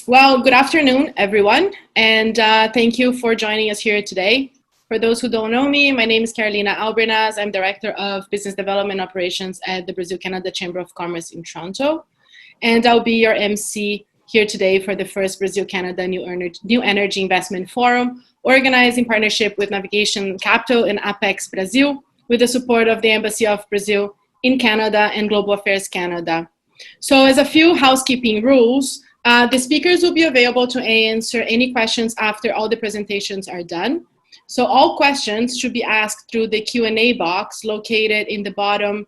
Well, good afternoon, everyone, and thank you for joining us here today. For those who don't know me, my name is Carolina Albernas. I'm Director of Business Development Operations at the Brazil-Canada Chamber of Commerce in Toronto, and I'll be your MC here today for the first Brazil-Canada New Energy Investment Forum, organized in partnership with Navigation Capital and Apex-Brazil, with the support of the Embassy of Brazil in Canada and Global Affairs Canada. So as a few housekeeping rules, the speakers will be available to answer any questions after all the presentations are done. So all questions should be asked through the Q&A box located in the bottom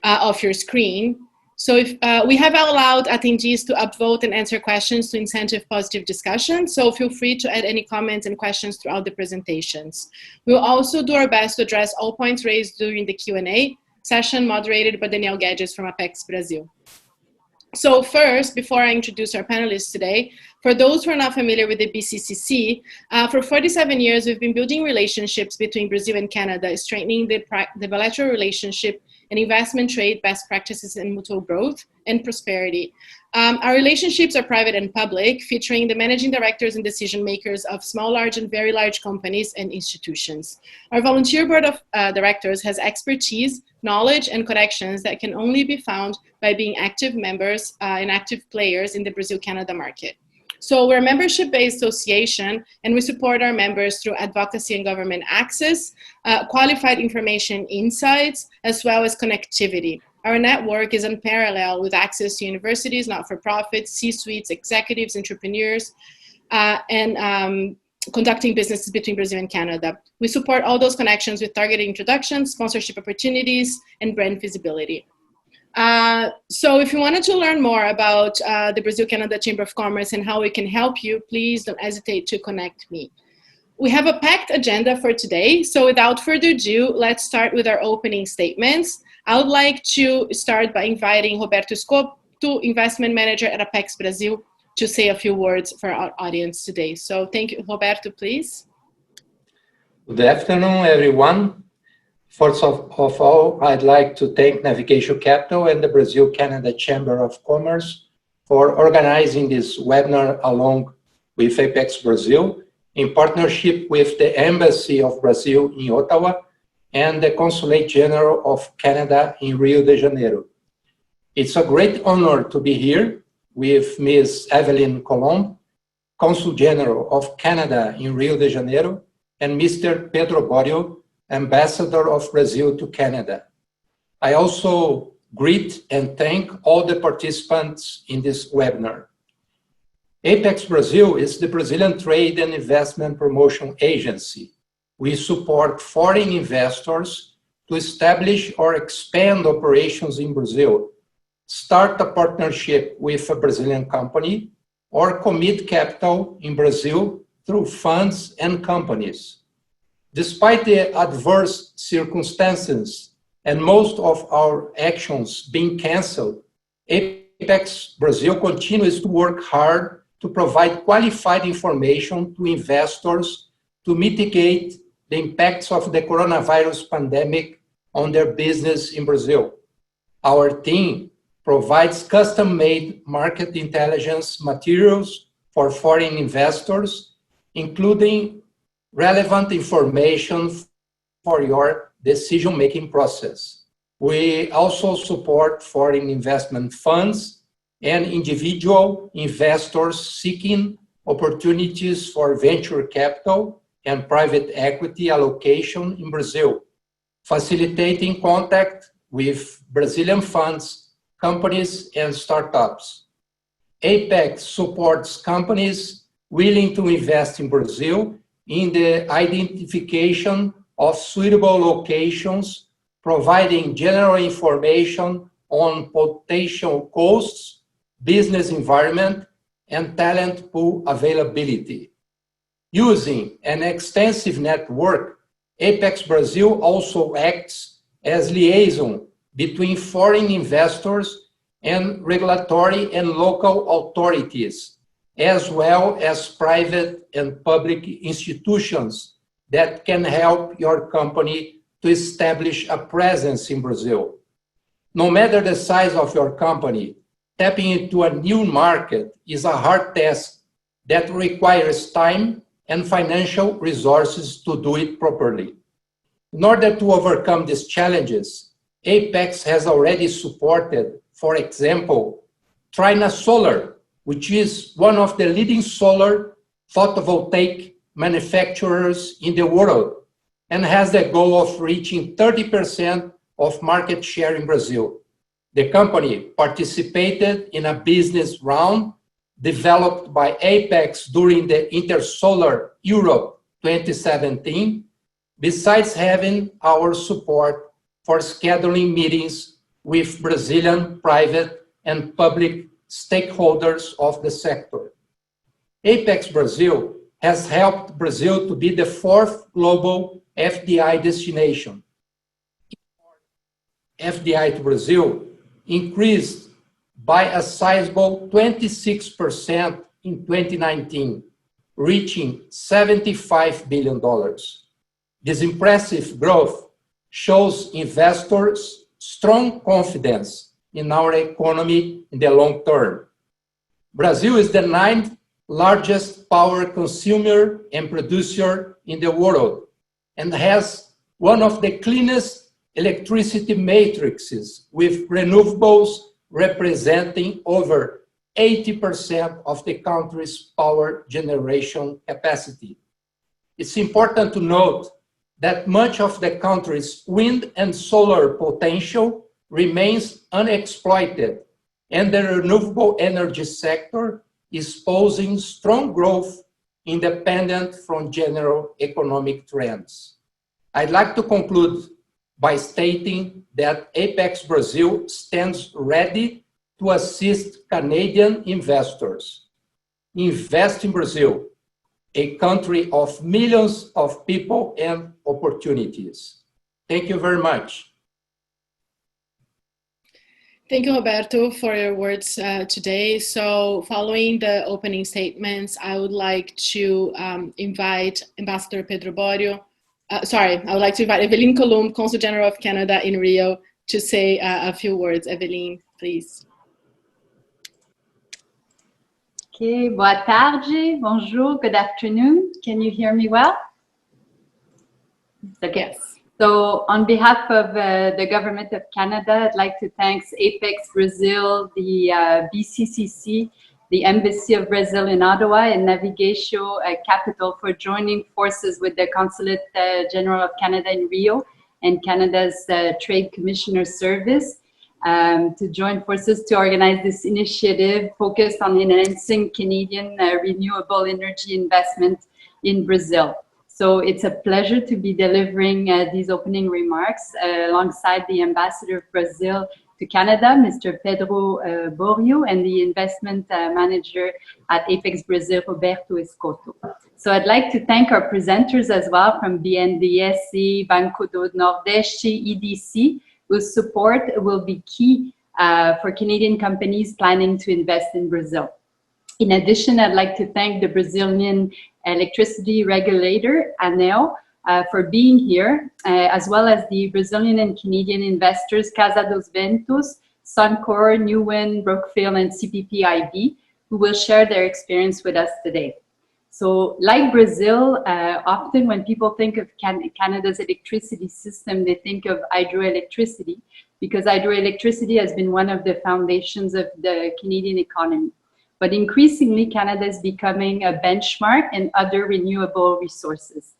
of your screen. So if we have allowed attendees to upvote and answer questions to incentive positive discussion, so feel free to add any comments and questions throughout the presentations. We'll also do our best to address all points raised during the Q&A session moderated by Daniel Guedes from Apex-Brazil. So first, before I introduce our panelists today, for those who are not familiar with the BCCC, for 47 years, we've been building relationships between Brazil and Canada, strengthening the bilateral relationship and investment trade, best practices, and mutual growth and prosperity. Our relationships are private and public, featuring the managing directors and decision makers of small, large, and very large companies and institutions. Our volunteer board of directors has expertise, knowledge, and connections that can only be found by being active members and active players in the Brazil-Canada market. So we're a membership-based association, and we support our members through advocacy and government access, qualified information insights, as well as connectivity. Our network is unparalleled with access to universities, not-for-profits, C-suites, executives, entrepreneurs, and conducting businesses between Brazil and Canada. We support all those connections with targeted introductions, sponsorship opportunities, and brand visibility. So if you wanted to learn more about the Brazil-Canada Chamber of Commerce and how we can help you, please don't hesitate to connect me. We have a packed agenda for today, so without further ado, let's start with our opening statements. I would like to start by inviting Roberto Scopto, Investment Manager at Apex-Brazil, to say a few words for our audience today. So thank you, Roberto, please. Good afternoon, everyone. First of all, I'd like to thank Navigatio Capital and the Brazil-Canada Chamber of Commerce for organizing this webinar along with Apex-Brazil in partnership with the Embassy of Brazil in Ottawa and the Consulate General of Canada in Rio de Janeiro. It's a great honor to be here with Ms. Evelyn Colomb, Consul General of Canada in Rio de Janeiro, and Mr. Pedro Borio, Ambassador of Brazil to Canada. I also greet and thank all the participants in this webinar. Apex Brazil is the Brazilian Trade and Investment Promotion Agency. We support foreign investors to establish or expand operations in Brazil, start a partnership with a Brazilian company, or commit capital in Brazil through funds and companies. Despite the adverse circumstances and most of our actions being canceled, Apex Brazil continues to work hard to provide qualified information to investors to mitigate the impacts of the coronavirus pandemic on their business in Brazil. Our team provides custom-made market intelligence materials for foreign investors, including relevant information for your decision-making process. We also support foreign investment funds and individual investors seeking opportunities for venture capital and private equity allocation in Brazil, facilitating contact with Brazilian funds, companies, and startups. Apex supports companies willing to invest in Brazil in the identification of suitable locations, providing general information on potential costs, business environment, and talent pool availability. Using an extensive network, Apex Brazil also acts as liaison between foreign investors and regulatory and local authorities, as well as private and public institutions that can help your company to establish a presence in Brazil. No matter the size of your company, tapping into a new market is a hard task that requires time and financial resources to do it properly. In order to overcome these challenges, Apex has already supported, for example, Trina Solar, which is one of the leading solar photovoltaic manufacturers in the world and has the goal of reaching 30% of market share in Brazil. The company participated in a business round developed by Apex during the Intersolar Europe 2017, besides having our support for scheduling meetings with Brazilian private and public stakeholders of the sector. Apex Brazil has helped Brazil to be the 4th global FDI destination. FDI to Brazil increased by a sizable 26% in 2019, reaching $75 billion. This impressive growth shows investors strong confidence in our economy in the long term. Brazil is the 9th largest power consumer and producer in the world and has one of the cleanest electricity matrices, with renewables representing over 80% of the country's power generation capacity. It's important to note that much of the country's wind and solar potential remains unexploited, and the renewable energy sector is posing strong growth independent from general economic trends. I'd like to conclude by stating that Apex Brazil stands ready to assist Canadian investors. Invest in Brazil, a country of millions of people and opportunities. Thank you very much. Thank you, Roberto, for your words today. So following the opening statements, I would like to invite Ambassador Pedro Borio. I would like to invite Eveline Colombe, Consul General of Canada in Rio, to say a few words. Eveline, please. Okay, boa tarde, bonjour, good afternoon. Can you hear me well? Okay. Yes. So on behalf of the Government of Canada, I'd like to thank Apex-Brazil, the BCCC, the Embassy of Brazil in Ottawa, and Navigatio Capital for joining forces with the Consulate General of Canada in Rio and Canada's Trade Commissioner Service to join forces to organize this initiative focused on enhancing Canadian renewable energy investment in Brazil. So it's a pleasure to be delivering these opening remarks alongside the Ambassador of Brazil to Canada, Mr. Pedro Borio, and the investment manager at Apex-Brazil, Roberto Escoto. So I'd like to thank our presenters as well from BNDES, Banco do Nordeste, EDC, whose support will be key for Canadian companies planning to invest in Brazil. In addition, I'd like to thank the Brazilian electricity regulator, ANEEL, for being here, as well as the Brazilian and Canadian investors, Casa dos Ventos, Suncor, Newen, Brookfield, and CPPIB, who will share their experience with us today. So like Brazil, often when people think of Canada's electricity system, they think of hydroelectricity, because hydroelectricity has been one of the foundations of the Canadian economy. But increasingly, Canada is becoming a benchmark in other renewable resources,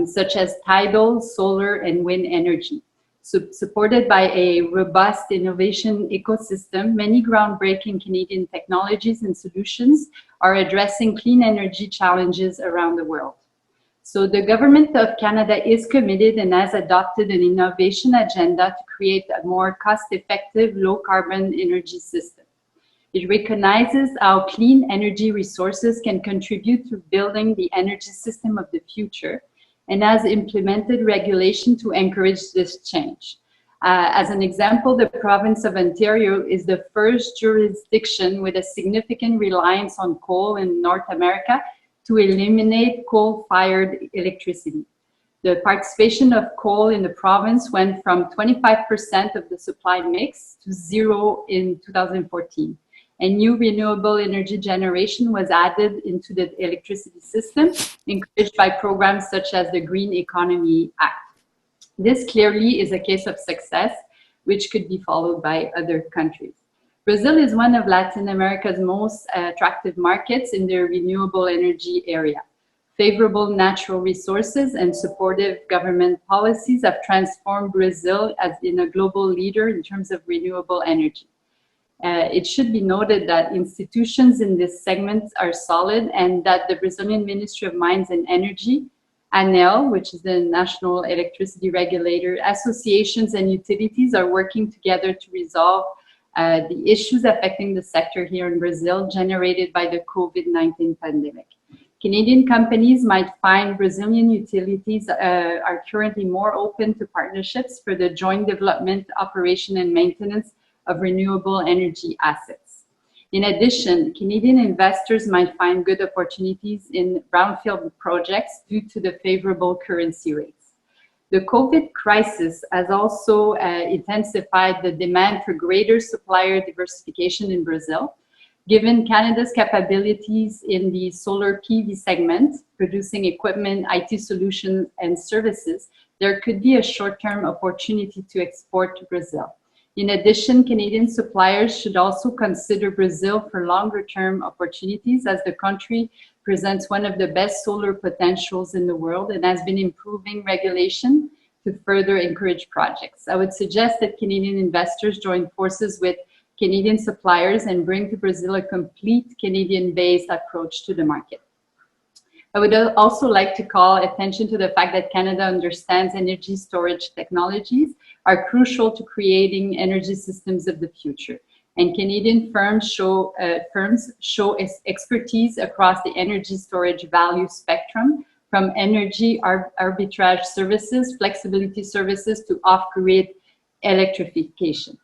such as tidal, solar, and wind energy. Supported by a robust innovation ecosystem, many groundbreaking Canadian technologies and solutions are addressing clean energy challenges around the world. So the Government of Canada is committed and has adopted an innovation agenda to create a more cost-effective, low-carbon energy system. It recognizes how clean energy resources can contribute to building the energy system of the future, and has implemented regulation to encourage this change. As an example, the province of Ontario is the first jurisdiction with a significant reliance on coal in North America to eliminate coal-fired electricity. The participation of coal in the province went from 25% of the supply mix to 0 in 2014. and new renewable energy generation was added into the electricity system, encouraged by programs such as the Green Economy Act. This clearly is a case of success, which could be followed by other countries. Brazil is one of Latin America's most attractive markets in the renewable energy area. Favorable natural resources and supportive government policies have transformed Brazil as in a global leader in terms of renewable energy. It should be noted that institutions in this segment are solid and that the Brazilian Ministry of Mines and Energy, ANEEL, which is the National Electricity Regulator, associations and utilities are working together to resolve the issues affecting the sector here in Brazil generated by the COVID-19 pandemic. Canadian companies might find Brazilian utilities are currently more open to partnerships for the joint development, operation, and maintenance of renewable energy assets. In addition, Canadian investors might find good opportunities in brownfield projects due to the favorable currency rates. The COVID crisis has also intensified the demand for greater supplier diversification in Brazil. Given Canada's capabilities in the solar PV segment, producing equipment, IT solutions, and services, there could be a short-term opportunity to export to Brazil. In addition, Canadian suppliers should also consider Brazil for longer-term opportunities, as the country presents one of the best solar potentials in the world and has been improving regulation to further encourage projects. I would suggest that Canadian investors join forces with Canadian suppliers and bring to Brazil a complete Canadian-based approach to the market. I would also like to call attention to the fact that Canada understands energy storage technologies are crucial to creating energy systems of the future. And Canadian firms show expertise across the energy storage value spectrum, from energy arbitrage services, flexibility services, to off-grid electrification.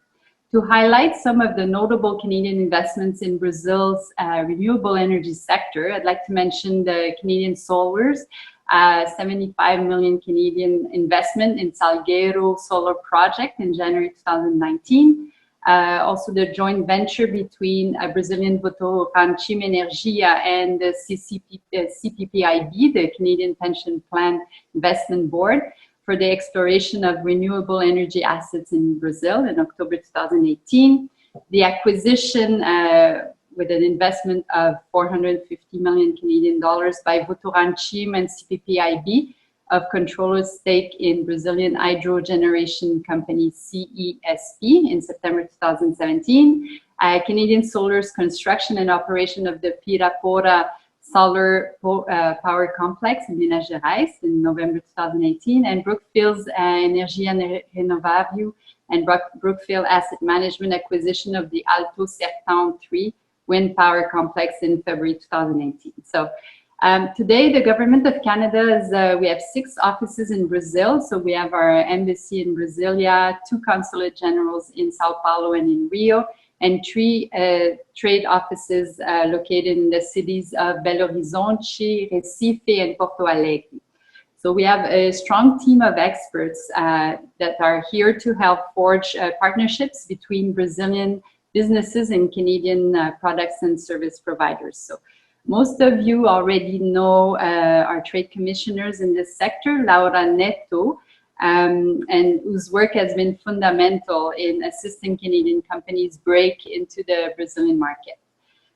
To highlight some of the notable Canadian investments in Brazil's renewable energy sector, I'd like to mention the Canadian Solar's 75 million Canadian investment in Salgueiro Solar Project in January 2019. Also the joint venture between Brazilian Votorantim Energia and the CPPIB, the Canadian Pension Plan Investment Board, for the exploration of renewable energy assets in Brazil in October 2018. The acquisition with an investment of 450 million Canadian dollars by Votorantim and CPPIB of controller's stake in Brazilian hydro generation company CESP in September 2017. Canadian Solar's construction and operation of the Pirapora Solar Power Complex in Minas Gerais in November 2018, and Brookfield's Energia Renovável and Brookfield Asset Management acquisition of the Alto Sertão 3 wind power complex in February 2018. So today, the government of Canada is, we have 6 offices in Brazil. So we have our embassy in Brasilia, 2 consulate generals in Sao Paulo and in Rio, and 3 trade offices located in the cities of Belo Horizonte, Recife, and Porto Alegre. So we have a strong team of experts that are here to help forge partnerships between Brazilian businesses and Canadian products and service providers. So most of you already know our trade commissioners in this sector, Laura Neto, and whose work has been fundamental in assisting Canadian companies break into the Brazilian market.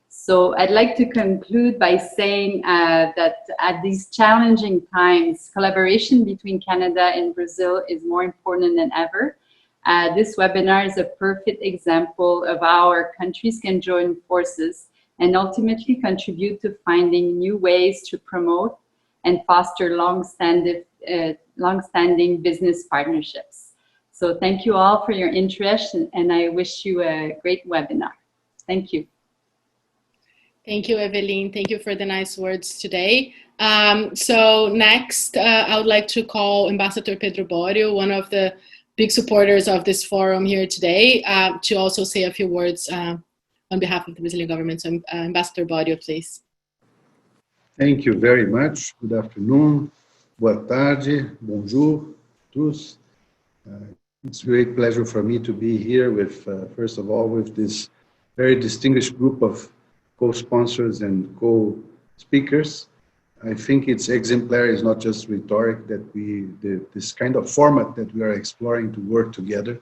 So I'd like to conclude by saying that at these challenging times, collaboration between Canada and Brazil is more important than ever. This webinar is a perfect example of how our countries can join forces and ultimately contribute to finding new ways to promote and foster long-standing business partnerships. So thank you all for your interest, and I wish you a great webinar. Thank you. Thank you, Evelyn. Thank you for the nice words today. So next, I would like to call Ambassador Pedro Borio, one of the big supporters of this forum here today, to also say a few words on behalf of the Brazilian government. So Ambassador Borio, please. Thank you very much. Good afternoon. Boa tarde. Bonjour. Tous. It's a great pleasure for me to be here with, first of all, with this very distinguished group of co-sponsors and co-speakers. I think it's exemplary, it's not just rhetoric, that this kind of format that we are exploring to work together,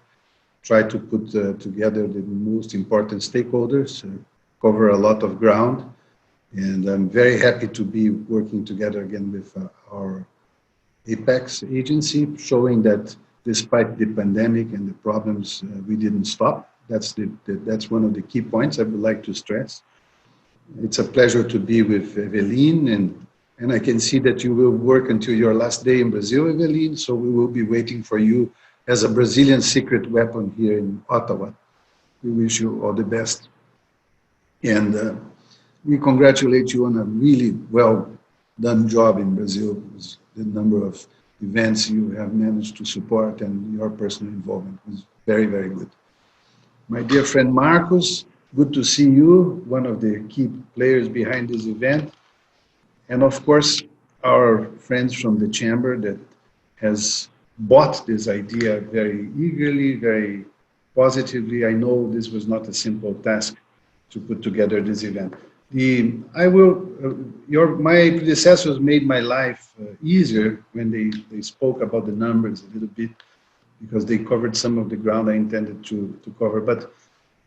try to put together the most important stakeholders, cover a lot of ground. And I'm very happy to be working together again with our Apex agency, showing that despite the pandemic and the problems, we didn't stop. That's one of the key points I would like to stress. It's a pleasure to be with Evelyn, and I can see that you will work until your last day in Brazil, Evelyn, so we will be waiting for you as a Brazilian secret weapon here in Ottawa. We wish you all the best. And we congratulate you on a really well done job in Brazil. The number of events you have managed to support and your personal involvement was very, very good. My dear friend Marcos, good to see you, one of the key players behind this event. And of course, our friends from the chamber that has bought this idea very eagerly, very positively. I know this was not a simple task to put together this event. My predecessors made my life easier when they spoke about the numbers a little bit, because they covered some of the ground I intended to cover. But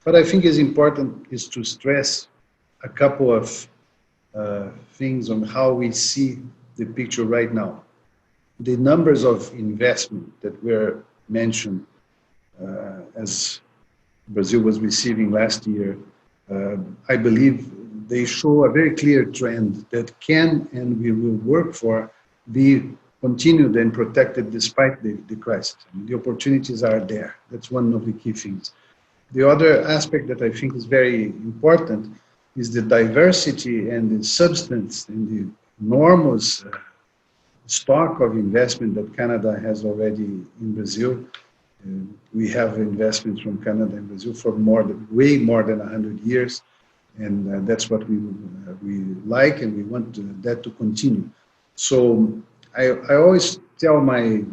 what I think is important is to stress a couple of things on how we see the picture right now. The numbers of investment that were mentioned as Brazil was receiving last year, I believe they show a very clear trend that can and we will work for be continued and protected despite the crisis. I mean, the opportunities are there. That's one of the key things. The other aspect that I think is very important is the diversity and the substance and the enormous stock of investment that Canada has already in Brazil. We have investments from Canada and Brazil for way more than 100 years. And that's what we like, and we want that to continue. So I always tell my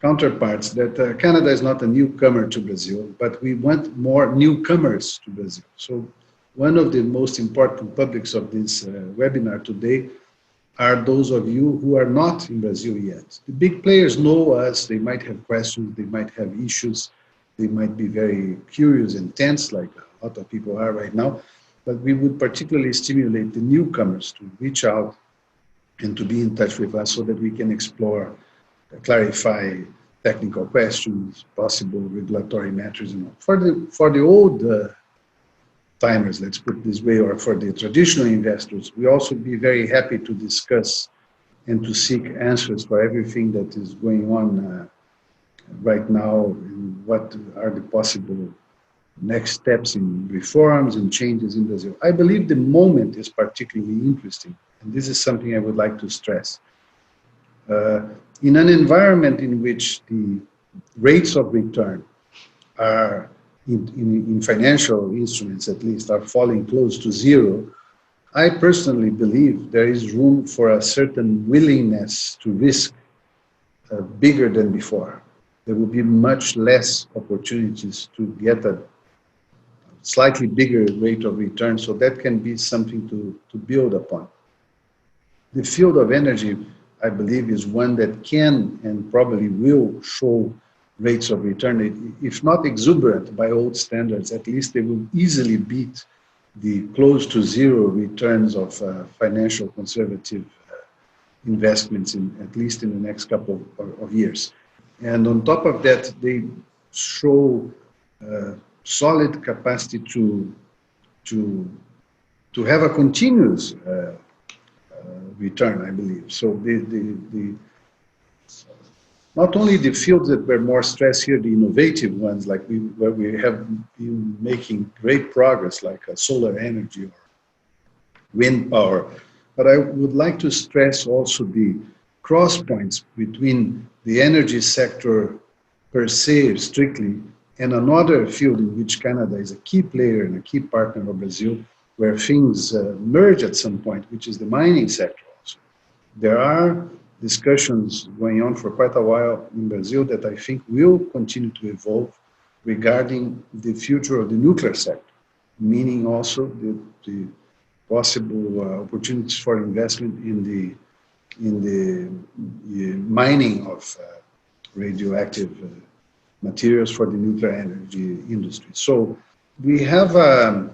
counterparts that Canada is not a newcomer to Brazil, but we want more newcomers to Brazil. So one of the most important publics of this webinar today are those of you who are not in Brazil yet. The big players know us, they might have questions, they might have issues, they might be very curious and tense like a lot of people are right now, but we would particularly stimulate the newcomers to reach out and to be in touch with us so that we can explore, clarify technical questions, possible regulatory matters, and all. For the old timers, let's put it this way, or for the traditional investors, we also be very happy to discuss and to seek answers for everything that is going on right now, and what are the possible next steps in reforms and changes in Brazil. I believe the moment is particularly interesting, and this is something I would like to stress. In an environment in which the rates of return are, in financial instruments at least, are falling close to zero, I personally believe there is room for a certain willingness to risk bigger than before. There will be much less opportunities to get a slightly bigger rate of return, so that can be something to build upon. The field of energy, I believe, is one that can and probably will show rates of return, if not exuberant by old standards, at least they will easily beat the close to zero returns of financial conservative investments, at least in the next couple of years. And on top of that, they show solid capacity to have a continuous return, I believe. So not only the fields that were more stressed here, the innovative ones, like where we have been making great progress, like solar energy or wind power, but I would like to stress also the cross points between the energy sector per se, strictly, and another field in which Canada is a key player and a key partner of Brazil, where things merge at some point, which is the mining sector also. There are discussions going on for quite a while in Brazil that I think will continue to evolve regarding the future of the nuclear sector, meaning also the possible opportunities for investment in the mining of radioactive materials for the nuclear energy industry. So we have a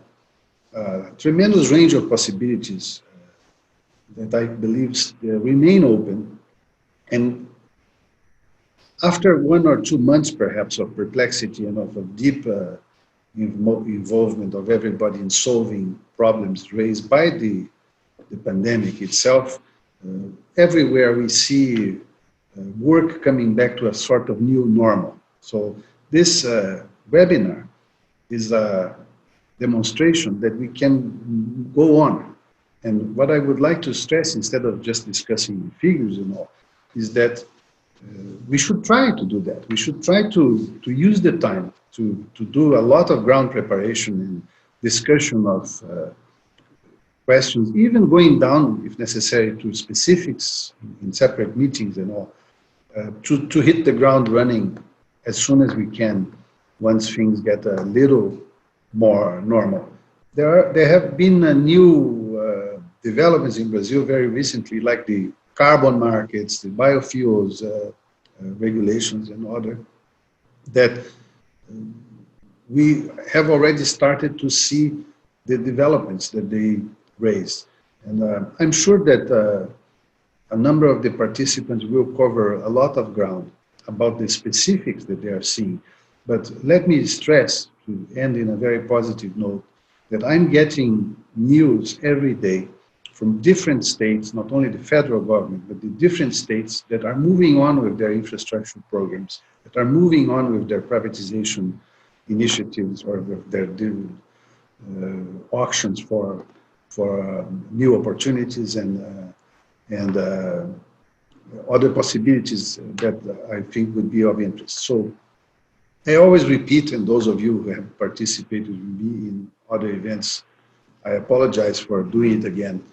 tremendous range of possibilities that I believe remain open. And after 1 or 2 months, perhaps, of perplexity and of a deep involvement of everybody in solving problems raised by the pandemic itself, everywhere we see work coming back to a sort of new normal. So this webinar is a demonstration that we can go on. And what I would like to stress, instead of just discussing figures and all, is that we should try to do that. We should try to use the time to do a lot of ground preparation and discussion of questions, even going down, if necessary, to specifics in separate meetings and all, to hit the ground running as soon as we can once things get a little more normal. There have been new developments in Brazil very recently, like the carbon markets, the biofuels regulations and other, that we have already started to see the developments that they raised. And I'm sure that a number of the participants will cover a lot of ground about the specifics that they are seeing. But let me stress, to end in a very positive note, that I'm getting news every day from different states, not only the federal government, but the different states that are moving on with their infrastructure programs, that are moving on with their privatization initiatives or with their auctions for new opportunities and other possibilities that I think would be of interest. So I always repeat, and those of you who have participated with me in other events, I apologize for doing it again,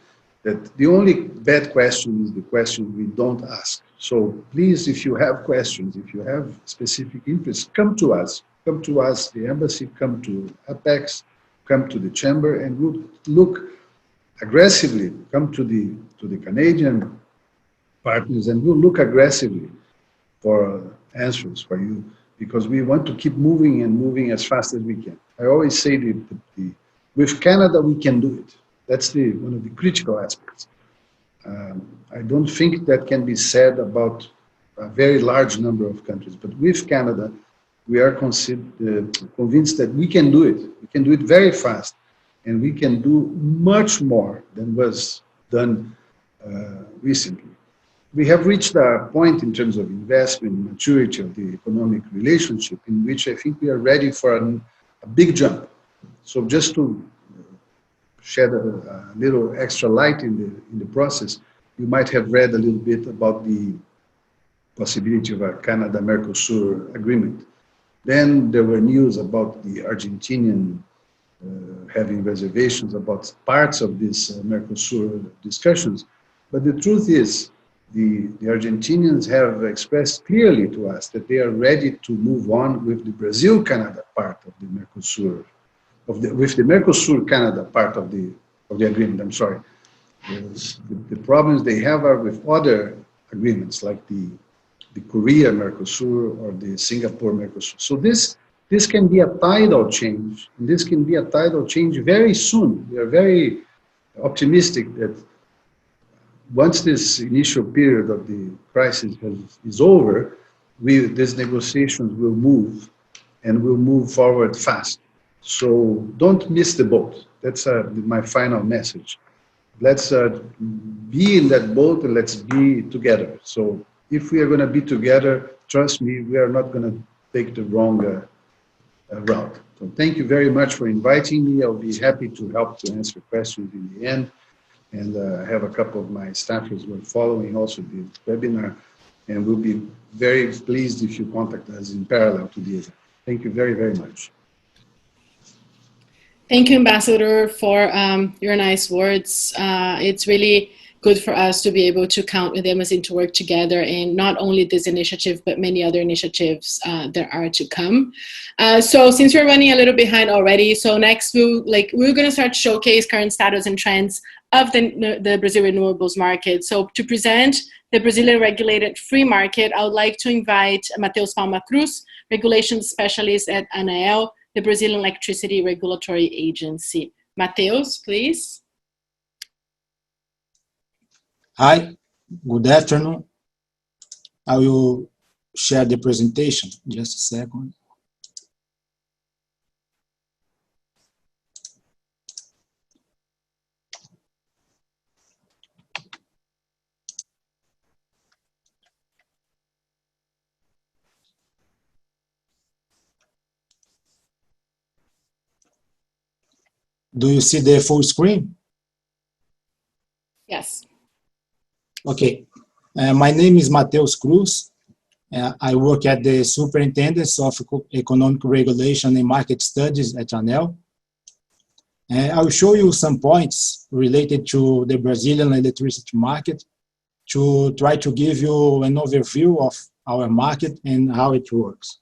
that the only bad question is the question we don't ask. So please, if you have questions, if you have specific interests, come to us, the embassy, come to Apex, come to the chamber, and we'll look aggressively, come to the Canadian partners, and we'll look aggressively for answers for you, because we want to keep moving and moving as fast as we can. I always say with Canada, we can do it. That's one of the critical aspects. I don't think that can be said about a very large number of countries, but with Canada, we are convinced that we can do it. We can do it very fast, and we can do much more than was done recently. We have reached a point in terms of investment, maturity of the economic relationship, in which I think we are ready for a big jump. So just to shed a little extra light in the process, you might have read a little bit about the possibility of a Canada-Mercosur agreement. Then there were news about the Argentinian having reservations about parts of these Mercosur discussions. But the truth is, the Argentinians have expressed clearly to us that they are ready to move on with the Brazil-Canada part of the Mercosur, with the Mercosur-Canada part of the agreement. I'm sorry. The problems they have are with other agreements, like the Korea-Mercosur or the Singapore-Mercosur. So this can be a tidal change, and this can be a tidal change very soon. We are very optimistic that once this initial period of the crisis is over, these negotiations will move, and will move forward fast. So don't miss the boat. That's my final message. Let's be in that boat, and let's be together. So if we are going to be together, trust me, we are not going to take the wrong route. So thank you very much for inviting me. I'll be happy to help to answer questions in the end. And I have a couple of my staffers who are following also the webinar, and we'll be very pleased if you contact us in parallel to the event. Thank you very, very much. Thank you, Ambassador, for your nice words. It's really good for us to be able to count with them to work together in not only this initiative, but many other initiatives that are to come. So since we're running a little behind already, so next we're going to start to showcase current status and trends of the Brazil renewables market. So to present the Brazilian regulated free market, I would like to invite Matheus Palma Cruz, regulation specialist at ANEEL, the Brazilian Electricity Regulatory Agency. Matheus, please. Hi, good afternoon. I will share the presentation. Just a second. Do you see the full screen? Yes. Okay. My name is Matheus Cruz. I work at the Superintendence of Economic Regulation and Market Studies at ANEEL. I will show you some points related to the Brazilian electricity market to try to give you an overview of our market and how it works.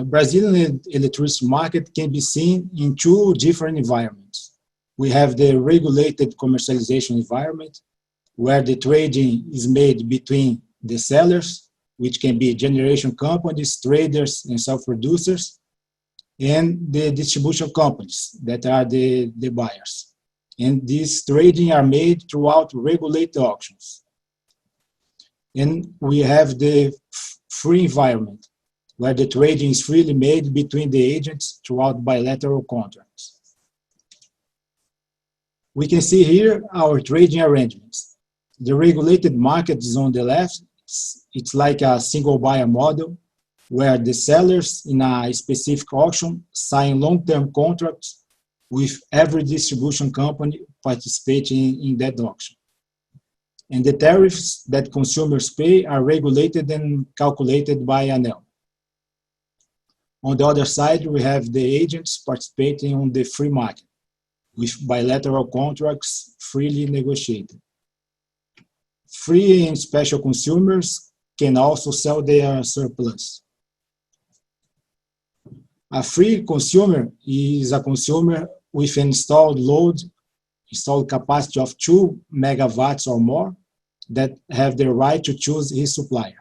Brazilian electricity market can be seen in two different environments. We have the regulated commercialization environment, where the trading is made between the sellers, which can be generation companies, traders, and self-producers, and the distribution companies that are the buyers. And these trading are made throughout regulated auctions. And we have the free environment, where the trading is freely made between the agents throughout bilateral contracts. We can see here our trading arrangements. The regulated market is on the left. It's like a single buyer model, where the sellers in a specific auction sign long-term contracts with every distribution company participating in that auction. And the tariffs that consumers pay are regulated and calculated by ANEEL. On the other side, we have the agents participating on the free market, with bilateral contracts freely negotiated. Free and special consumers can also sell their surplus. A free consumer is a consumer with an installed load, installed capacity of 2 megawatts or more that have the right to choose his supplier.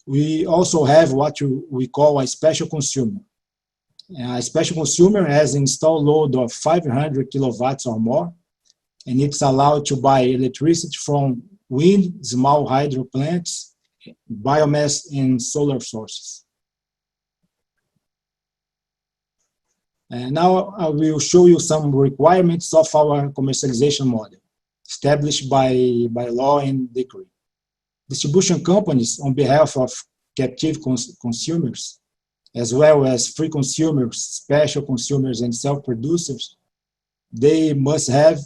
We also have what we call a special consumer. A special consumer has an installed load of 500 kilowatts or more, and it's allowed to buy electricity from wind, small hydro plants, biomass, and solar sources. And now I will show you some requirements of our commercialization model, established by law and decree. Distribution companies, on behalf of captive consumers, as well as free consumers, special consumers, and self-producers, they must have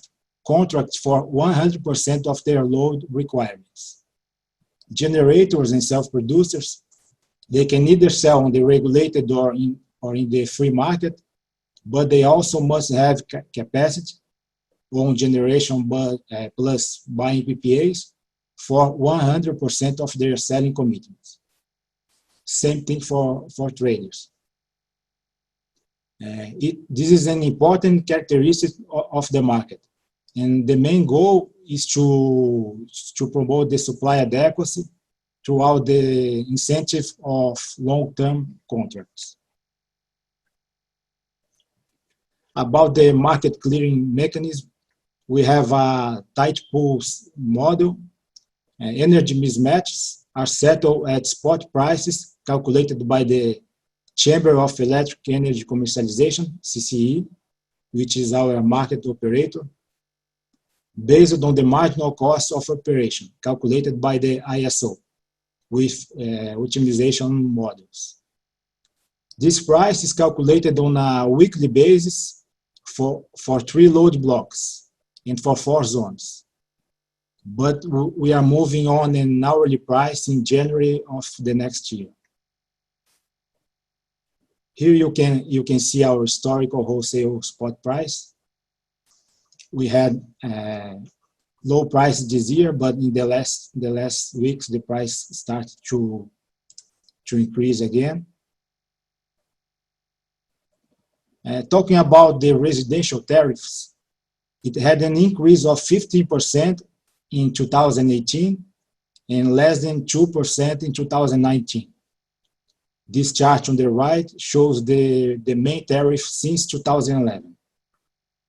contracts for 100% of their load requirements. Generators and self-producers, they can either sell on the regulated or in the free market, but they also must have capacity on generation plus buying PPAs for 100% of their selling commitments. Same thing for traders. This is an important characteristic of the market. And the main goal is to promote the supply adequacy throughout the incentive of long-term contracts. About the market clearing mechanism, we have a tight pools model. Energy mismatches are settled at spot prices calculated by the Chamber of Electric Energy Commercialization, CCE, which is our market operator, based on the marginal cost of operation calculated by the ISO with optimization models. This price is calculated on a weekly basis for 3 load blocks and for 4 zones. But we are moving on an hourly price in January of the next year. Here you can see our historical wholesale spot price. We had low prices this year, but in the last weeks the price started to increase again. Talking about the residential tariffs, it had an increase of 15% in 2018 and less than 2% in 2019. This chart on the right shows the main tariff since 2011.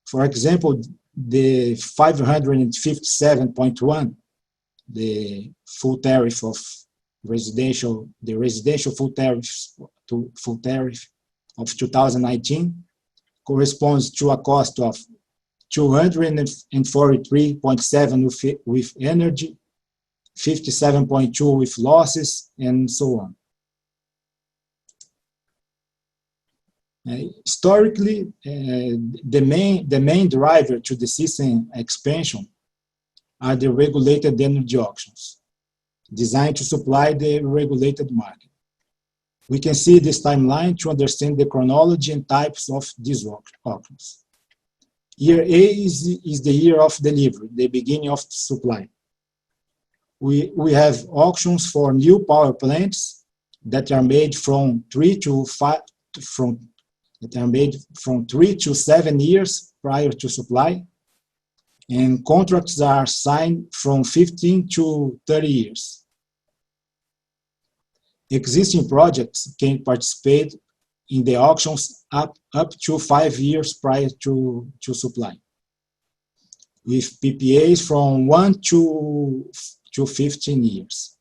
For example, the 557.1, the full tariff of residential, the residential full tariff of 2019 corresponds to a cost of 243.7 with energy, 57.2 with losses, and so on. Historically, the main driver to the system expansion are the regulated energy auctions, designed to supply the regulated market. We can see this timeline to understand the chronology and types of these auctions. Year A is the year of delivery, the beginning of supply. We have auctions for new power plants that are made from 3 to 7 years prior to supply, and contracts are signed from 15 to 30 years. Existing projects can participate in the auctions up to 5 years prior to supply, with PPAs from 1 to 15 years.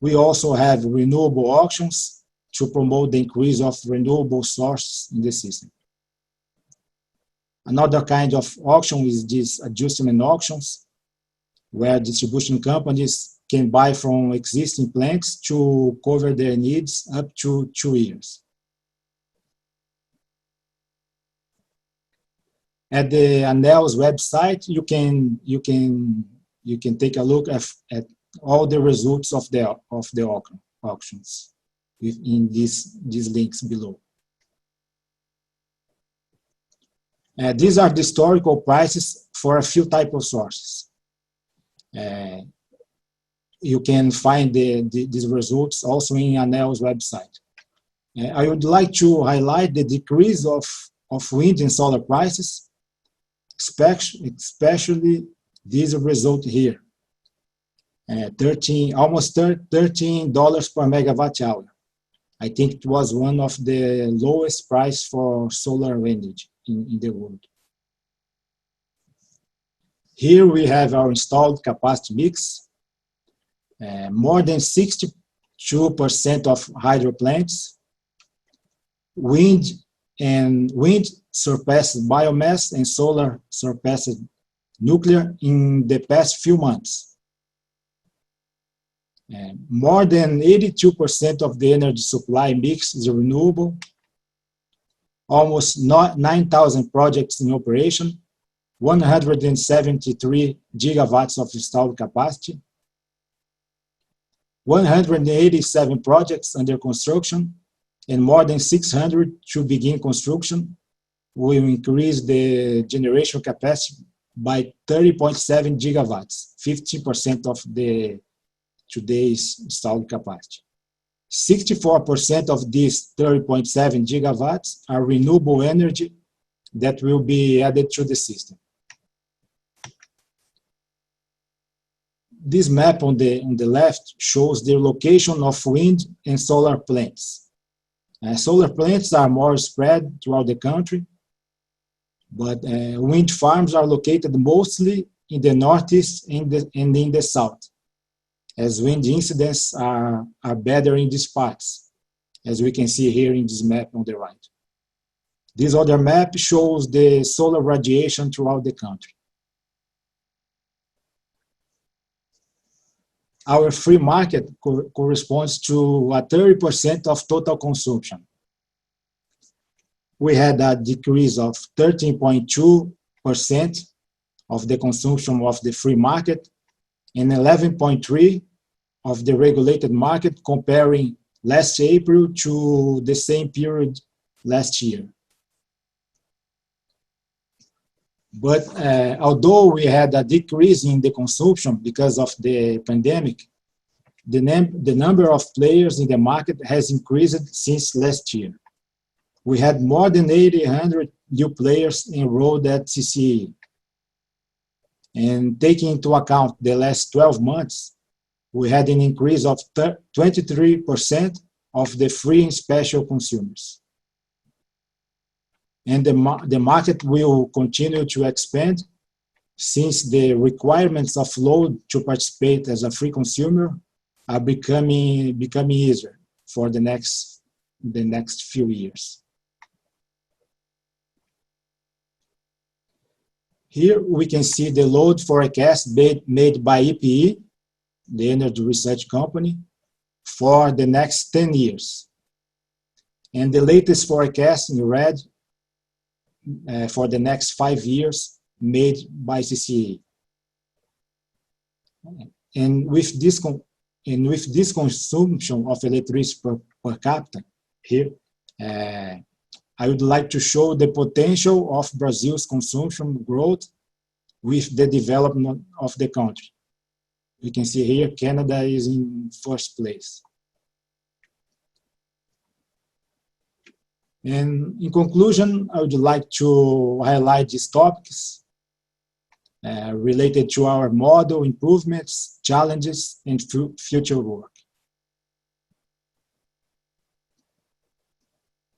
We also have renewable auctions to promote the increase of renewable sources in the system. Another kind of auction is these adjustment auctions, where distribution companies can buy from existing plants to cover their needs up to 2 years. At the ANEEL's website, you can take a look at all the results of the auctions in these links below. These are the historical prices for a few types of sources. You can find these results also in ANEEL's website. I would like to highlight the decrease of wind and solar prices, especially this result here, almost $13 per megawatt hour. I think it was one of the lowest price for solar energy in the world. Here we have our installed capacity mix. More than 62% of hydro plants. Wind surpassed biomass and solar surpassed nuclear in the past few months. More than 82% of the energy supply mix is renewable. Almost 9,000 projects in operation, 173 gigawatts of installed capacity, 187 projects under construction, and more than 600 to begin construction will increase the generation capacity by 30.7 gigawatts, 50% of today's installed capacity. 64% of these 30.7 gigawatts are renewable energy that will be added to the system. This map on the left shows the location of wind and solar plants. Solar plants are more spread throughout the country, but wind farms are located mostly in the northeast and in the south, as wind incidents are better in these parts, as we can see here in this map on the right. This other map shows the solar radiation throughout the country. Our free market corresponds to 30% of total consumption. We had a decrease of 13.2% of the consumption of the free market and 11.3% of the regulated market, comparing last April to the same period last year. But although we had a decrease in the consumption because of the pandemic, the number of players in the market has increased since last year. We had more than 800 new players enrolled at CCE. And taking into account the last 12 months, we had an increase of 23% of the free and special consumers. And the market will continue to expand since the requirements of law to participate as a free consumer are becoming easier for the next few years. Here we can see the load forecast made by EPE, the energy research company, for the next 10 years. And the latest forecast in red for the next 5 years made by CCE. And with this consumption of electricity per capita here, I would like to show the potential of Brazil's consumption growth with the development of the country. You can see here Canada is in first place. And in conclusion, I would like to highlight these topics related to our model improvements, challenges, and future work.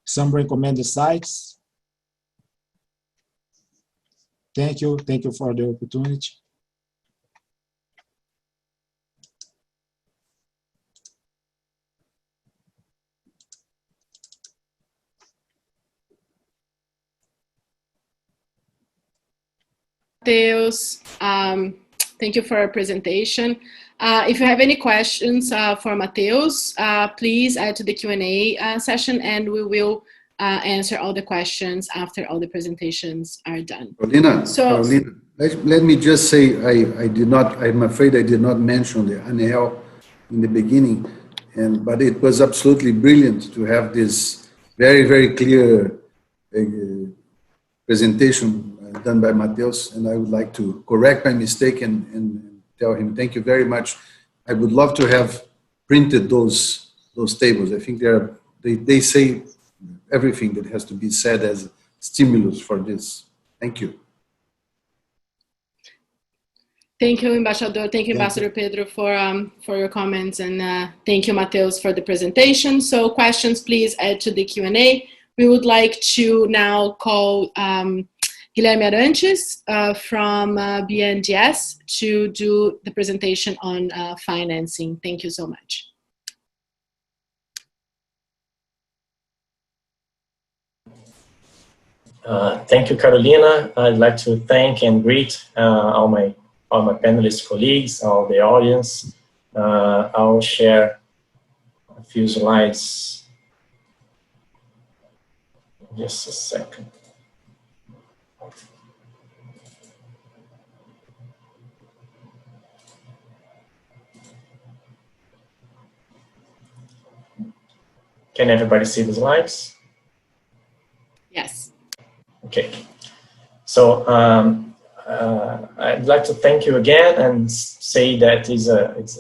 Some recommended sites. Thank you for the opportunity. Mateus, thank you for our presentation. If you have any questions for Mateus, please add to the Q&A session, and we will answer all the questions after all the presentations are done. Carolina, let me just say, I'm afraid I did not mention the ANEEL in the beginning, but it was absolutely brilliant to have this very, very clear presentation done by Mateus, and I would like to correct my mistake and tell him thank you very much. I would love to have printed those tables. I think they say everything that has to be said as stimulus for this. Thank you. Thank you, Ambassador. Thank you, Ambassador Pedro, for your comments, and thank you, Mateus, for the presentation. So questions, please add to the Q&A. We would like to now call Guilherme Arantes from BNDES to do the presentation on financing. Thank you so much. Thank you, Carolina. I'd like to thank and greet all my panelist colleagues, all the audience. I'll share a few slides. Just a second. Can everybody see the slides? Yes. Okay. So I'd like to thank you again and say that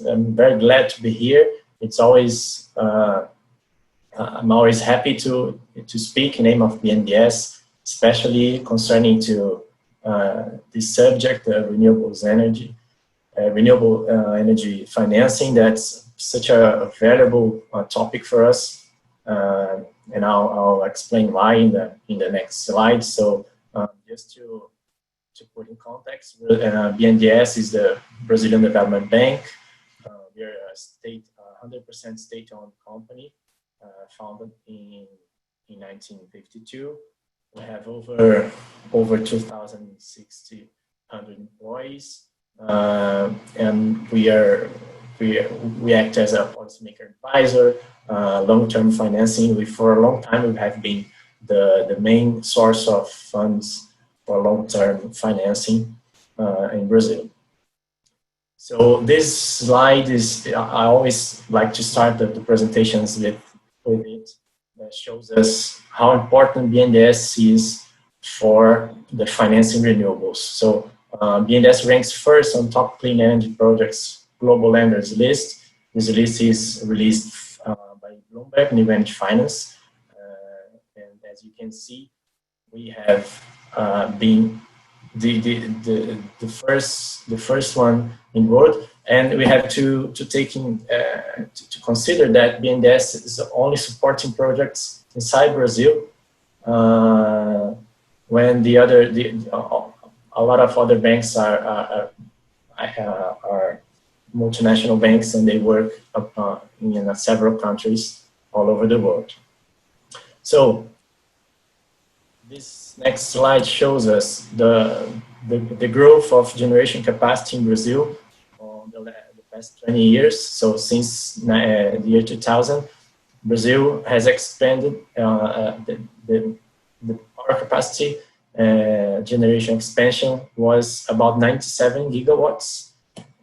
I'm very glad to be here. It's always I'm always happy to speak in the name of BNDES, especially concerning to this subject, renewable energy financing. That's such a valuable topic for us. And I'll explain why in the next slide. So just to put in context, BNDES is the Brazilian Development Bank. We are a 100% state-owned company, founded in 1952. We have over 2,600 employees, and we act as a policymaker advisor. Long-term financing. For a long time, we have been the main source of funds for long-term financing in Brazil. So this slide is, I always like to start the presentations with it. That shows us how important BNDES is for the financing renewables. So BNDES ranks first on top clean energy projects global lenders list. This list is released by Bloomberg New Energy Finance. And as you can see, we have been the first one in world, and we have to take in to consider that BNDES is only supporting projects inside Brazil, when a lot of other banks are multinational banks, and they work in several countries all over the world. So this next slide shows us the growth of generation capacity in Brazil on the past 20 years. So since the year 2000, Brazil has expanded the power capacity. Generation expansion was about 97 gigawatts.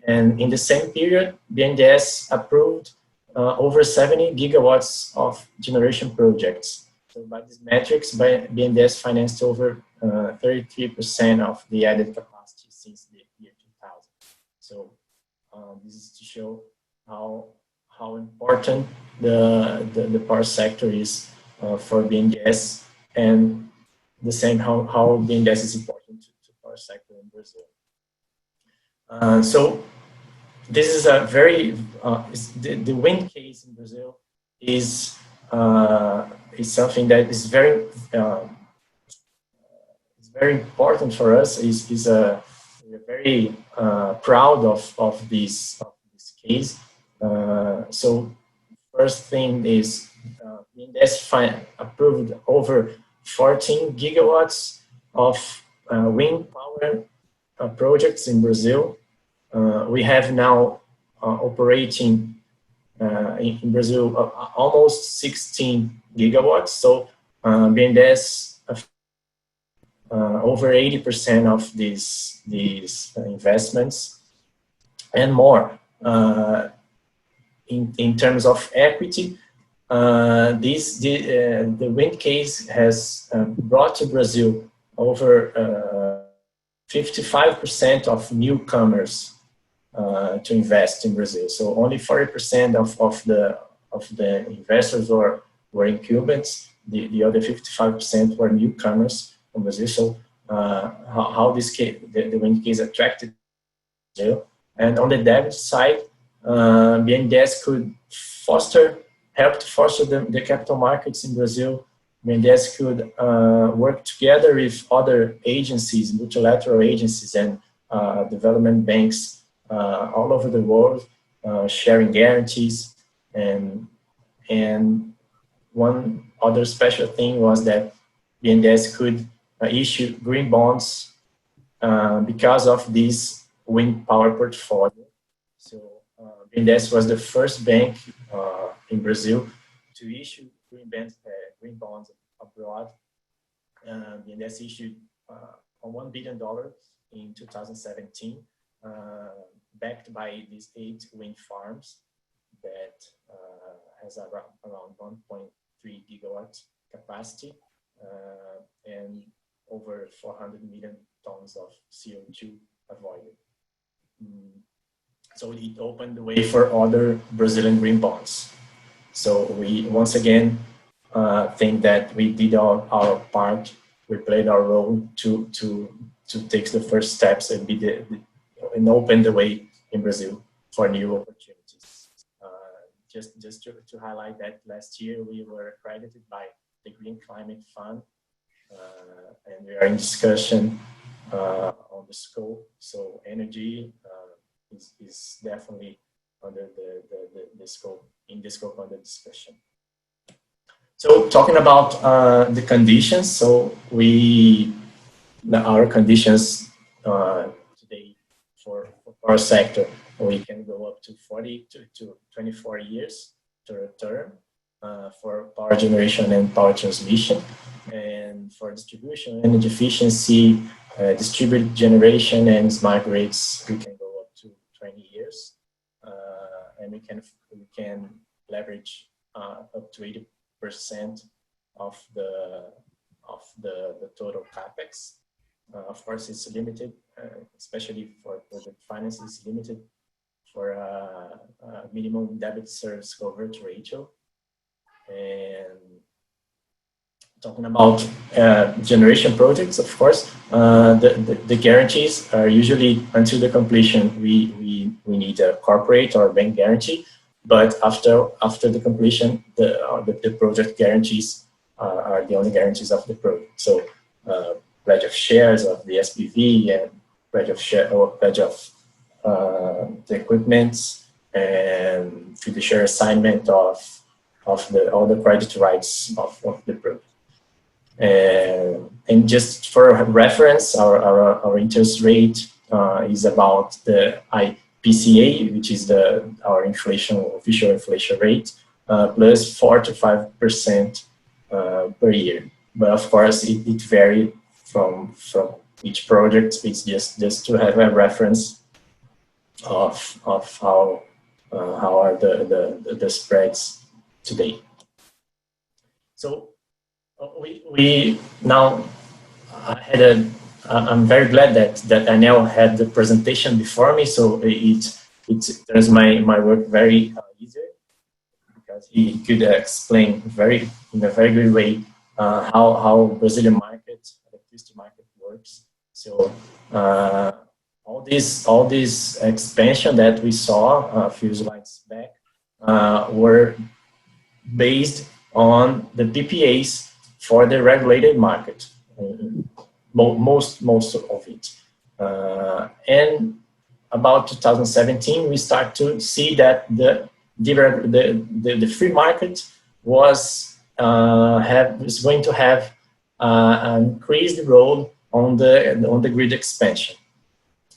And in the same period, BNDES approved over 70 gigawatts of generation projects. So by these metrics, BNDES financed over 33% of the added capacity since the year 2000. So this is to show how important the power sector is for BNDES, and the same how BNDES is important to the power sector in Brazil. So this is a very the wind case in Brazil is something that is very important for us. We're very proud of this case. So first thing is BNDES approved over 14 gigawatts of wind power projects in Brazil. We have now operating in Brazil almost 16 gigawatts. So BNDES over 80% of these investments and more. In terms of equity, the wind case has brought to Brazil over 55% of newcomers to invest in Brazil. So only 40% of the investors were incumbents. The other 55% were newcomers from Brazil. So how this case, the wind case attracted Brazil. And on the debt side, BNDES could help to foster the capital markets in Brazil. BNDES could work together with other agencies, multilateral agencies, and development banks all over the world, sharing guarantees. And one other special thing was that BNDES could issue green bonds because of this wind power portfolio. So BNDES was the first bank in Brazil to issue green bonds abroad. BNDES issued $1 billion in 2017, backed by these 8 wind farms that has around 1.3 gigawatts capacity and over 400 million tons of CO2 avoided. So it opened the way for other Brazilian green bonds. So we once again think that we did our part. We played our role to take the first steps and and open the way in Brazil for new opportunities. Just to highlight that last year we were accredited by the Green Climate Fund, and we are in discussion on the scope. So energy is definitely under the scope, under discussion. So talking about the conditions, so our conditions today for our sector, we can go up to 40 to 24 years term for power generation and power transmission, and for distribution, energy efficiency, distributed generation and smart grids, we can go up to 20 years, and we can leverage up to 80% of the total capex. Of course, it's limited, especially for the finance is limited for minimum debt service coverage ratio. And talking about generation projects, of course, the guarantees are usually until the completion. We need a corporate or bank guarantee, but after the completion, the project guarantees are the only guarantees of the project. So pledge of shares of the SPV and pledge of the equipment and fiduciary assignment of all the credit rights of the project. And just for reference, our interest rate is about the IPCA, which is our official inflation rate, plus 4 to 5% per year. But of course, it varies from each project. It's just to have a reference of how are the spreads today. So we now I'm very glad that ANEEL had the presentation before me, so it turns my work very easier, because he could explain in a very good way how Brazilian electricity market works. So all this expansion that we saw a few slides back were based on the PPAs for the regulated market, most of it. And about 2017, we start to see that the free market was going to have an increased role on the grid expansion.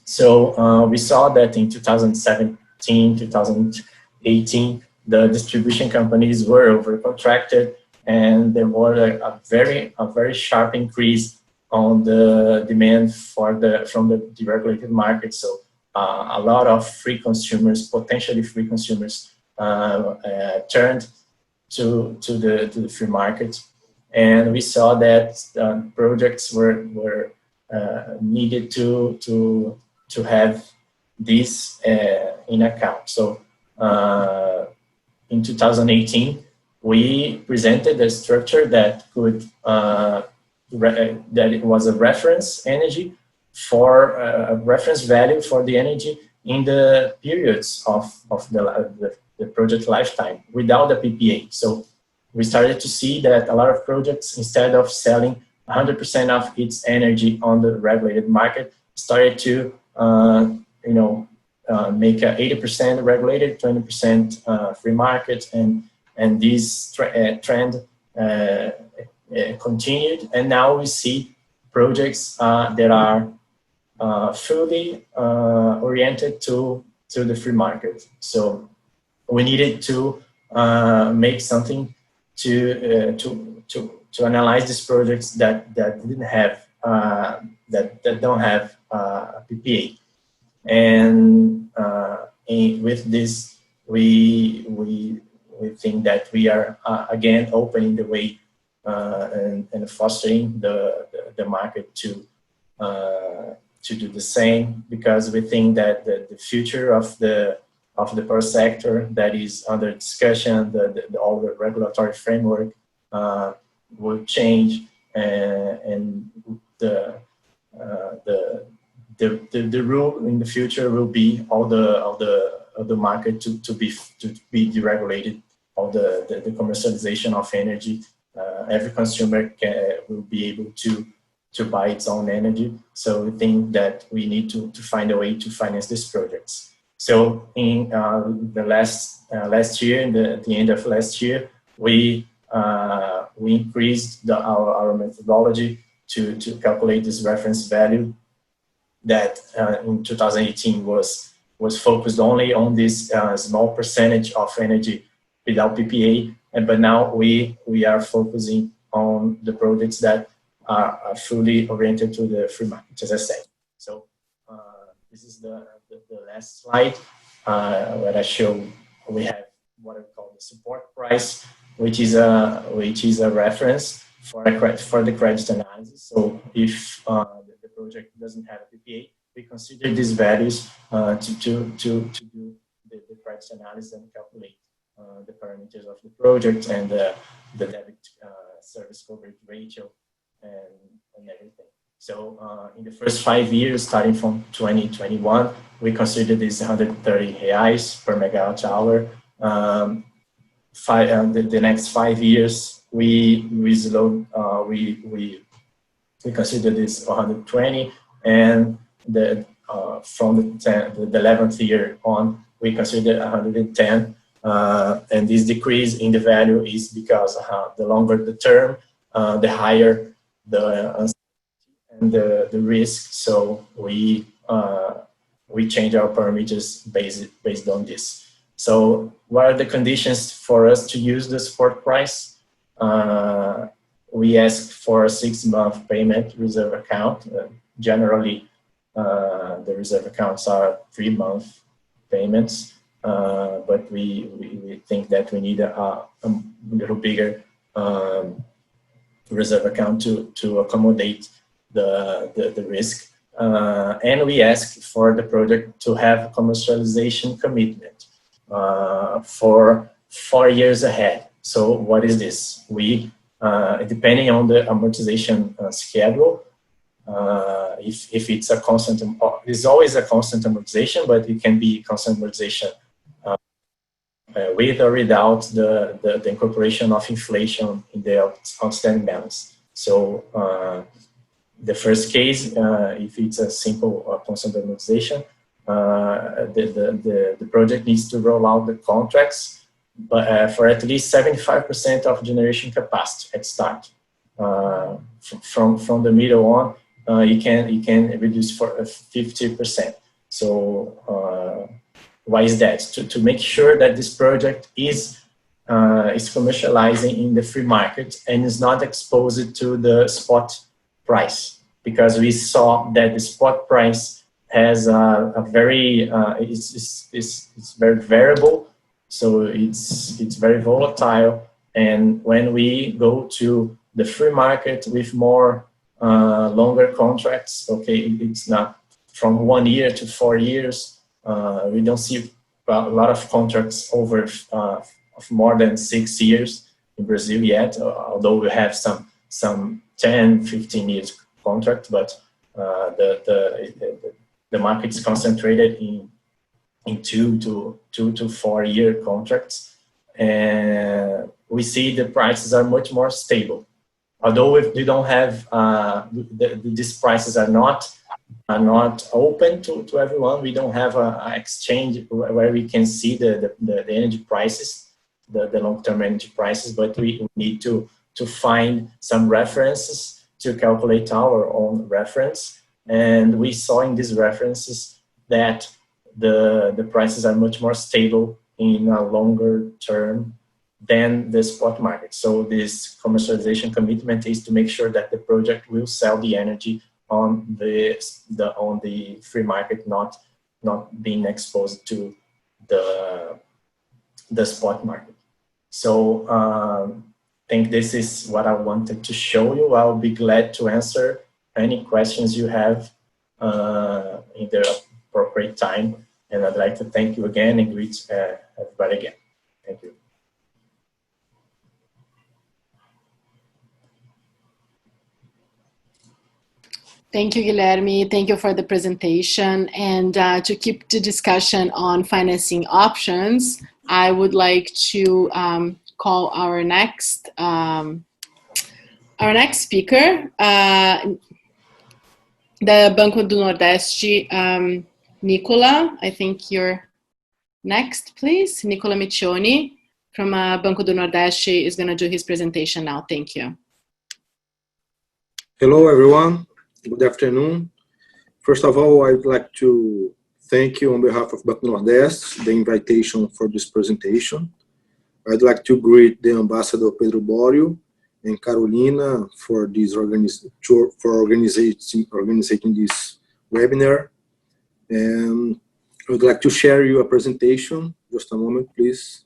So we saw that in 2017, 2018, the distribution companies were overcontracted, and there was a very sharp increase on the demand from the deregulated market. So a lot of potentially free consumers, turned to the free market, and we saw that projects were needed to have this in account. So in 2018, we presented a structure that could that it was a reference energy for a reference value for the energy in the periods of the project lifetime without the PPA. So we started to see that a lot of projects, instead of selling 100% of its energy on the regulated market, started to make a 80% regulated, 20% free market, and this trend continued. And now we see projects that are fully oriented to the free market. So we needed to make something to analyze these projects that didn't have that don't have a PPA. And with this, we think that we are again opening the way and fostering the market to do the same, because we think that the future of the power sector that is under discussion, all the regulatory framework will change, and the rule in the future will be all the market to be deregulated, all the commercialization of energy. Every consumer will be able to buy its own energy. So we think that we need to find a way to finance these projects. So in the last year, at the end of last year, we increased our methodology to calculate this reference value that in 2018 was focused only on this small percentage of energy without PPA, but now we are focusing on the projects that are fully oriented to the free market, as I said. So this is the the last slide, where I show we have what I call the support price, which is a reference for the credit analysis. So if the project doesn't have a PPA, we consider these values to do the credit analysis and calculate the parameters of the project and the debt service coverage ratio and everything. So in the first 5 years, starting from 2021, we consider this 130 reais per megawatt hour. The next 5 years, we consider this 120, and from the 11th year on, we consider 110. And this decrease in the value is because the longer the term, the higher the uncertainty and the risk. So we change our parameters based on this. So what are the conditions for us to use the support price? We ask for a 6-month payment reserve account. Generally, the reserve accounts are 3-month payments, but we think that we need a little bigger reserve account to accommodate the risk. And we ask for the project to have a commercialization commitment for 4 years ahead. So what is this? We, depending on the amortization schedule, if it's a constant, it's always a constant amortization, but it can be constant amortization with or without the incorporation of inflation in the outstanding balance. So the first case, if it's a simple constant amortization, the project needs to roll out the contracts, but for at least 75% of generation capacity at start. From the middle on, you can reduce for 50%. So why is that? To make sure that this project is commercializing in the free market and is not exposed to the spot price, because we saw that the spot price has a very it's very variable, so it's very volatile. And when we go to the free market with more longer contracts, okay, it's not from 1 year to 4 years. We don't see a lot of contracts over of more than 6 years in Brazil yet, although we have some 10, 15 years contract, but the market is concentrated in 2 to 4 year contracts, and we see the prices are much more stable. Although if we don't have these prices are not open to everyone, we don't have an exchange where we can see the energy prices, the long-term energy prices, but we need to find some references to calculate our own reference. And we saw in these references that the prices are much more stable in a longer term than the spot market. So this commercialization commitment is to make sure that the project will sell the energy on the free market, not being exposed to the spot market. So I think this is what I wanted to show you. I'll be glad to answer any questions you have in the appropriate time. And I'd like to thank you again and greet everybody again. Thank you. Thank you, Guilherme. Thank you for the presentation. And to keep the discussion on financing options, I would like to call our next speaker, the Banco do Nordeste, Nicola. I think you're next, please. Nicola Miccioni from Banco do Nordeste is going to do his presentation now. Thank you. Hello, everyone. Good afternoon. First of all, I'd like to thank you on behalf of Banco Nordeste, the invitation for this presentation. I'd like to greet the Ambassador Pedro Borio and Carolina for this organizing this webinar. And I would like to share you a presentation. Just a moment, please.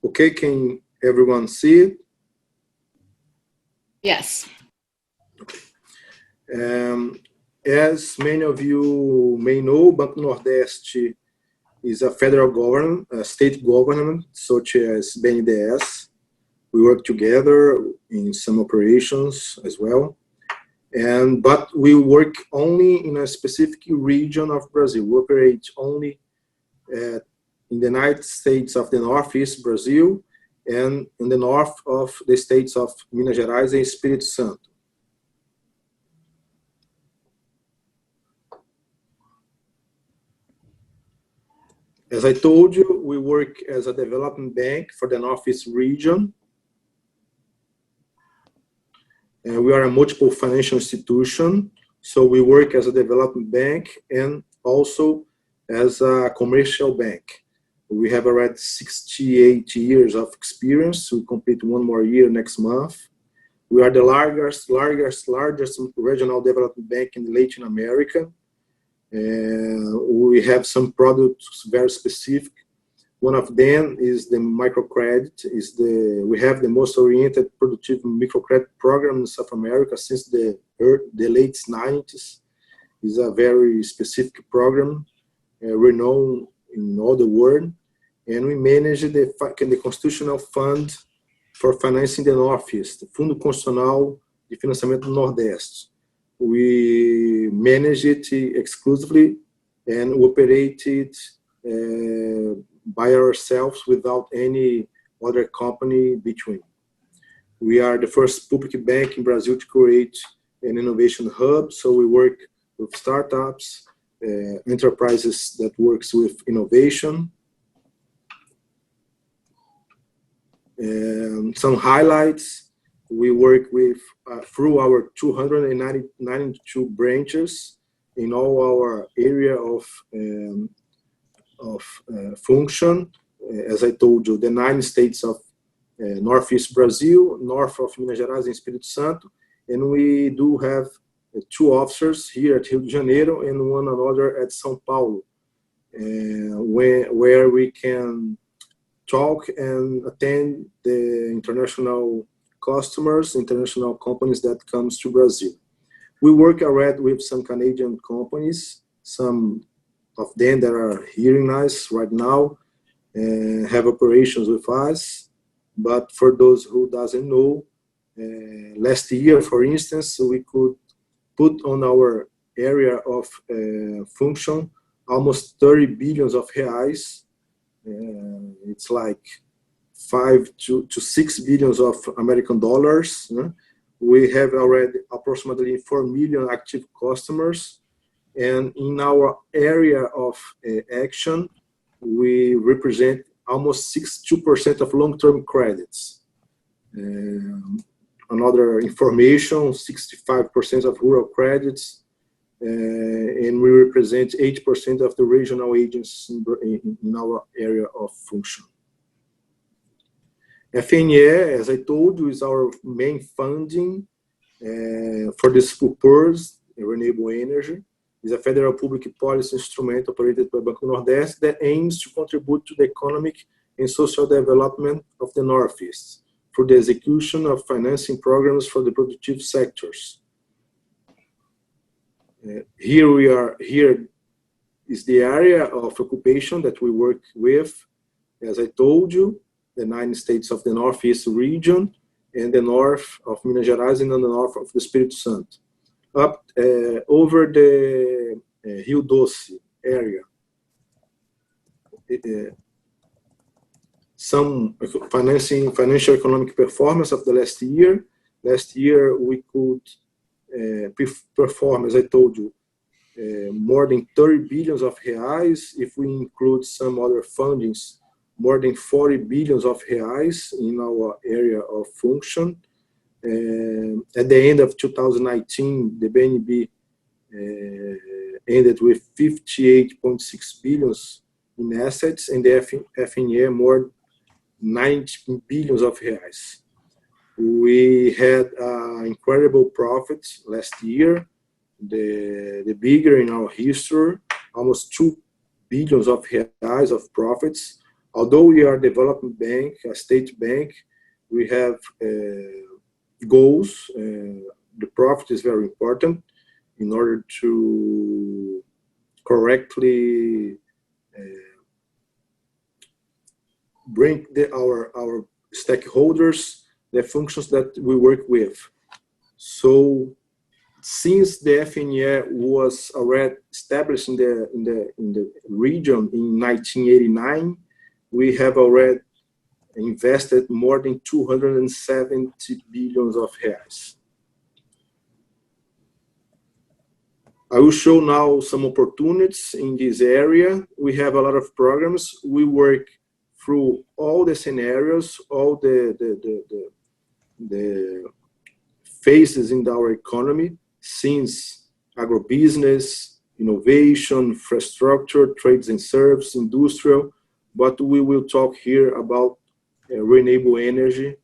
Okay, can everyone see it? Yes. As many of you may know, Banco Nordeste is a federal government, a state government, such as BNDES. We work together in some operations as well. But we work only in a specific region of Brazil. We operate only in the United States of the Northeast Brazil and in the north of the states of Minas Gerais and Espírito Santo. As I told you, we work as a development bank for the Northeast region. And we are a multiple financial institution, so we work as a development bank and also as a commercial bank. We have already 68 years of experience. We complete one more year next month. We are the largest regional development bank in Latin America. We have some products very specific. One of them is the microcredit. We have the most oriented productive microcredit program in South America since the late 90s. It's a very specific program, renowned in all the world. And we manage the Constitutional Fund for Financing the Northeast, Fundo Constitucional de Financiamento do Nordeste. We manage it exclusively and operate it by ourselves without any other company between. We are the first public bank in Brazil to create an innovation hub, so we work with startups, enterprises that works with innovation. Some highlights: we work with through our 292 branches in all our area of function. As I told you, the 9 states of Northeast Brazil, north of Minas Gerais and Espírito Santo, and we do have 2 officers here at Rio de Janeiro and one another at São Paulo, where we can talk and attend the international customers, international companies that comes to Brazil. We work already with some Canadian companies, some of them that are hearing us right now, have operations with us. But for those who doesn't know, last year, for instance, we could put on our area of function almost 30 billions of reais. It's like 5 to 6 billions of American dollars. We have already approximately 4 million active customers. And in our area of action, we represent almost 62% of long-term credits. Another information, 65% of rural credits, and we represent 8% of the regional agents in our area of function. FNE, as I told you, is our main funding for this purpose, renewable energy. Is a federal public policy instrument operated by Banco Nordeste that aims to contribute to the economic and social development of the Northeast through the execution of financing programs for the productive sectors. Here is the area of occupation that we work with. As I told you, the 9 states of the Northeast region and the north of Minas Gerais and the north of the Espírito Santo. Up over the Rio Doce area. Some financial economic performance of the last year. Last year we could perform, as I told you, more than 30 billions of reais. If we include some other fundings, more than 40 billions of reais in our area of function. At the end of 2019, the BNB ended with 58.6 billions in assets, and the FNE more 90 billions of reais. We had incredible profits last year, the bigger in our history, almost 2 billions of reais of profits. Although we are a development bank, a state bank, we have goals. The profit is very important in order to correctly bring our stakeholders the functions that we work with. So, since the FNE was already established in the region in 1989, we have already invested more than 270 billions of reais. I will show now some opportunities in this area. We have a lot of programs. We work through all the scenarios, all the phases in our economy, since agribusiness, innovation, infrastructure, trades and services, industrial, but we will talk here about renewable energy,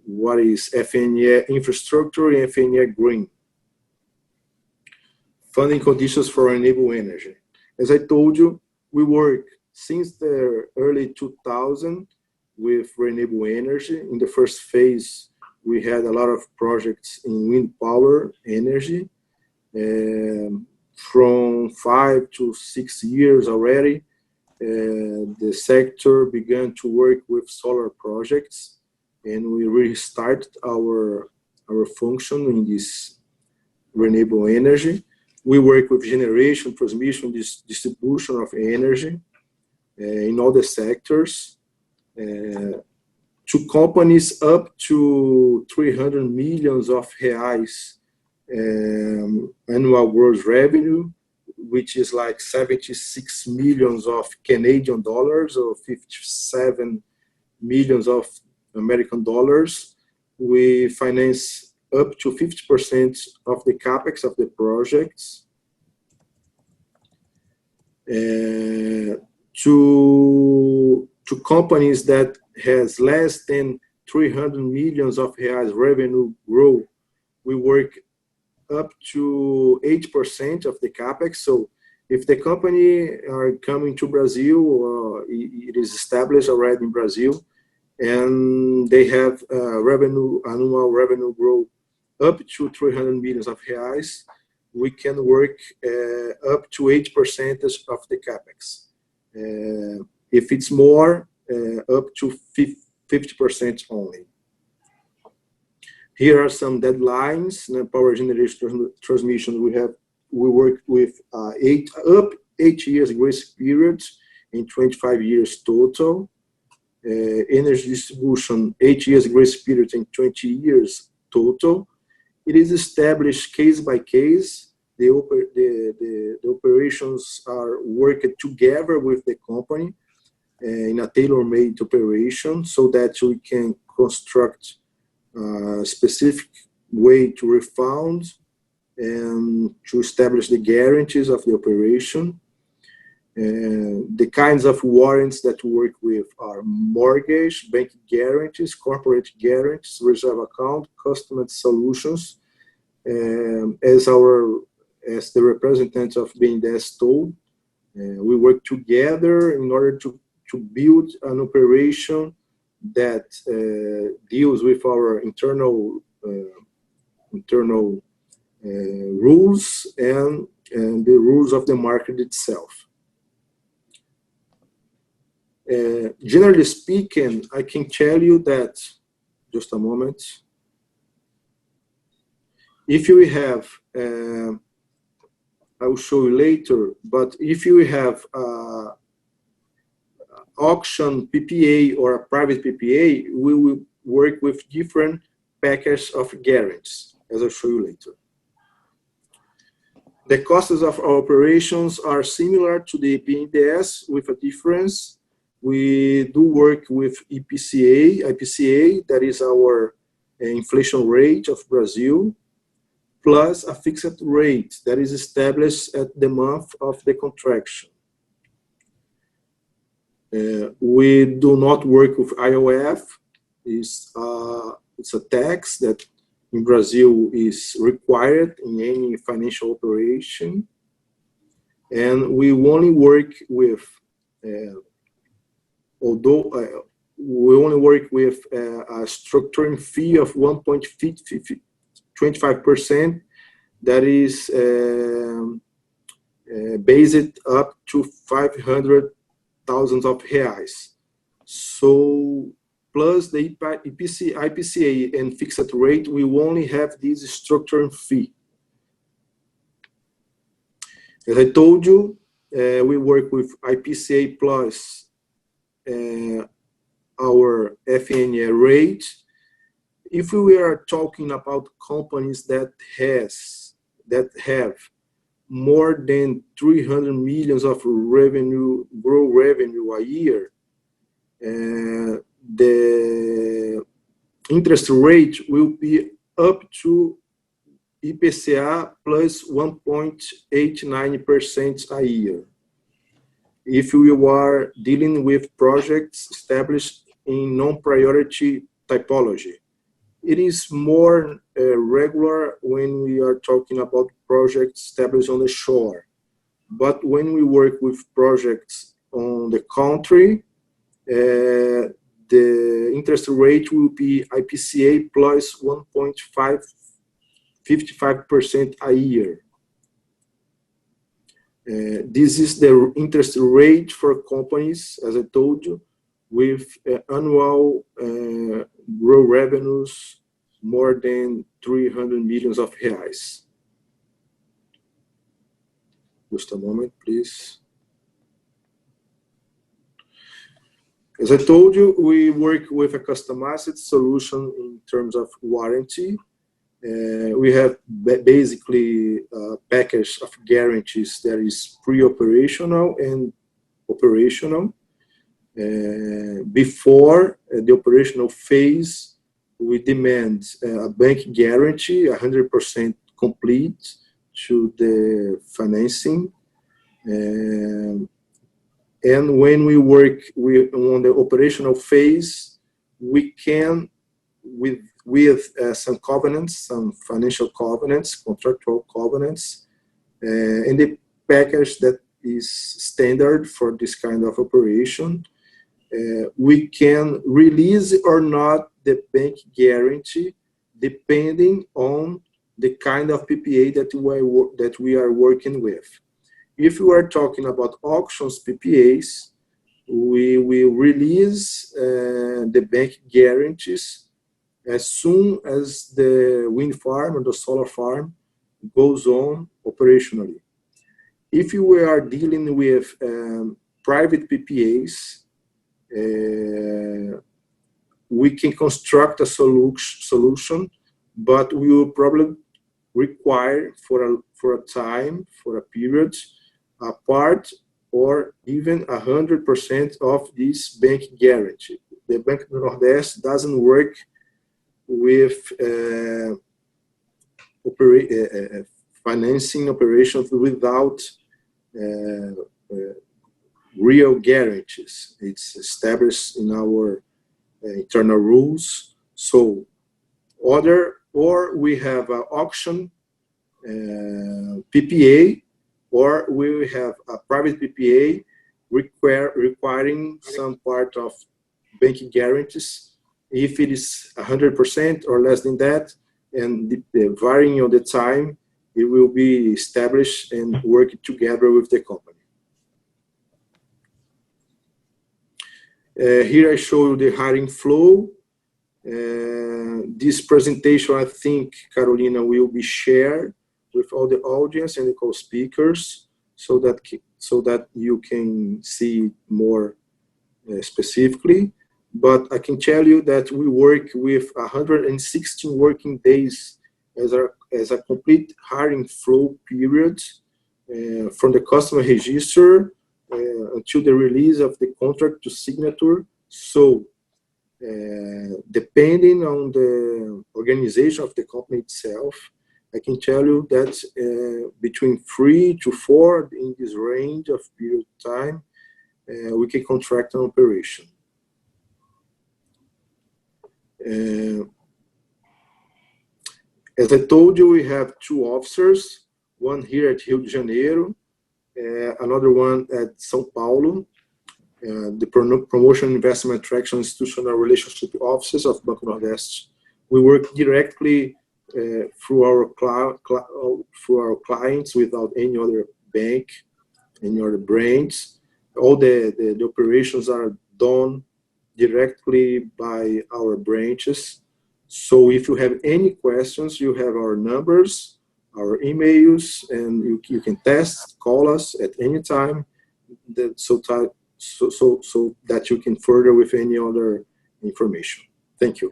what is FNE infrastructure and FNE green. Funding conditions for renewable energy. As I told you, we work since the early 2000s with renewable energy. In the first phase, we had a lot of projects in wind power energy. From 5 to 6 years already, the sector began to work with solar projects, and we restarted our function in this renewable energy. We work with generation, transmission, distribution of energy in all the sectors. To companies up to 300 millions of reais annual gross revenue, which is like 76 millions of Canadian dollars or 57 millions of American dollars. We finance up to 50% of the capex of the projects. To companies that has less than 300 millions of reais revenue growth, we work up to 8% of the capex. So if the company are coming to Brazil, or it is established already in Brazil, and they have annual revenue growth up to 300 millions of reais, we can work up to 8% of the capex. If it's more, up to 50% only. Here are some deadlines. In power generation transmission, we work with 8 years grace period in 25 years total. Energy distribution, 8 years grace period in 20 years total. It is established case by case. The operations are worked together with the company in a tailor-made operation, so that we can construct a specific way to refund and to establish the guarantees of the operation. The kinds of warrants that we work with are mortgage, bank guarantees, corporate guarantees, reserve account, customer solutions. As the representatives of BNDES told, we work together in order to build an operation that deals with our internal rules and the rules of the market itself. Generally speaking, I can tell you that, just a moment, if you have, I will show you later, but if you have auction PPA or a private PPA, we will work with different packages of guarantees, as I'll show you later. The costs of our operations are similar to the BNDES with a difference. We do work with IPCA, that is our inflation rate of Brazil, plus a fixed rate that is established at the month of the contraction. We do not work with IOF. It's a tax that in Brazil is required in any financial operation. And we only work with, we only work with a structuring fee of 1.25% that is based up to 500,000 of reais. So plus the IPCA and fixed rate, we only have this structuring fee. As I told you, we work with IPCA plus our FNE rate. If we are talking about companies that have more than 300 millions of revenue, gross revenue a year, the interest rate will be up to IPCA plus 1.89% a year. If we are dealing with projects established in non-priority typology, it is more regular when we are talking about projects established on the shore. But when we work with projects on the country, the interest rate will be IPCA plus 1.55% a year. This is the interest rate for companies, as I told you, with annual gross revenues more than 300 millions of reais. Just a moment, please. As I told you, we work with a customized solution in terms of warranty. We have basically a package of guarantees that is pre-operational and operational. Before the operational phase, we demand a bank guarantee, 100% complete to the financing. And when we work on the operational phase, we can, with some covenants, some financial covenants, contractual covenants, and the package that is standard for this kind of operation, we can release or not the bank guarantee depending on the kind of PPA that we are working with. If we are talking about auctions PPAs, we will release the bank guarantees as soon as the wind farm or the solar farm goes on operationally. If you are dealing with private PPAs, we can construct a solution, but we will probably require for a time, for a period, a part or even 100% of this bank guarantee. The Bank do Nordeste doesn't work with financing operations without real guarantees. It's established in our internal rules. So, or we have an auction PPA, or we have a private PPA requiring some part of banking guarantees. If it is 100% or less than that, and varying on the time, it will be established and work together with the company. Here I show you the hiring flow. This presentation, I think, Carolina, will be shared with all the audience and the co-speakers so that you can see more specifically. But I can tell you that we work with 116 working days as a complete hiring flow period from the customer register until the release of the contract to signature. So depending on the organization of the company itself, I can tell you that between 3 to 4 in this range of period of time we can contract an operation. As I told you, we have 2 officers, one here at Rio de Janeiro, another one at São Paulo, the Promotion, Investment, Attraction, Institutional Relationship Offices of Banco Nordeste. We work directly through our clients without any other bank, any other branch. All the operations are done directly by our branches. So if you have any questions, you have our numbers, our emails, and you can call us at any time, so that you can further with any other information. Thank you.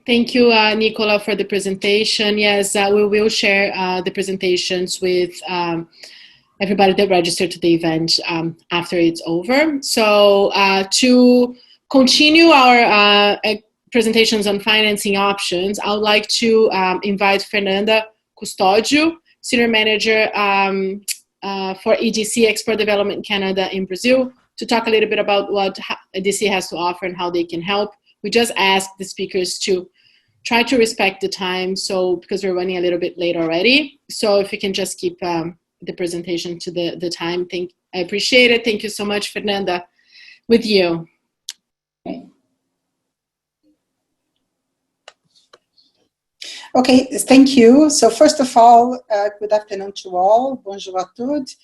Thank you, Nicola, for the presentation. Yes, we will share the presentations with everybody that registered to the event after it's over. So to continue our presentations on financing options, I would like to invite Fernanda Custódio, Senior Manager for EDC, Export Development Canada in Brazil, to talk a little bit about what EDC has to offer and how they can help. We just asked the speakers to try to respect the time, so because we're running a little bit late already. So if you can just keep the presentation to the time, I appreciate it. Thank you so much, Fernanda. With you. Okay, thank you. So first of all, good afternoon to all. Bonjour à tous.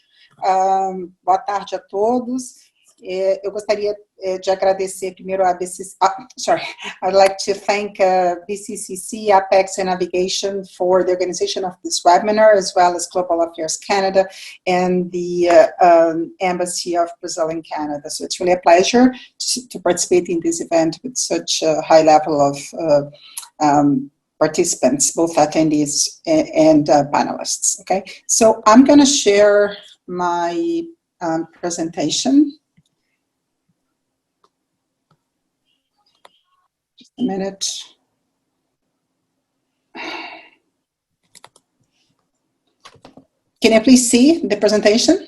Boa tarde a todos. Eu gostaria de agradecer primeiro a BCCC, I'd like to thank BCCC, Apex and Navigation for the organization of this webinar, as well as Global Affairs Canada and the Embassy of Brazil in Canada. So it's really a pleasure to participate in this event with such a high level of participants, both attendees and panelists, okay? So I'm gonna share my presentation. A minute. Can you please see the presentation?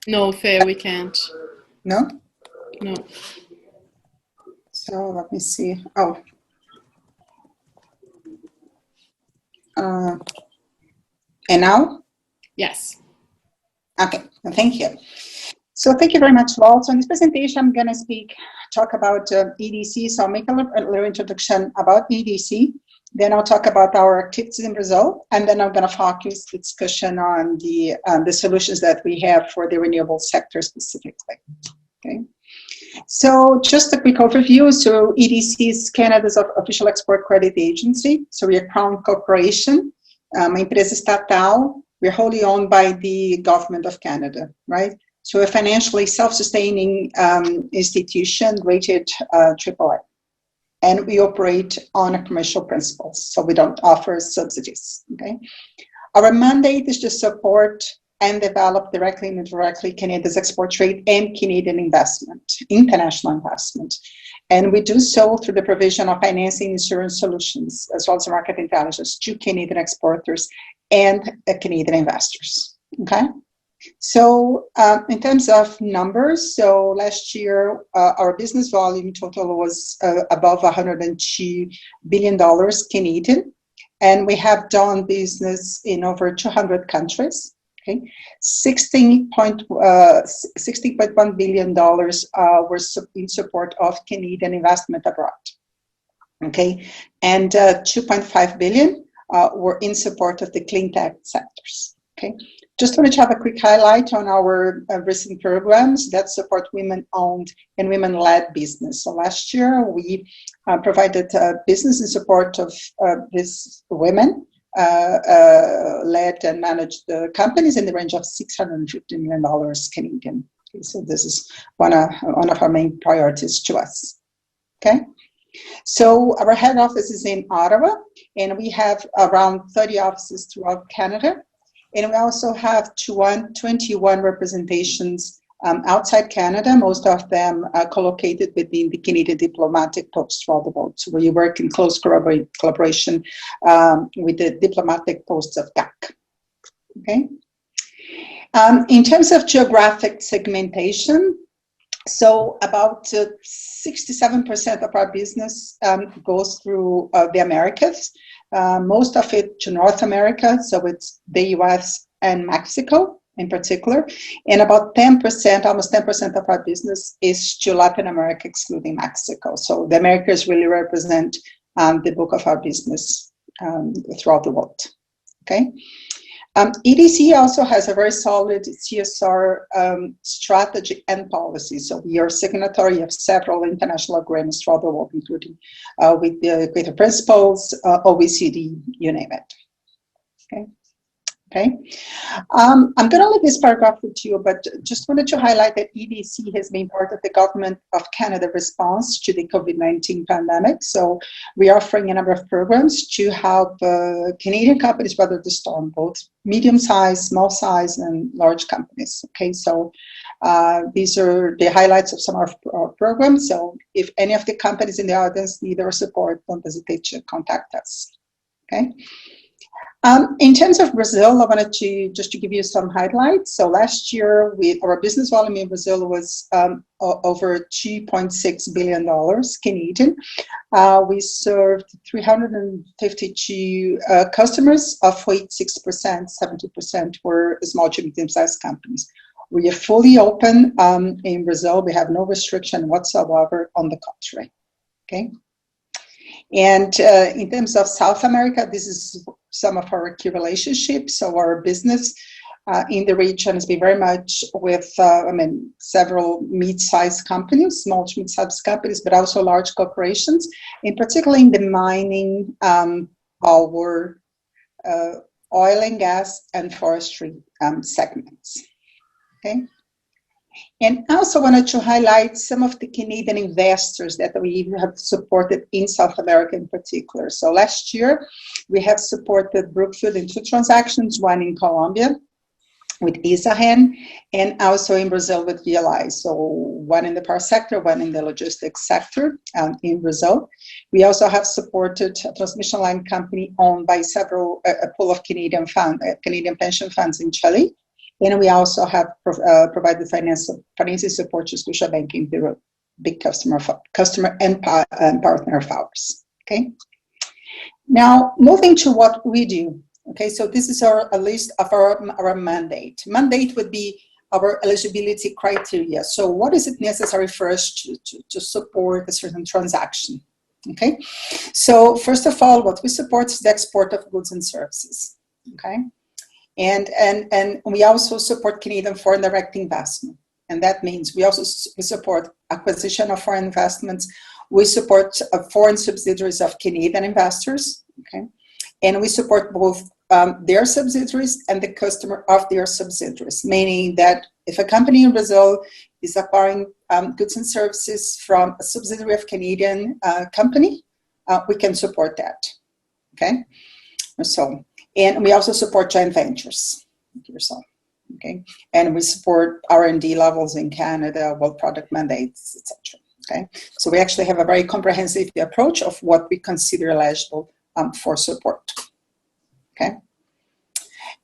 No, Faye, we can't. No? No. So let me see. Oh. And now? Yes. Okay, thank you. So thank you very much, Walt. So in this presentation, I'm going to talk about EDC. So I'll make a little introduction about EDC. Then I'll talk about our activities in Brazil, and then I'm going to focus the discussion on the solutions that we have for the renewable sector specifically. Okay. So just a quick overview. So EDC is Canada's official export credit agency. So we're a Crown corporation, uma empresa estatal. We're wholly owned by the government of Canada, right? So a financially self-sustaining institution rated AAA. And we operate on a commercial principles, so we don't offer subsidies, okay? Our mandate is to support and develop directly and indirectly Canada's export trade and Canadian investment, international investment. And we do so through the provision of financing insurance solutions, as well as market intelligence to Canadian exporters and Canadian investors, okay? So in terms of numbers, so last year, our business volume total was above $102 billion Canadian, and we have done business in over 200 countries. Okay, $16.1 billion were in support of Canadian investment abroad. Okay, and 2.5 billion were in support of the clean tech sectors. Okay, just wanted to have a quick highlight on our recent programs that support women-owned and women-led business. So last year we provided business in support of these women. Led and managed companies in the range of $650 million Canadian. Okay, so this is one of our main priorities to us. Okay, so our head office is in Ottawa, and we have around 30 offices throughout Canada, and we also have 21 representations outside Canada, most of them are collocated within the Canadian diplomatic posts throughout the world. So we work in close collaboration with the diplomatic posts of GAC. Okay. In terms of geographic segmentation, so about 67% of our business goes through the Americas, most of it to North America, so it's the US and Mexico in particular, and about 10%, almost 10% of our business is to Latin America, excluding Mexico. So the Americas really represent the bulk of our business throughout the world, okay? EDC also has a very solid CSR strategy and policy. So we are signatory of several international agreements throughout the world, including with the Equator Principles, OECD, you name it. Okay. Okay. I'm going to leave this paragraph with you, but just wanted to highlight that EDC has been part of the Government of Canada response to the COVID-19 pandemic. So we are offering a number of programs to help Canadian companies weather the storm, both medium-sized, small-sized, and large companies. Okay, so these are the highlights of some of our programs. So if any of the companies in the audience need our support, don't hesitate to contact us. Okay. In terms of Brazil, I wanted to just to give you some highlights. So last year, our business volume in Brazil was over $2.6 billion Canadian. We served 352 customers, of which 6%, 70% were small to medium-sized companies. We are fully open in Brazil. We have no restriction whatsoever, on the contrary. Okay. And in terms of South America, this is some of our key relationships. So our business in the region has been very much with, several mid-sized companies, small to mid-sized companies, but also large corporations, in particular in the mining, our oil and gas and forestry segments. Okay. And I also wanted to highlight some of the Canadian investors that we have supported in South America in particular. So last year, we have supported Brookfield in 2 transactions, one in Colombia with Isagen, and also in Brazil with VLI. So one in the power sector, one in the logistics sector in Brazil. We also have supported a transmission line company owned by a pool of Canadian pension funds in Chile. And we also have provided financial support to Scotiabank in Peru, big customer and partner of ours. Okay. Now, moving to what we do. Okay, so this is a list of our mandate. Mandate would be our eligibility criteria. So what is it necessary for us to support a certain transaction? Okay, so first of all, what we support is the export of goods and services. Okay. And we also support Canadian foreign direct investment. And that means we support acquisition of foreign investments. We support foreign subsidiaries of Canadian investors. Okay. And we support both their subsidiaries and the customer of their subsidiaries, meaning that if a company in Brazil is acquiring goods and services from a subsidiary of Canadian company, we can support that. Okay. So. And we also support joint ventures. Okay, and we support R&D levels in Canada, world product mandates, etc. Okay, so we actually have a very comprehensive approach of what we consider eligible for support. Okay.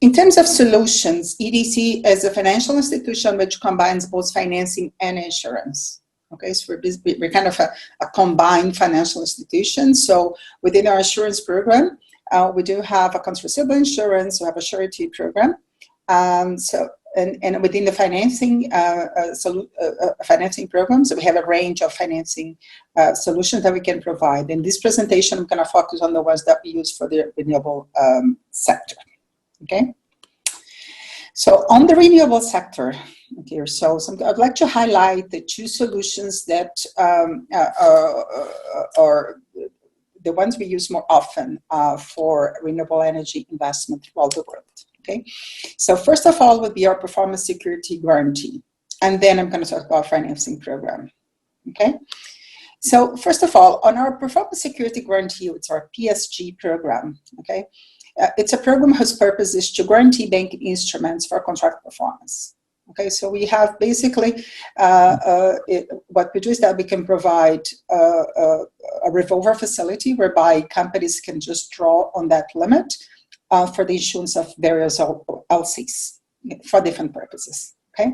In terms of solutions, EDC is a financial institution which combines both financing and insurance. Okay, so we're kind of a combined financial institution. So within our insurance program, we do have accounts receivable insurance, we have a surety program. And within the financing programs, we have a range of financing solutions that we can provide. In this presentation, I'm going to focus on the ones that we use for the renewable sector. Okay. So on the renewable sector, okay, so I'd like to highlight the 2 solutions that are the ones we use more often for renewable energy investment throughout the world. Okay, so first of all would be our performance security guarantee, and then I'm going to talk about financing program. Okay, so first of all, on our performance security guarantee, it's our PSG program. Okay, it's a program whose purpose is to guarantee banking instruments for contract performance. Okay, so we have basically what we do is that we can provide a revolver facility whereby companies can just draw on that limit for the issuance of various LCs for different purposes. Okay,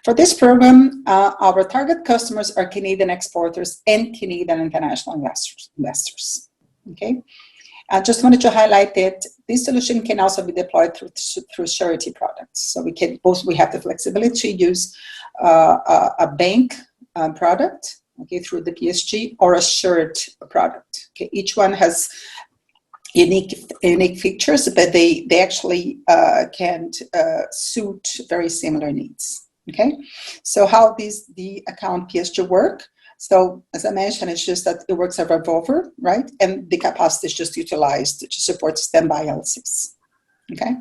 for this program, our target customers are Canadian exporters and Canadian international investors. Okay, I just wanted to highlight that this solution can also be deployed through surety products. So we have the flexibility to use a bank product, okay, through the PSG, or a shared product. Okay, each one has unique features, but they actually can suit very similar needs. Okay, so how the account PSG work? So as I mentioned, it's just that it works as a revolver, right? And the capacity is just utilized to support standby LCs. Okay.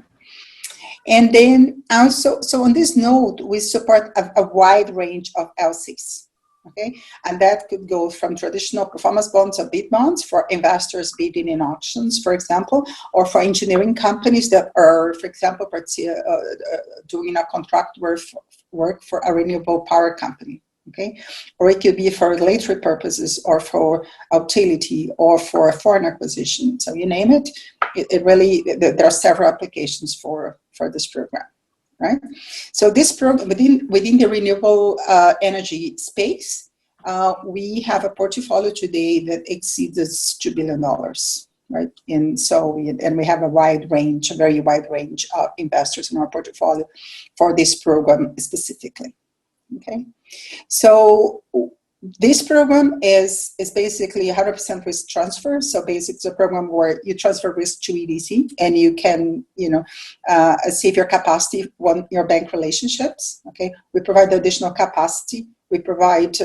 And then also, so on this node, we support a wide range of LCs. Okay, and that could go from traditional performance bonds or bid bonds for investors bidding in auctions, for example, or for engineering companies that are, for example, doing a contract work for a renewable power company. Okay, or it could be for regulatory purposes, or for utility, or for a foreign acquisition. So you name it. It really, there are several applications for this program. Right, so this program within the renewable energy space, we have a portfolio today that exceeds $2 billion, right? And so we have a very wide range of investors in our portfolio for this program specifically. Okay, so this program is basically 100% risk transfer. So basically, it's a program where you transfer risk to EDC, and you can, save your capacity on your bank relationships. Okay, we provide additional capacity. We provide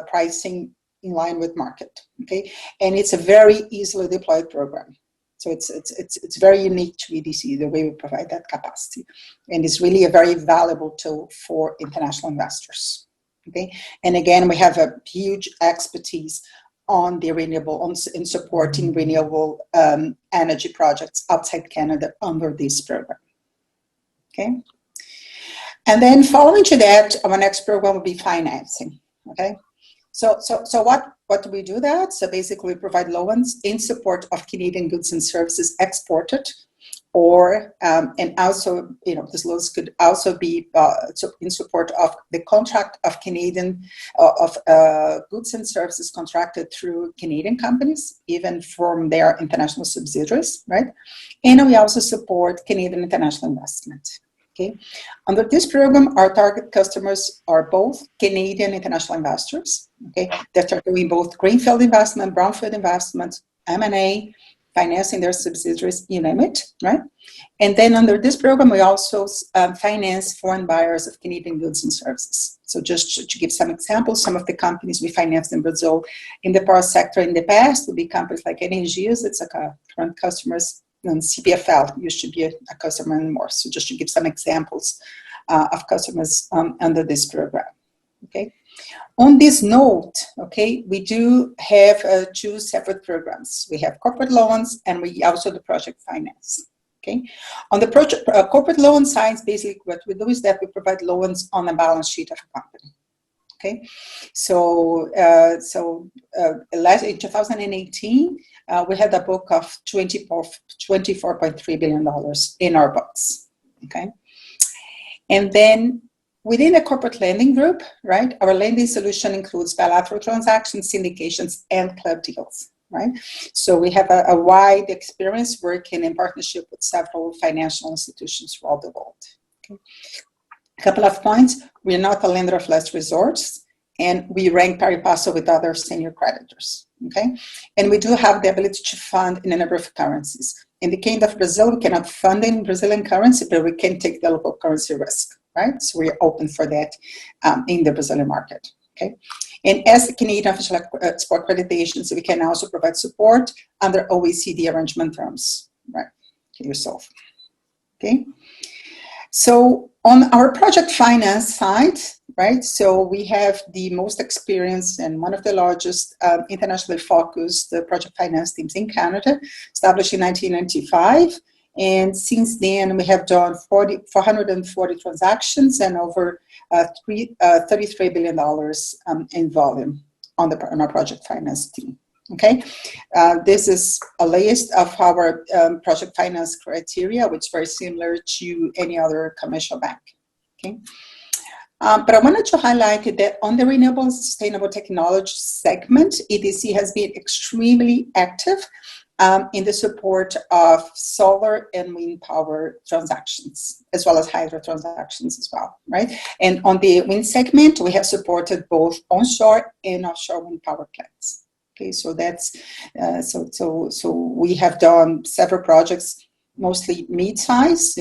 pricing in line with market. Okay, and it's a very easily deployed program. So it's very unique to EDC, the way we provide that capacity, and it's really a very valuable tool for international investors. Okay, and again, we have a huge expertise on the in supporting renewable energy projects outside Canada under this program. Okay, and then following to that, our next program will be financing. Okay, so what do we do that? So basically, we provide loans in support of Canadian goods and services exported, or and also, this loans could also be in support of the contract of Canadian goods and services contracted through Canadian companies, even from their international subsidiaries, right? And we also support Canadian international investment. Okay, under this program, our target customers are both Canadian international investors, okay, that are doing both greenfield investment, brownfield investment, M&A, financing their subsidiaries, you name it, right? And then under this program, we also finance foreign buyers of Canadian goods and services. So just to give some examples, some of the companies we financed in Brazil in the power sector in the past would be companies like Energias, it's like a current customers, and CPFL used to be a customer and more. So just to give some examples of customers under this program, okay? On this note, okay, we do have two separate programs. We have corporate loans, and we also do project finance, okay? On the corporate loan side, basically what we do is that we provide loans on the balance sheet of a company, okay? So, in 2018, we had a book of $24.3 billion in our books, okay? And then within the corporate lending group, right, our lending solution includes bilateral transactions, syndications, and club deals, right? So we have a wide experience working in partnership with several financial institutions throughout the world, okay? A couple of points: we are not a lender of last resort, and we rank pari passu with other senior creditors, okay? And we do have the ability to fund in a number of currencies. In the case of Brazil, we cannot fund in Brazilian currency, but we can take the local currency risk, right? So we are open for that in the Brazilian market, okay? And as the Canadian Official Export Accreditation, so we can also provide support under OECD arrangement terms, right? Yourself, okay? So on our project finance side, right, so we have the most experienced and one of the largest internationally focused project finance teams in Canada, established in 1995. And since then, we have done 440 transactions and over $33 billion in volume on our project finance team. Okay, this is a list of our project finance criteria, which is very similar to any other commercial bank. Okay, but I wanted to highlight that on the renewable and sustainable technology segment, EDC has been extremely active in the support of solar and wind power transactions, as well as hydro transactions as well, right? And on the wind segment, we have supported both onshore and offshore wind power plants. Okay, so that's so we have done several projects, mostly mid-size,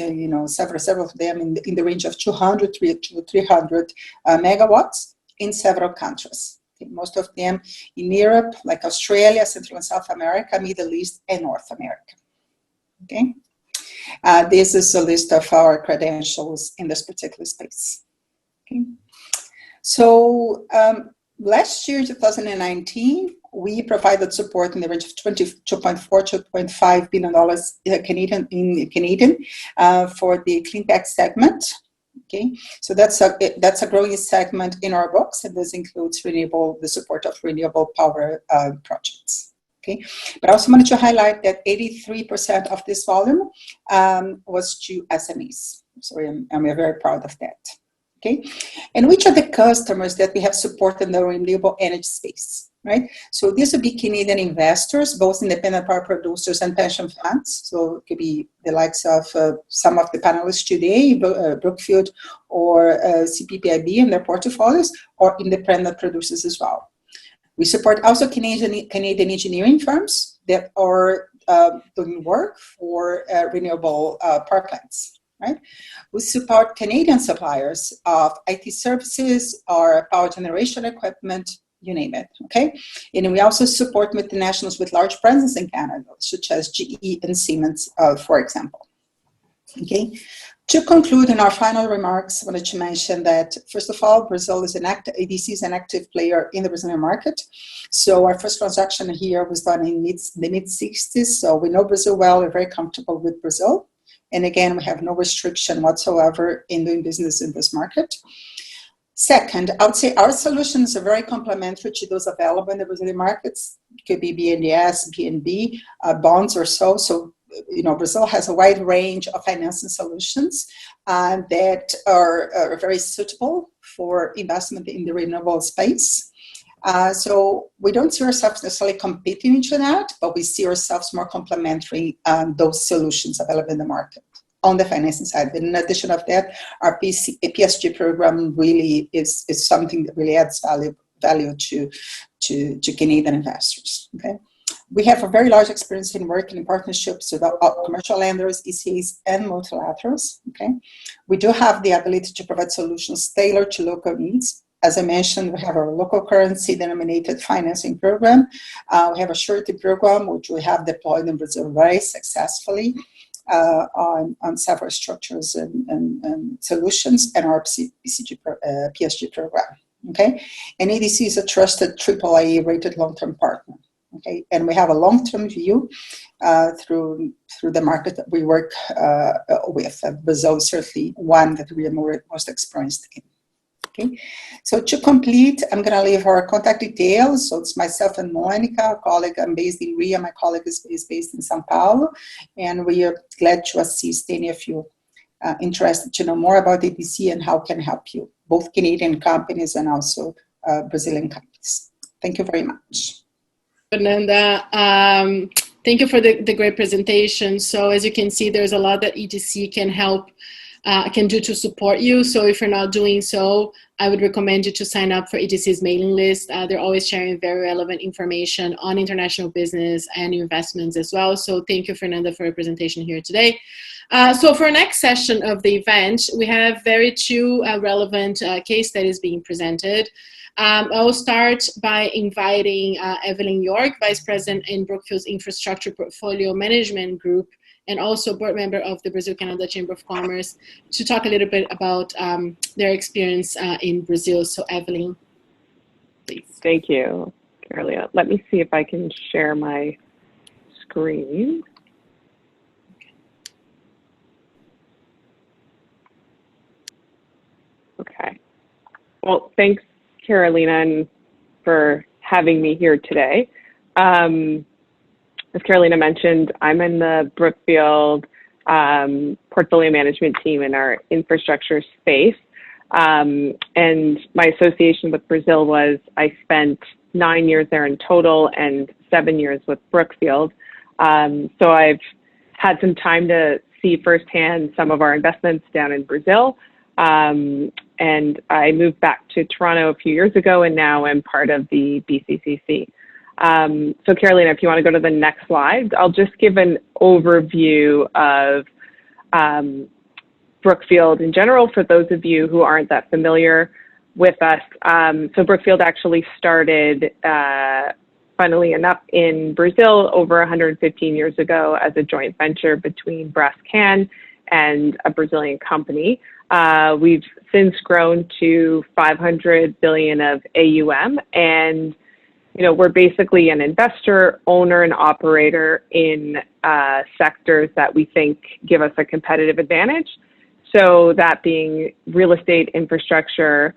several of them in the range of 200 to 300 megawatts in several countries. Okay, most of them in Europe, like Australia, Central and South America, Middle East, and North America. Okay, this is a list of our credentials in this particular space. Okay, so last year, 2019, we provided support in the range of $22.4 to $2.5 billion Canadian for the clean tech segment. Okay, so that's a growing segment in our books, and this includes the support of renewable power projects. Okay, but I also wanted to highlight that 83% of this volume was to SMEs. So we're very proud of that. Okay, and which are the customers that we have supported in the renewable energy space? Right, so these would be Canadian investors, both independent power producers and pension funds. So it could be the likes of some of the panelists today, Brookfield or CPPIB in their portfolios, or independent producers as well. We support also Canadian engineering firms that are doing work for renewable power plants. Right, we support Canadian suppliers of IT services or power generation equipment, you name it, okay? And we also support multinationals with large presence in Canada, such as GE and Siemens, for example, okay? To conclude in our final remarks, I wanted to mention that, first of all, Brazil is EDC is an active player in the Brazilian market. So our first transaction here was done in the mid-60s, so we know Brazil well, we're very comfortable with Brazil. And again, we have no restriction whatsoever in doing business in this market. Second, I would say our solutions are very complementary to those available in the Brazilian markets. It could be BNDES, BNB, bonds or so. So, Brazil has a wide range of financing solutions that are very suitable for investment in the renewable space. So we don't see ourselves necessarily competing into that, but we see ourselves more complementary those solutions available in the market on the financing side. But in addition of that, our PSG program really is something that really adds value to Canadian investors. Okay, we have a very large experience in working in partnerships with commercial lenders, ECAs, and multilaterals. Okay, we do have the ability to provide solutions tailored to local needs. As I mentioned, we have our local currency denominated financing program. We have a surety program, which we have deployed in Brazil very successfully on several structures and solutions, and our PSG program. Okay, and EDC is a trusted AAA rated long-term partner. Okay, and we have a long-term view through the market that we work with. Brazil is certainly one that we are most experienced in. Okay, so to complete, I'm going to leave our contact details. So it's myself and Monica, a colleague. I'm based in Rio. My colleague is based in São Paulo, and we are glad to assist any of you interested to know more about EDC and how can help you, both Canadian companies and also Brazilian companies. Thank you very much. Fernanda, thank you for the great presentation. So as you can see, there's a lot that EDC can help can do to support you. So if you're not doing so, I would recommend you to sign up for EDC's mailing list. They're always sharing very relevant information on international business and investments as well. So thank you, Fernanda, for your presentation here today. So for our next session of the event, we have two relevant case studies being presented. I will start by inviting Evelyn York, Vice President in Brookfield's Infrastructure Portfolio Management Group, and also board member of the Brazil-Canada Chamber of Commerce, to talk a little bit about their experience in Brazil. So Evelyn, please. Thank you, Carolina. Let me see if I can share my screen. Well, thanks, Carolina, for having me here today. As Carolina mentioned, I'm in the Brookfield portfolio management team in our infrastructure space. And my association with Brazil was I spent 9 years there in total and 7 years with Brookfield. So I've had some time to see firsthand some of our investments down in Brazil. And I moved back to Toronto a few years ago, and now I'm part of the BCCC. So Carolina, if you want to go to the next slide, I'll just give an overview of Brookfield in general for those of you who aren't that familiar with us. So Brookfield actually started, funnily enough, in Brazil over 115 years ago as a joint venture between Brascan and a Brazilian company. We've since grown to 500 billion of AUM, and we're basically an investor, owner, and operator in sectors that we think give us a competitive advantage. So that being real estate, infrastructure,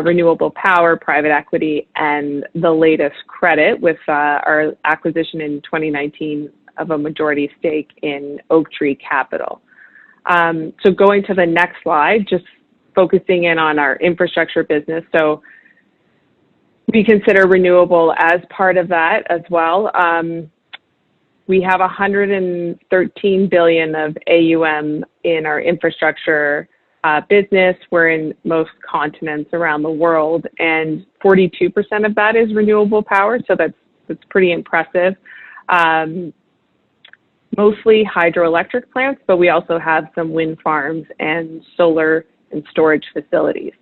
renewable power, private equity, and the latest credit with our acquisition in 2019 of a majority stake in Oaktree Capital. So going to the next slide, just focusing in on our infrastructure business. So we consider renewable as part of that as well. We have 113 billion of AUM in our infrastructure business. We're in most continents around the world, and 42% of that is renewable power. So that's pretty impressive. Mostly hydroelectric plants, but we also have some wind farms and solar and storage facilities.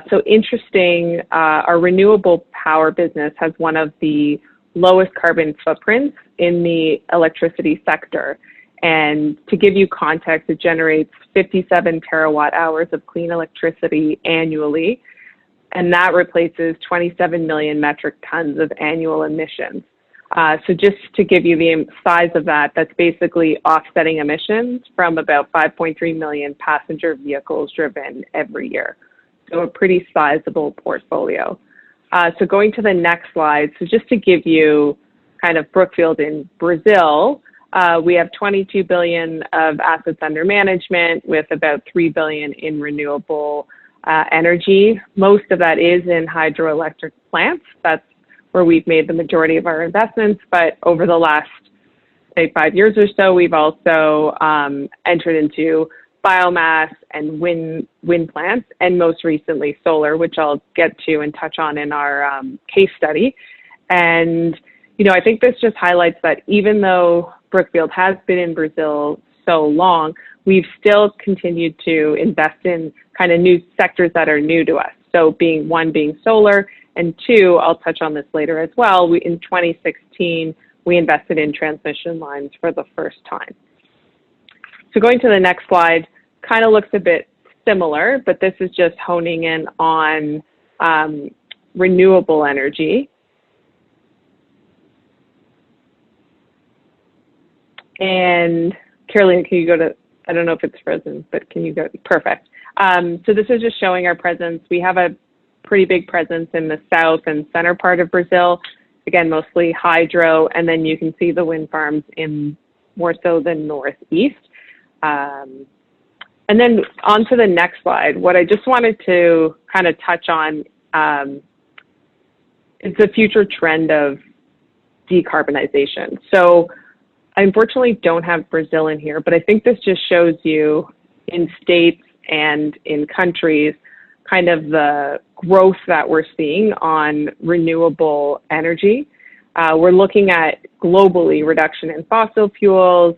So interesting, our renewable power business has one of the lowest carbon footprints in the electricity sector. And to give you context, it generates 57 terawatt hours of clean electricity annually, and that replaces 27 million metric tons of annual emissions. So just to give you the size of that, that's basically offsetting emissions from about 5.3 million passenger vehicles driven every year. So a pretty sizable portfolio. So going to the next slide, so just to give you kind of Brookfield in Brazil, we have 22 billion of assets under management with about 3 billion in renewable energy. Most of that is in hydroelectric plants. That's where we've made the majority of our investments. But over the last, say, 5 years or so, we've also entered into biomass and wind plants, and most recently solar, which I'll get to and touch on in our case study. And, I think this just highlights that even though Brookfield has been in Brazil so long, we've still continued to invest in kind of new sectors that are new to us. So being solar, and two, I'll touch on this later as well, in 2016, we invested in transmission lines for the first time. So going to the next slide, kind of looks a bit similar, but this is just honing in on renewable energy. And Carolina, can you go to, I don't know if it's frozen, but can you go, perfect. So this is just showing our presence. We have a pretty big presence in the south and center part of Brazil, again, mostly hydro, and then you can see the wind farms in more so the northeast. And then on to the next slide, what I just wanted to kind of touch on is the future trend of decarbonization. So I unfortunately don't have Brazil in here, but I think this just shows you in states and in countries kind of the growth that we're seeing on renewable energy. We're looking at globally reduction in fossil fuels,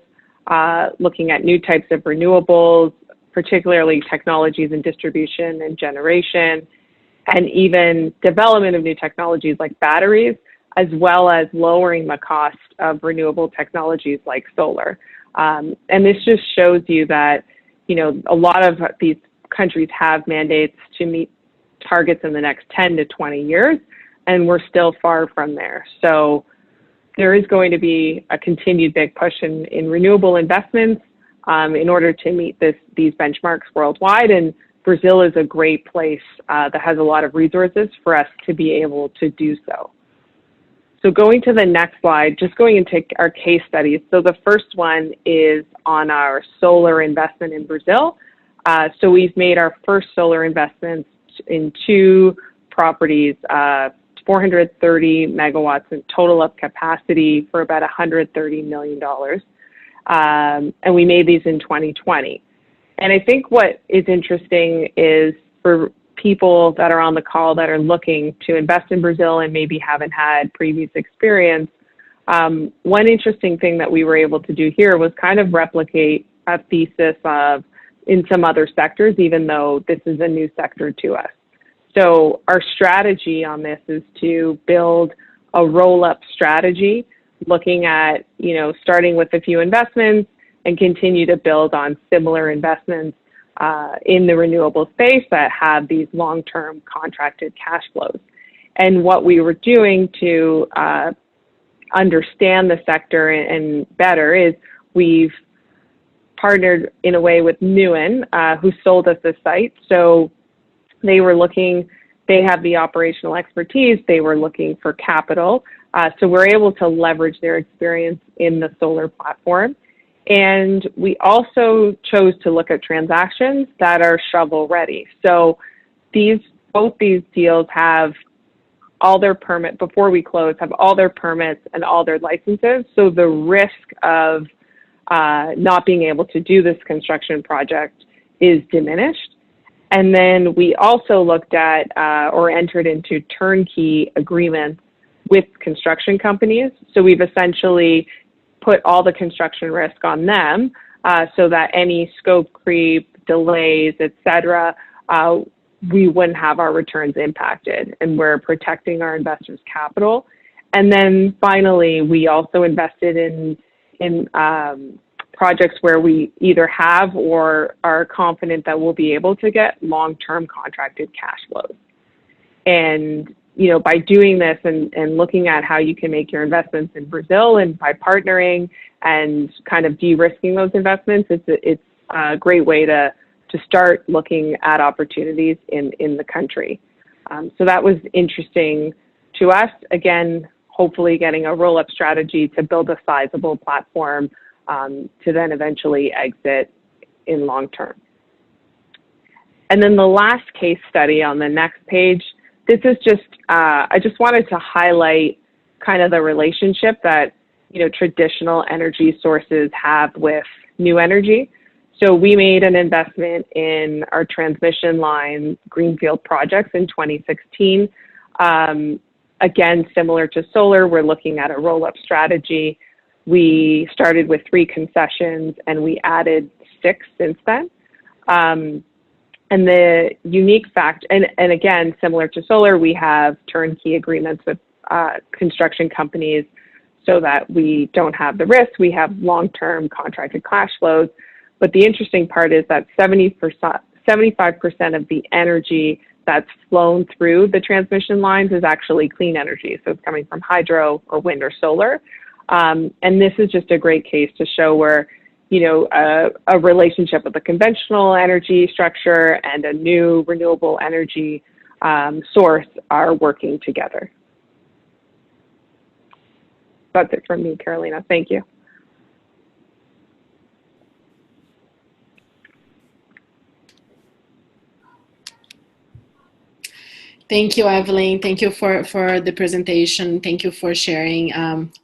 looking at new types of renewables, particularly technologies in distribution and generation, and even development of new technologies like batteries, as well as lowering the cost of renewable technologies like solar. And this just shows you that, a lot of these countries have mandates to meet targets in the next 10 to 20 years, and we're still far from there. So there is going to be a continued big push in renewable investments in order to meet these benchmarks worldwide. And Brazil is a great place that has a lot of resources for us to be able to do so. So going to the next slide, just going into our case studies. So the first one is on our solar investment in Brazil. So we've made our first solar investments in 2 properties, 430 megawatts in total of capacity for about $130 million. And we made these in 2020. And I think what is interesting is for people that are on the call that are looking to invest in Brazil and maybe haven't had previous experience, one interesting thing that we were able to do here was kind of replicate a thesis of in some other sectors, even though this is a new sector to us. So our strategy on this is to build a roll-up strategy, looking at, starting with a few investments and continue to build on similar investments in the renewable space that have these long-term contracted cash flows. And what we were doing to understand the sector and better is we've partnered in a way with Newen, who sold us the site. So they have the operational expertise, they were looking for capital. So we're able to leverage their experience in the solar platform. And we also chose to look at transactions that are shovel ready. So both these deals have all their permits, before we close, have all their permits and all their licenses. So the risk of not being able to do this construction project is diminished. And then we also looked at or entered into turnkey agreements with construction companies. So we've essentially put all the construction risk on them so that any scope creep, delays, etc., we wouldn't have our returns impacted, and we're protecting our investors' capital. And then finally, we also invested in projects where we either have or are confident that we'll be able to get long-term contracted cash flows. And by doing this and looking at how you can make your investments in Brazil and by partnering and kind of de-risking those investments, it's a great way to start looking at opportunities in the country. So that was interesting to us. Again, hopefully getting a roll-up strategy to build a sizable platform to then eventually exit in long term. And then the last case study on the next page, this is just, I just wanted to highlight kind of the relationship that, traditional energy sources have with new energy. So we made an investment in our transmission line Greenfield projects in 2016. Again, similar to solar, we're looking at a roll-up strategy. We started with 3 concessions and we added 6 since then. And the unique fact, and again, similar to solar, we have turnkey agreements with construction companies so that we don't have the risk. We have long-term contracted cash flows. But the interesting part is that 75% of the energy that's flown through the transmission lines is actually clean energy. So it's coming from hydro or wind or solar. And this is just a great case to show where a relationship with a conventional energy structure and a new renewable energy source are working together. That's it from me, Carolina. Thank you. Thank you, Evelyn. Thank you for the presentation. Thank you for sharing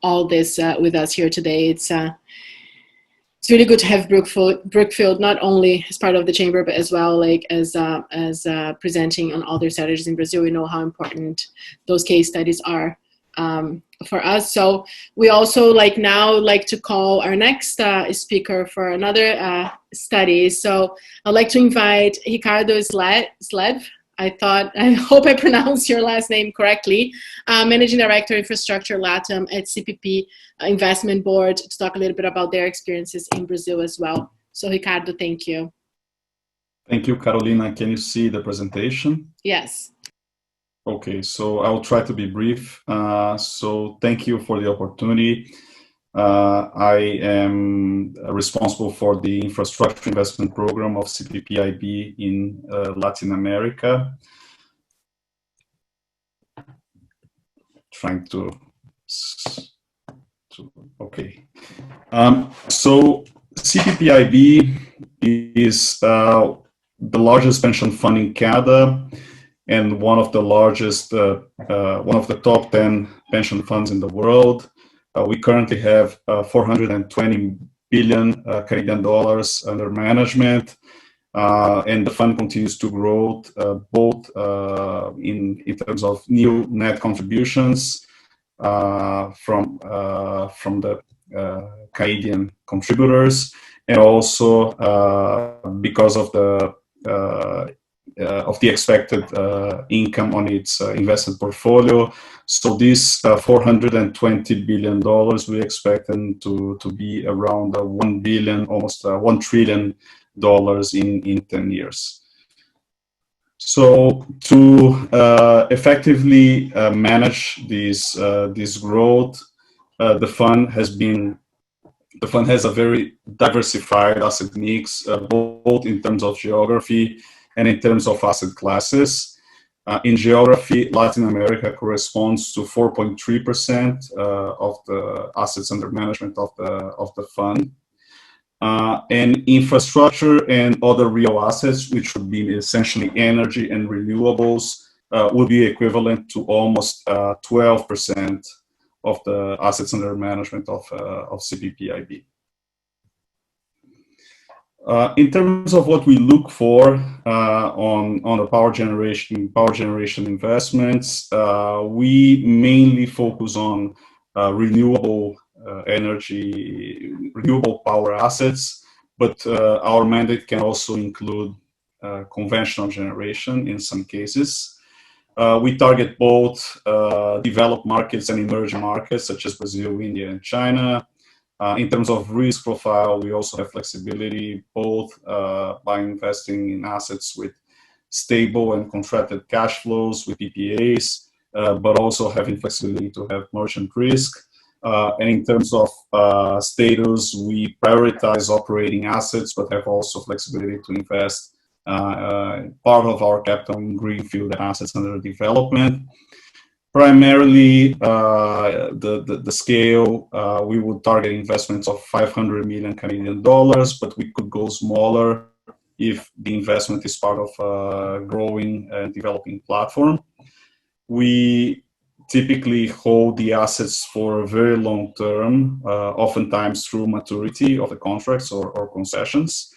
all this with us here today. It's really good to have Brookfield not only as part of the chamber, but as well as presenting on other strategies in Brazil. We know how important those case studies are for us. So we also now like to call our next speaker for another study. So I'd like to invite Ricardo Slev. I hope I pronounced your last name correctly, Managing Director, Infrastructure LATAM at CPP Investment Board, to talk a little bit about their experiences in Brazil as well. So Ricardo, thank you. Thank you, Carolina. Can you see the presentation? Yes. Okay, so I'll try to be brief. So thank you for the opportunity. I am responsible for the infrastructure investment program of CPPIB in Latin America. Trying to okay. So CPPIB is the largest pension fund in Canada and one of the largest, one of the top 10 pension funds in the world. We currently have 420 billion Canadian dollars under management, and the fund continues to grow both in terms of new net contributions from the Canadian contributors, and also because of the expected income on its investment portfolio. So this $420 billion, we expect them to be around $1 billion, almost $1 trillion in 10 years. So to effectively manage this growth, the fund has a very diversified asset mix, both in terms of geography and in terms of asset classes. In geography, Latin America corresponds to 4.3% of the assets under management of the fund. And infrastructure and other real assets, which would be essentially energy and renewables, would be equivalent to almost 12% of the assets under management of CPPIB. In terms of what we look for on the power generation investments, we mainly focus on renewable power assets, but our mandate can also include conventional generation in some cases. We target both developed markets and emerging markets such as Brazil, India, and China. In terms of risk profile, we also have flexibility both by investing in assets with stable and contracted cash flows with PPAs, but also having flexibility to have merchant risk. And in terms of status, we prioritize operating assets, but have also flexibility to invest part of our capital in Greenfield assets under development. Primarily, the scale, we would target investments of 500 million Canadian dollars, but we could go smaller if the investment is part of a growing and developing platform. We typically hold the assets for a very long term, oftentimes through maturity of the contracts or concessions.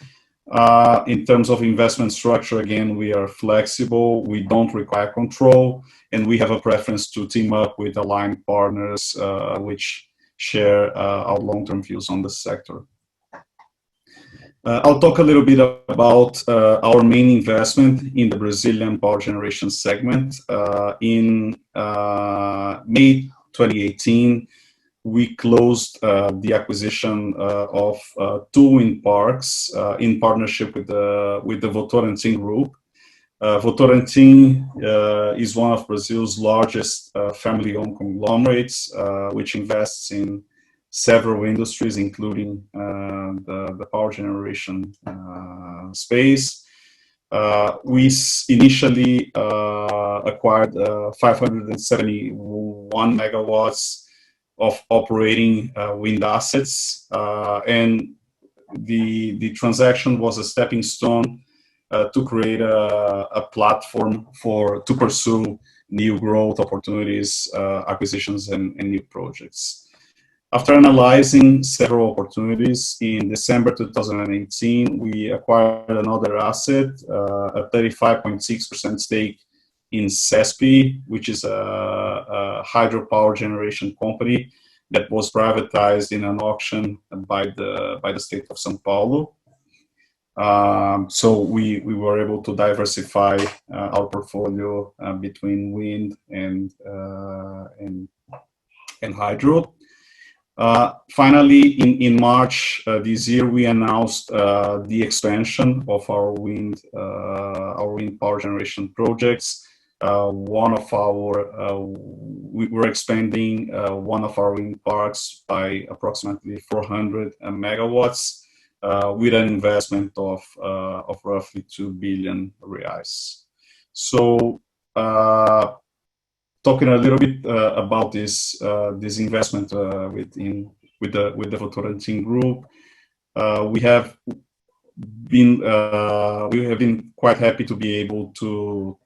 In terms of investment structure, again, we are flexible, we don't require control, and we have a preference to team up with aligned partners which share our long-term views on the sector. I'll talk a little bit about our main investment in the Brazilian power generation segment. In May 2018, we closed the acquisition of two wind parks in partnership with the Votorantim Group. Votorantim is one of Brazil's largest family-owned conglomerates, which invests in several industries, including the power generation space. We initially acquired 571 megawatts of operating wind assets, and the transaction was a stepping stone to create a platform to pursue new growth opportunities, acquisitions, and new projects. After analyzing several opportunities, in December 2018, we acquired another asset, a 35.6% stake in CESP, which is a hydropower generation company that was privatized in an auction by the state of São Paulo. So we were able to diversify our portfolio between wind and hydro. Finally, in March this year, we announced the expansion of our wind power generation projects we're expanding one of our wind parks by approximately 400 megawatts with an investment of roughly 2 billion reais. So, talking a little bit about this investment with the Votorantim Group, we have been quite happy to be able to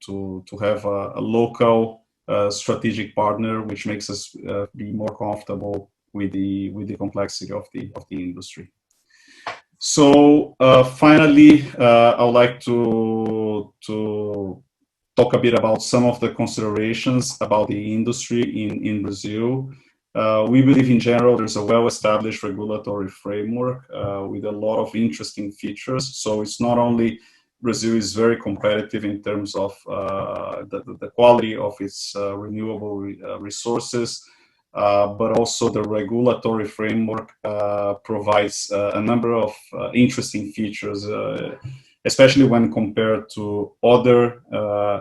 have a local strategic partner, which makes us be more comfortable with the complexity of the industry. So finally, I would like to talk a bit about some of the considerations about the industry in Brazil. We believe in general there's a well-established regulatory framework with a lot of interesting features. So it's not only Brazil is very competitive in terms of the quality of its renewable resources, but also the regulatory framework provides a number of interesting features, especially when compared to other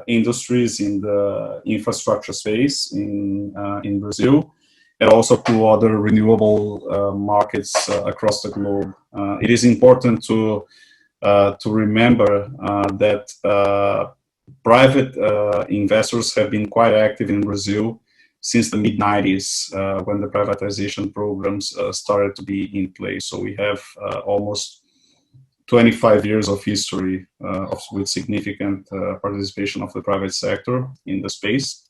industries in the infrastructure space in Brazil, and also to other renewable markets across the globe. It is important to remember that private investors have been quite active in Brazil since the mid-90s, when the privatization programs started to be in place. So we have almost 25 years of history with significant participation of the private sector in the space.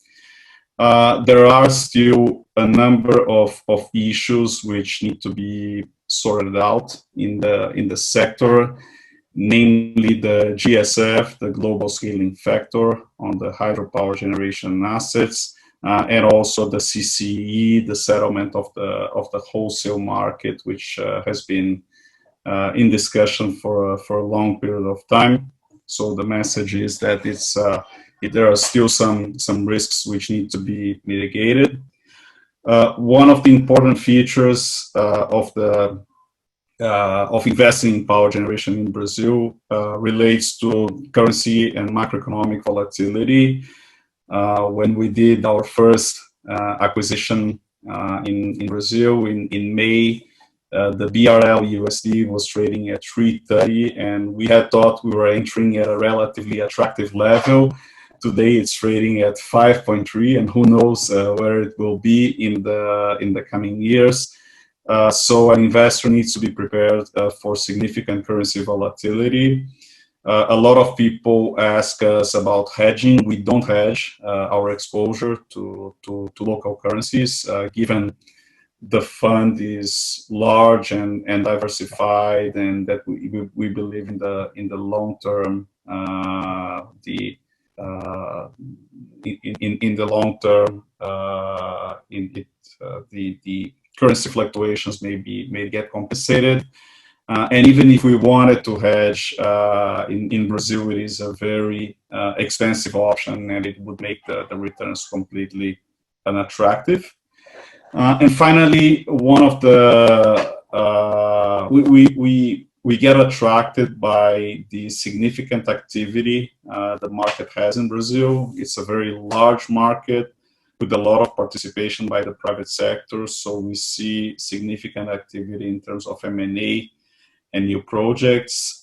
There are still a number of issues which need to be sorted out in the sector, namely the GSF, the global scaling factor on the hydropower generation assets, and also the CCE, the settlement of the wholesale market, which has been in discussion for a long period of time. So the message is that there are still some risks which need to be mitigated. One of the important features of investing in power generation in Brazil relates to currency and macroeconomic volatility. When we did our first acquisition in Brazil in May, the BRL USD was trading at 3.30, and we had thought we were entering at a relatively attractive level. Today it's trading at 5.3, and who knows where it will be in the coming years. So an investor needs to be prepared for significant currency volatility. A lot of people ask us about hedging. We don't hedge our exposure to local currencies, given the fund is large and diversified, and that we believe in the long term. In the long term, the currency fluctuations may get compensated. And even if we wanted to hedge in Brazil, it is a very expensive option, and it would make the returns completely unattractive. And finally, one of the we get attracted by the significant activity the market has in Brazil. It's a very large market with a lot of participation by the private sector. So we see significant activity in terms of M&A and new projects.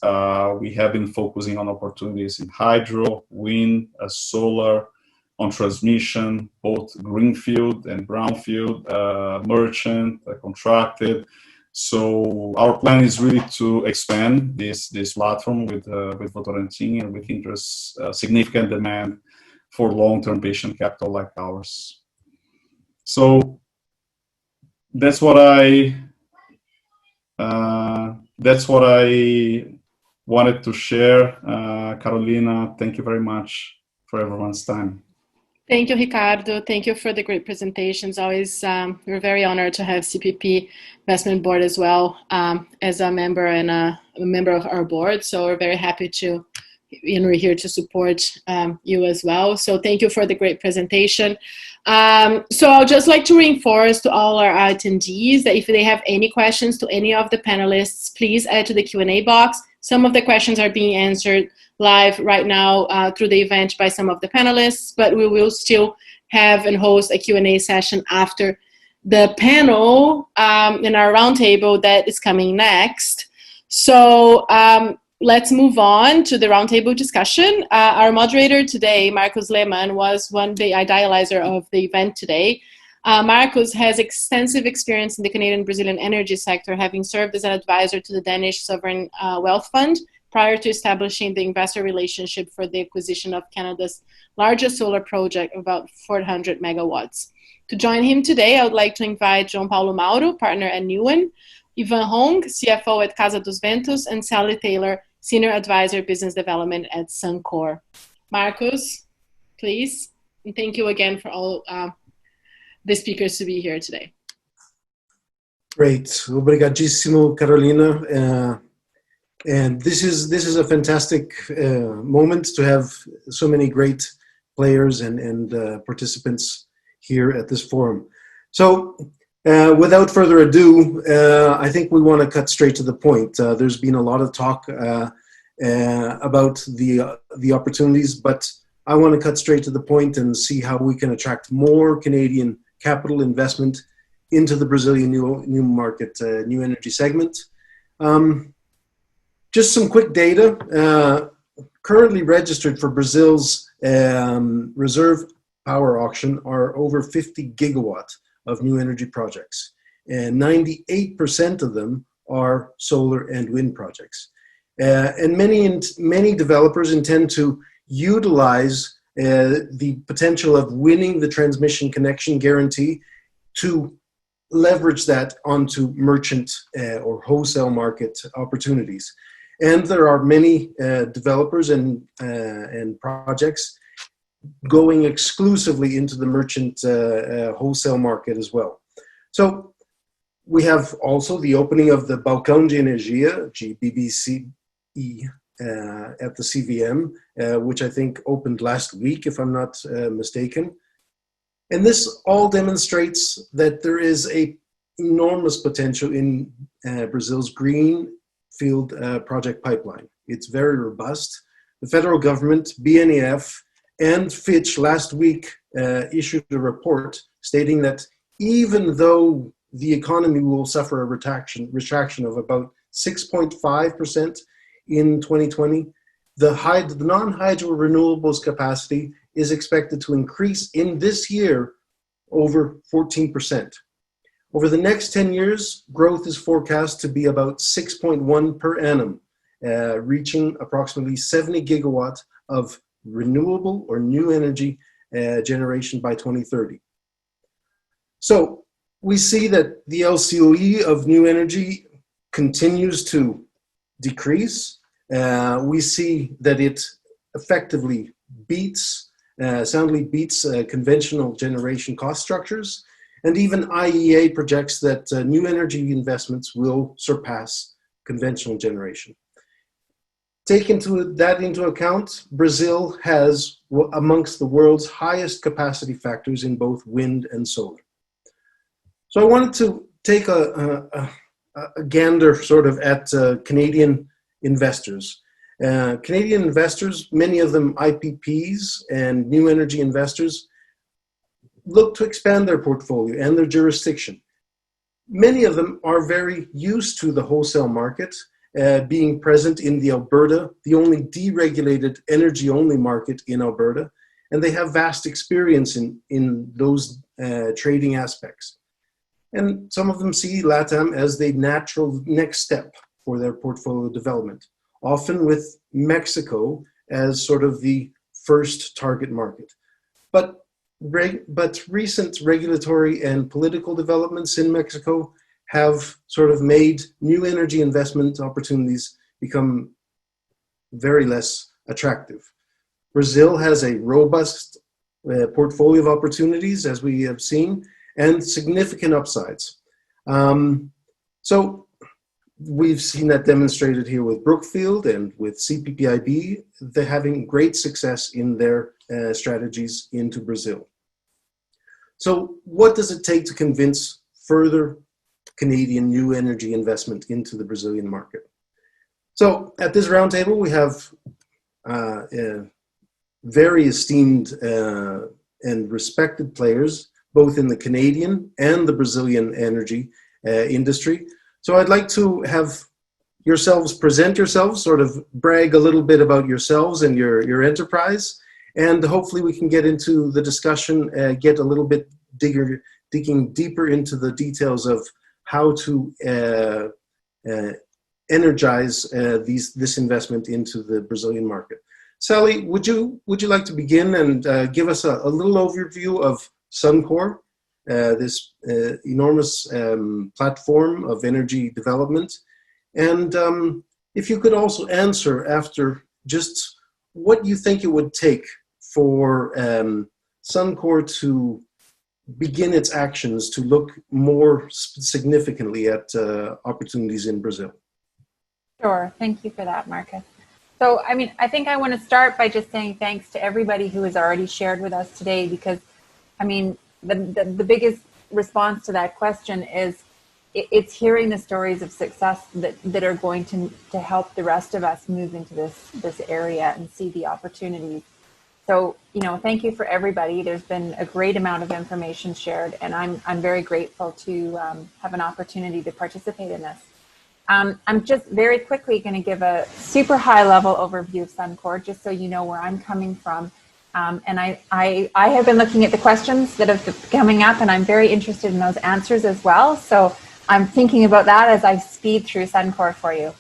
We have been focusing on opportunities in hydro, wind, solar, on transmission, both greenfield and brownfield, merchant, contracted. So our plan is really to expand this platform with Votorantim, and we think there's significant demand for long-term patient capital like ours. So that's what I wanted to share. Carolina, thank you very much for everyone's time. Thank you, Ricardo. Thank you for the great presentations. Always, we're very honored to have CPP Investment Board as well as a member and a member of our board. So we're very happy to, we're here to support you as well. So thank you for the great presentation. So I'll just like to reinforce to all our attendees that if they have any questions to any of the panelists, please add to the Q&A box. Some of the questions are being answered live right now through the event by some of the panelists, but we will still have and host a Q&A session after the panel in our roundtable that is coming next. So let's move on to the roundtable discussion. Our moderator today, Marcos Lehmann, was the idealizer of the event today. Marcos has extensive experience in the Canadian-Brazilian energy sector, having served as an advisor to the Danish Sovereign Wealth Fund prior to establishing the investor relationship for the acquisition of Canada's largest solar project, about 400 megawatts. To join him today, I would like to invite João Paulo Mauro, partner at Newen, Ivan Hong, CFO at Casa dos Ventos, and Sally Taylor, Senior Advisor, Business Development at Suncor. Marcos, please, and thank you again for all the speakers to be here today. Great. Obrigadíssimo, Carolina. And this is a fantastic moment to have so many great players and participants here at this forum. So without further ado, I think we want to cut straight to the point. There's been a lot of talk about the opportunities, but I want to cut straight to the point and see how we can attract more Canadian capital investment into the Brazilian new market, new energy segment. Just some quick data. Currently registered for Brazil's reserve power auction are over 50 gigawatt of new energy projects, and 98% of them are solar and wind projects. And many developers intend to utilize the potential of winning the transmission connection guarantee to leverage that onto merchant or wholesale market opportunities. And there are many developers and projects going exclusively into the merchant wholesale market as well. So we have also the opening of the Balcão de Energia, GBBCE, at the CVM, which I think opened last week, if I'm not mistaken. And this all demonstrates that there is a enormous potential in Brazil's Greenfield project pipeline. It's very robust. The federal government, BNEF, and Fitch last week issued a report stating that even though the economy will suffer a retraction of about 6.5% in 2020, the non-hydro renewables capacity is expected to increase in this year over 14%. Over the next 10 years, growth is forecast to be about 6.1 per annum, reaching approximately 70 gigawatt of renewable or new energy generation by 2030. So we see that the LCOE of new energy continues to decrease. We see that it effectively soundly beats conventional generation cost structures. And even IEA projects that new energy investments will surpass conventional generation. Taking that into account, Brazil has amongst the world's highest capacity factors in both wind and solar. So I wanted to take a gander sort of at Canadian investors. Canadian investors, many of them IPPs and new energy investors, look to expand their portfolio and their jurisdiction. Many of them are very used to the wholesale market, being present in the Alberta, the only deregulated energy-only market in Alberta, and they have vast experience in those trading aspects. And some of them see LATAM as the natural next step for their portfolio development, often with Mexico as sort of the first target market. But recent regulatory and political developments in Mexico have sort of made new energy investment opportunities become very less attractive. Brazil has a robust portfolio of opportunities, as we have seen, and significant upsides. So we've seen that demonstrated here with Brookfield and with CPPIB. They're having great success in their strategies into Brazil. So what does it take to convince further Canadian new energy investment into the Brazilian market? So at this roundtable, we have very esteemed and respected players, both in the Canadian and the Brazilian energy industry. So I'd like to have yourselves present yourselves, sort of brag a little bit about yourselves and your enterprise, and hopefully we can get into the discussion, get a little bit digging deeper into the details of how to energize this investment into the Brazilian market. Sally, would you like to begin and give us a little overview of Suncor, this enormous platform of energy development? And if you could also answer after just what you think it would take for Suncor to begin its actions to look more significantly at opportunities in Brazil. Sure, thank you for that, Marcus. So, I mean, I think I want to start by just saying thanks to everybody who has already shared with us today, because, I mean, the biggest response to that question is it's hearing the stories of success that are going to help the rest of us move into this area and see the opportunities. So, you know, thank you for everybody. There's been a great amount of information shared, and I'm very grateful to have an opportunity to participate in this. I'm just very quickly going to give a super high level overview of Suncor, just so you know where I'm coming from. And I have been looking at the questions that have been coming up, and I'm very interested in those answers as well. So I'm thinking about that as I speed through Suncor for you.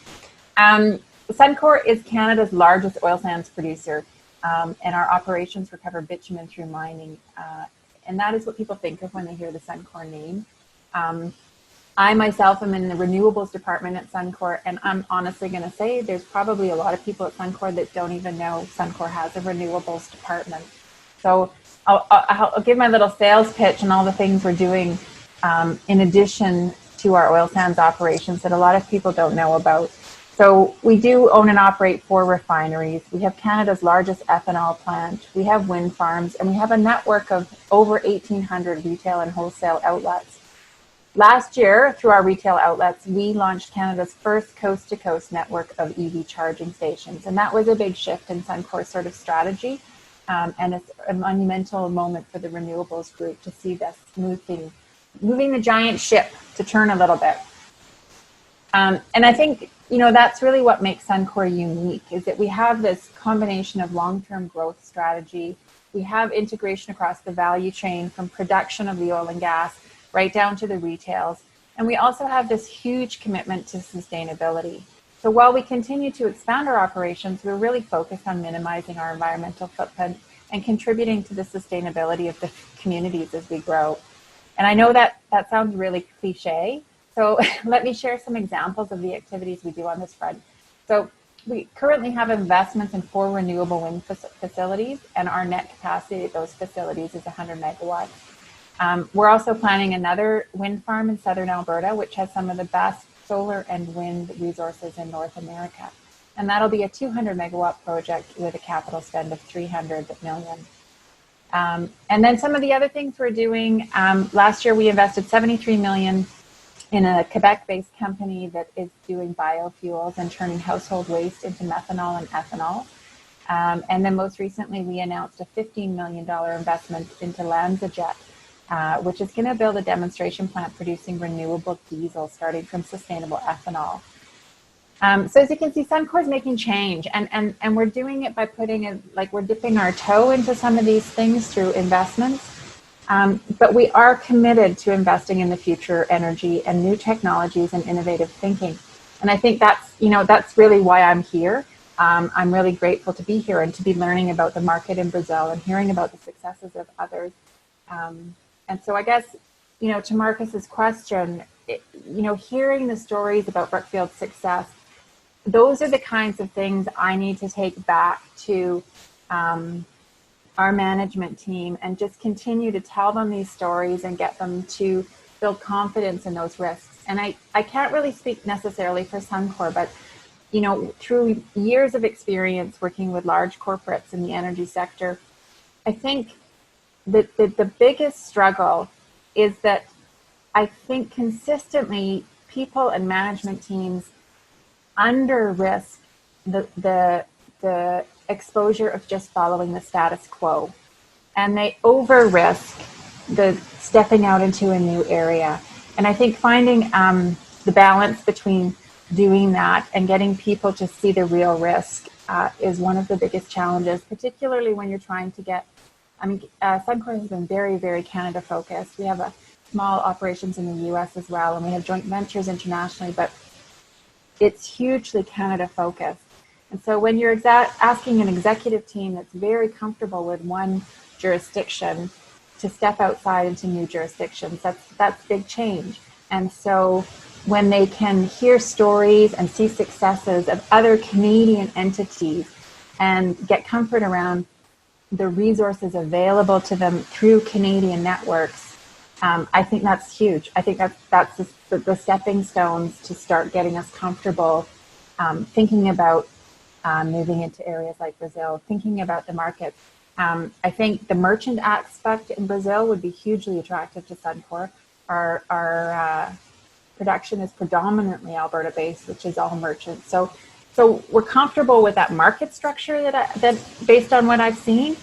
Suncor is Canada's largest oil sands producer, and our operations recover bitumen through mining. And that is what people think of when they hear the Suncor name. I myself am in the renewables department at Suncor, and I'm honestly going to say there's probably a lot of people at Suncor that don't even know Suncor has a renewables department. So I'll give my little sales pitch and all the things we're doing in addition to our oil sands operations that a lot of people don't know about. So we do own and operate 4 refineries. We have Canada's largest ethanol plant. We have wind farms, and we have a network of over 1,800 retail and wholesale outlets. Last year, through our retail outlets, we launched Canada's first coast-to-coast network of EV charging stations. And that was a big shift in Suncor's sort of strategy. And it's a monumental moment for the renewables group to see this moving the giant ship to turn a little bit. And I think, you know, that's really what makes Suncor unique, is that we have this combination of long-term growth strategy. We have integration across the value chain from production of the oil and gas right down to the retails. And we also have this huge commitment to sustainability. So while we continue to expand our operations, we're really focused on minimizing our environmental footprint and contributing to the sustainability of the communities as we grow. And I know that sounds really cliche, so let me share some examples of the activities we do on this front. So we currently have investments in 4 renewable wind facilities, and our net capacity at those facilities is 100 megawatts. We're also planning another wind farm in southern Alberta, which has some of the best solar and wind resources in North America. And that'll be a 200 megawatt project with a capital spend of $300 million. And then some of the other things we're doing, last year we invested $73 million in a Quebec-based company that is doing biofuels and turning household waste into methanol and ethanol. And then most recently we announced a $15 million investment into LanzaJet, which is going to build a demonstration plant producing renewable diesel starting from sustainable ethanol. So as you can see, Suncor is making change, and we're doing it by we're dipping our toe into some of these things through investments. But we are committed to investing in the future energy and new technologies and innovative thinking. And I think that's really why I'm here. I'm really grateful to be here and to be learning about the market in Brazil and hearing about the successes of others. And so I guess, to Marcus's question, hearing the stories about Brookfield's success, those are the kinds of things I need to take back to our management team and just continue to tell them these stories and get them to build confidence in those risks. And I can't really speak necessarily for Suncor, but through years of experience working with large corporates in the energy sector, I think that the biggest struggle is that I think consistently people and management teams under risk the exposure of just following the status quo, and they over risk the stepping out into a new area. And I think finding the balance between doing that and getting people to see the real risk is one of the biggest challenges, particularly when you're trying to get, Suncor has been very, very Canada focused. We have small operations in the US as well, and we have joint ventures internationally, but it's hugely Canada focused. And so when you're asking an executive team that's very comfortable with one jurisdiction to step outside into new jurisdictions, that's big change. And so when they can hear stories and see successes of other Canadian entities and get comfort around the resources available to them through Canadian networks, I think that's huge. I think that's the stepping stones to start getting us comfortable thinking about moving into areas like Brazil, thinking about the markets. I think the merchant aspect in Brazil would be hugely attractive to Suncor. Our production is predominantly Alberta-based, which is all merchant. So we're comfortable with that market structure that based on what I've seen.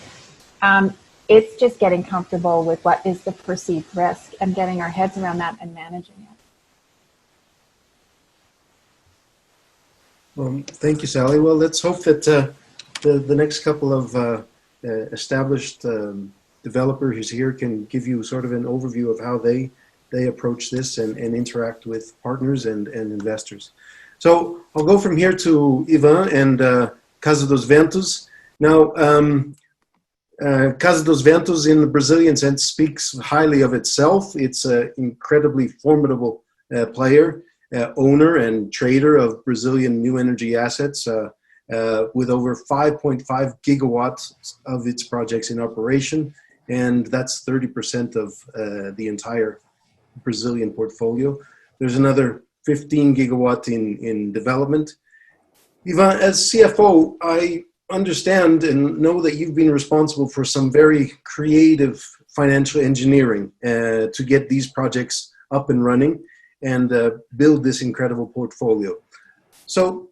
It's just getting comfortable with what is the perceived risk and getting our heads around that and managing it. Well, thank you, Sally. Well, let's hope that the next couple of established developers here can give you sort of an overview of how they approach this and interact with partners and investors. So I'll go from here to Ivan and Casa dos Ventos. Now, Casa dos Ventos in the Brazilian sense speaks highly of itself. It's an incredibly formidable player, owner and trader of Brazilian new energy assets with over 5.5 gigawatts of its projects in operation. And that's 30% of the entire Brazilian portfolio. There's another 15 gigawatt in development. Ivan, as CFO, I understand and know that you've been responsible for some very creative financial engineering to get these projects up and running and build this incredible portfolio. So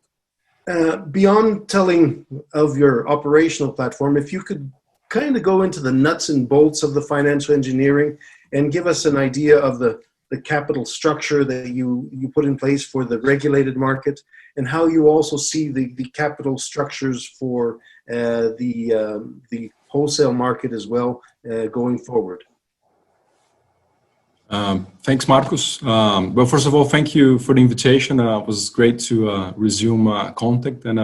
beyond telling of your operational platform, if you could kind of go into the nuts and bolts of the financial engineering and give us an idea of the capital structure that you put in place for the regulated market, and how you also see the capital structures for the wholesale market as well going forward. Thanks, Marcos. Well, first of all, thank you for the invitation. It was great to resume contact and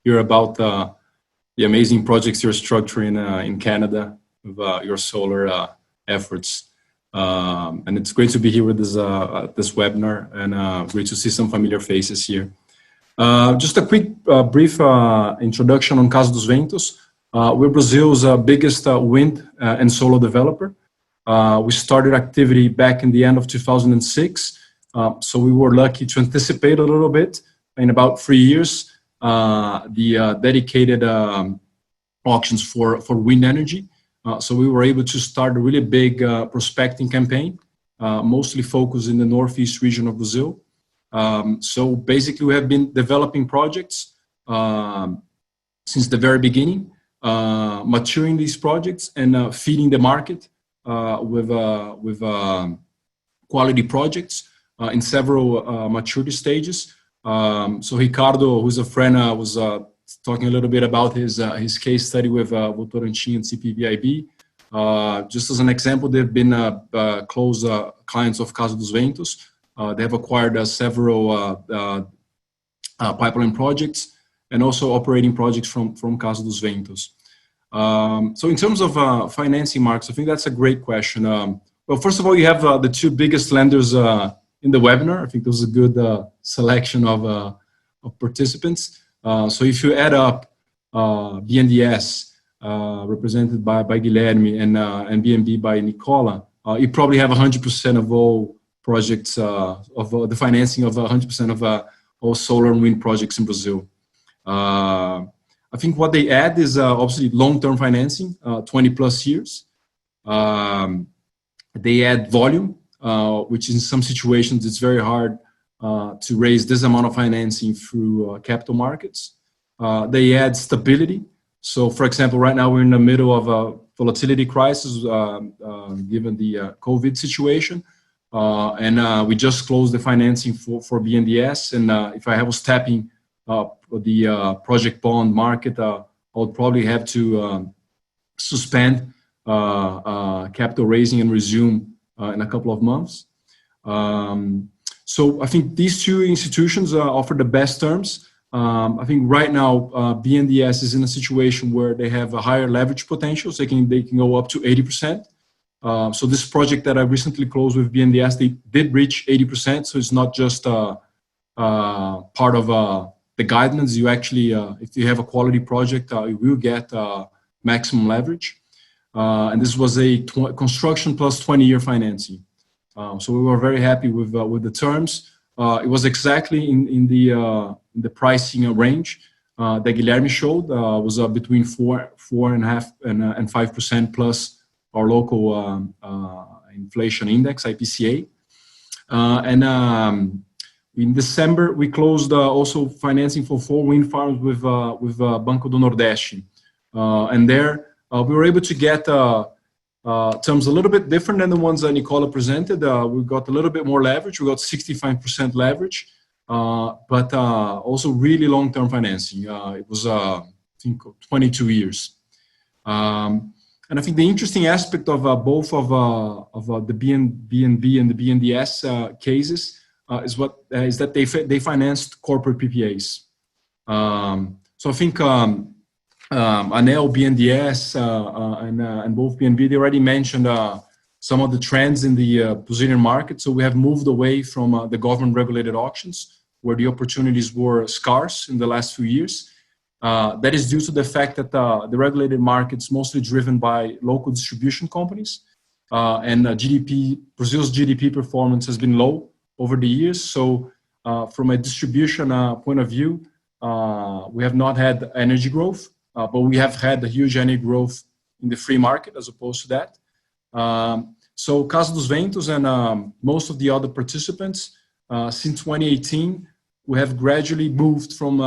hear about the amazing projects you're structuring in Canada with your solar efforts. And it's great to be here with this webinar, and great to see some familiar faces here. Just a quick, brief introduction on Casa dos Ventos. We're Brazil's biggest wind and solar developer. We started activity back in the end of 2006, so we were lucky to anticipate a little bit. In about 3 years, the dedicated auctions for wind energy. So we were able to start a really big prospecting campaign, mostly focused in the northeast region of Brazil. So basically, we have been developing projects since the very beginning, maturing these projects and feeding the market with quality projects in several maturity stages. So Ricardo, who's a friend, was talking a little bit about his case study with Votorantim and CPPIB. Just as an example, they've been close clients of Casa dos Ventos. They have acquired several pipeline projects and also operating projects from Casa dos Ventos. So in terms of financing, Marcos, I think that's a great question. Well, first of all, you have the two biggest lenders in the webinar. I think there was a good selection of participants. So if you add up BNDES, represented by Guilherme, and BNB by Nicola, you probably have 100% of all projects, of the financing of 100% of all solar and wind projects in Brazil. I think what they add is obviously long-term financing, 20 plus years. They add volume, which in some situations it's very hard to raise this amount of financing through capital markets. They add stability. So, for example, right now we're in the middle of a volatility crisis given the COVID situation. And we just closed the financing for BNDES. And if I was tapping the project bond market, I would probably have to suspend capital raising and resume in a couple of months. So I think these two institutions offer the best terms. I think right now BNDES is in a situation where they have a higher leverage potential, so they can go up to 80%. So this project that I recently closed with BNDES, they did reach 80%. So it's not just part of the guidelines. You actually, if you have a quality project, you will get maximum leverage. And this was a construction plus 20-year financing. So we were very happy with the terms. It was exactly in the pricing range that Guilherme showed. Was between 4.5% and 5% plus our local inflation index, IPCA. And in December, we closed also financing for 4 wind farms with Banco do Nordeste. And there we were able to get terms a little bit different than the ones that Nicola presented. We got a little bit more leverage. We got 65% leverage, but also really long-term financing. It was, I think, 22 years. And I think the interesting aspect of both of the BNB and the BNDES cases is that they financed corporate PPAs. So I think ANEEL, BNDES, and both BNB, they already mentioned some of the trends in the Brazilian market. So we have moved away from the government-regulated auctions, where the opportunities were scarce in the last few years. That is due to the fact that the regulated market's mostly driven by local distribution companies, and Brazil's GDP performance has been low over the years. So from a distribution point of view, we have not had energy growth, but we have had a huge energy growth in the free market as opposed to that. So Casa dos Ventos and most of the other participants, since 2018, we have gradually moved from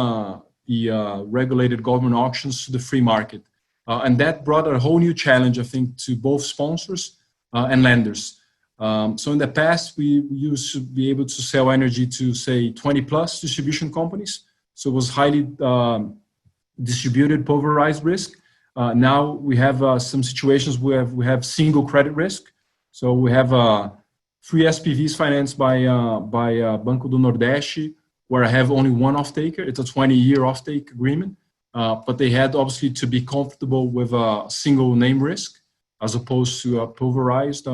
the regulated government auctions to the free market. And that brought a whole new challenge, I think, to both sponsors and lenders. So in the past, we used to be able to sell energy to, say, 20 plus distribution companies. So it was highly distributed, pulverized risk. Now we have some situations where we have single credit risk. So we have 3 SPVs financed by Banco do Nordeste, where I have only one off-taker. It's a 20-year off-take agreement, but they had obviously to be comfortable with a single name risk as opposed to a pulverized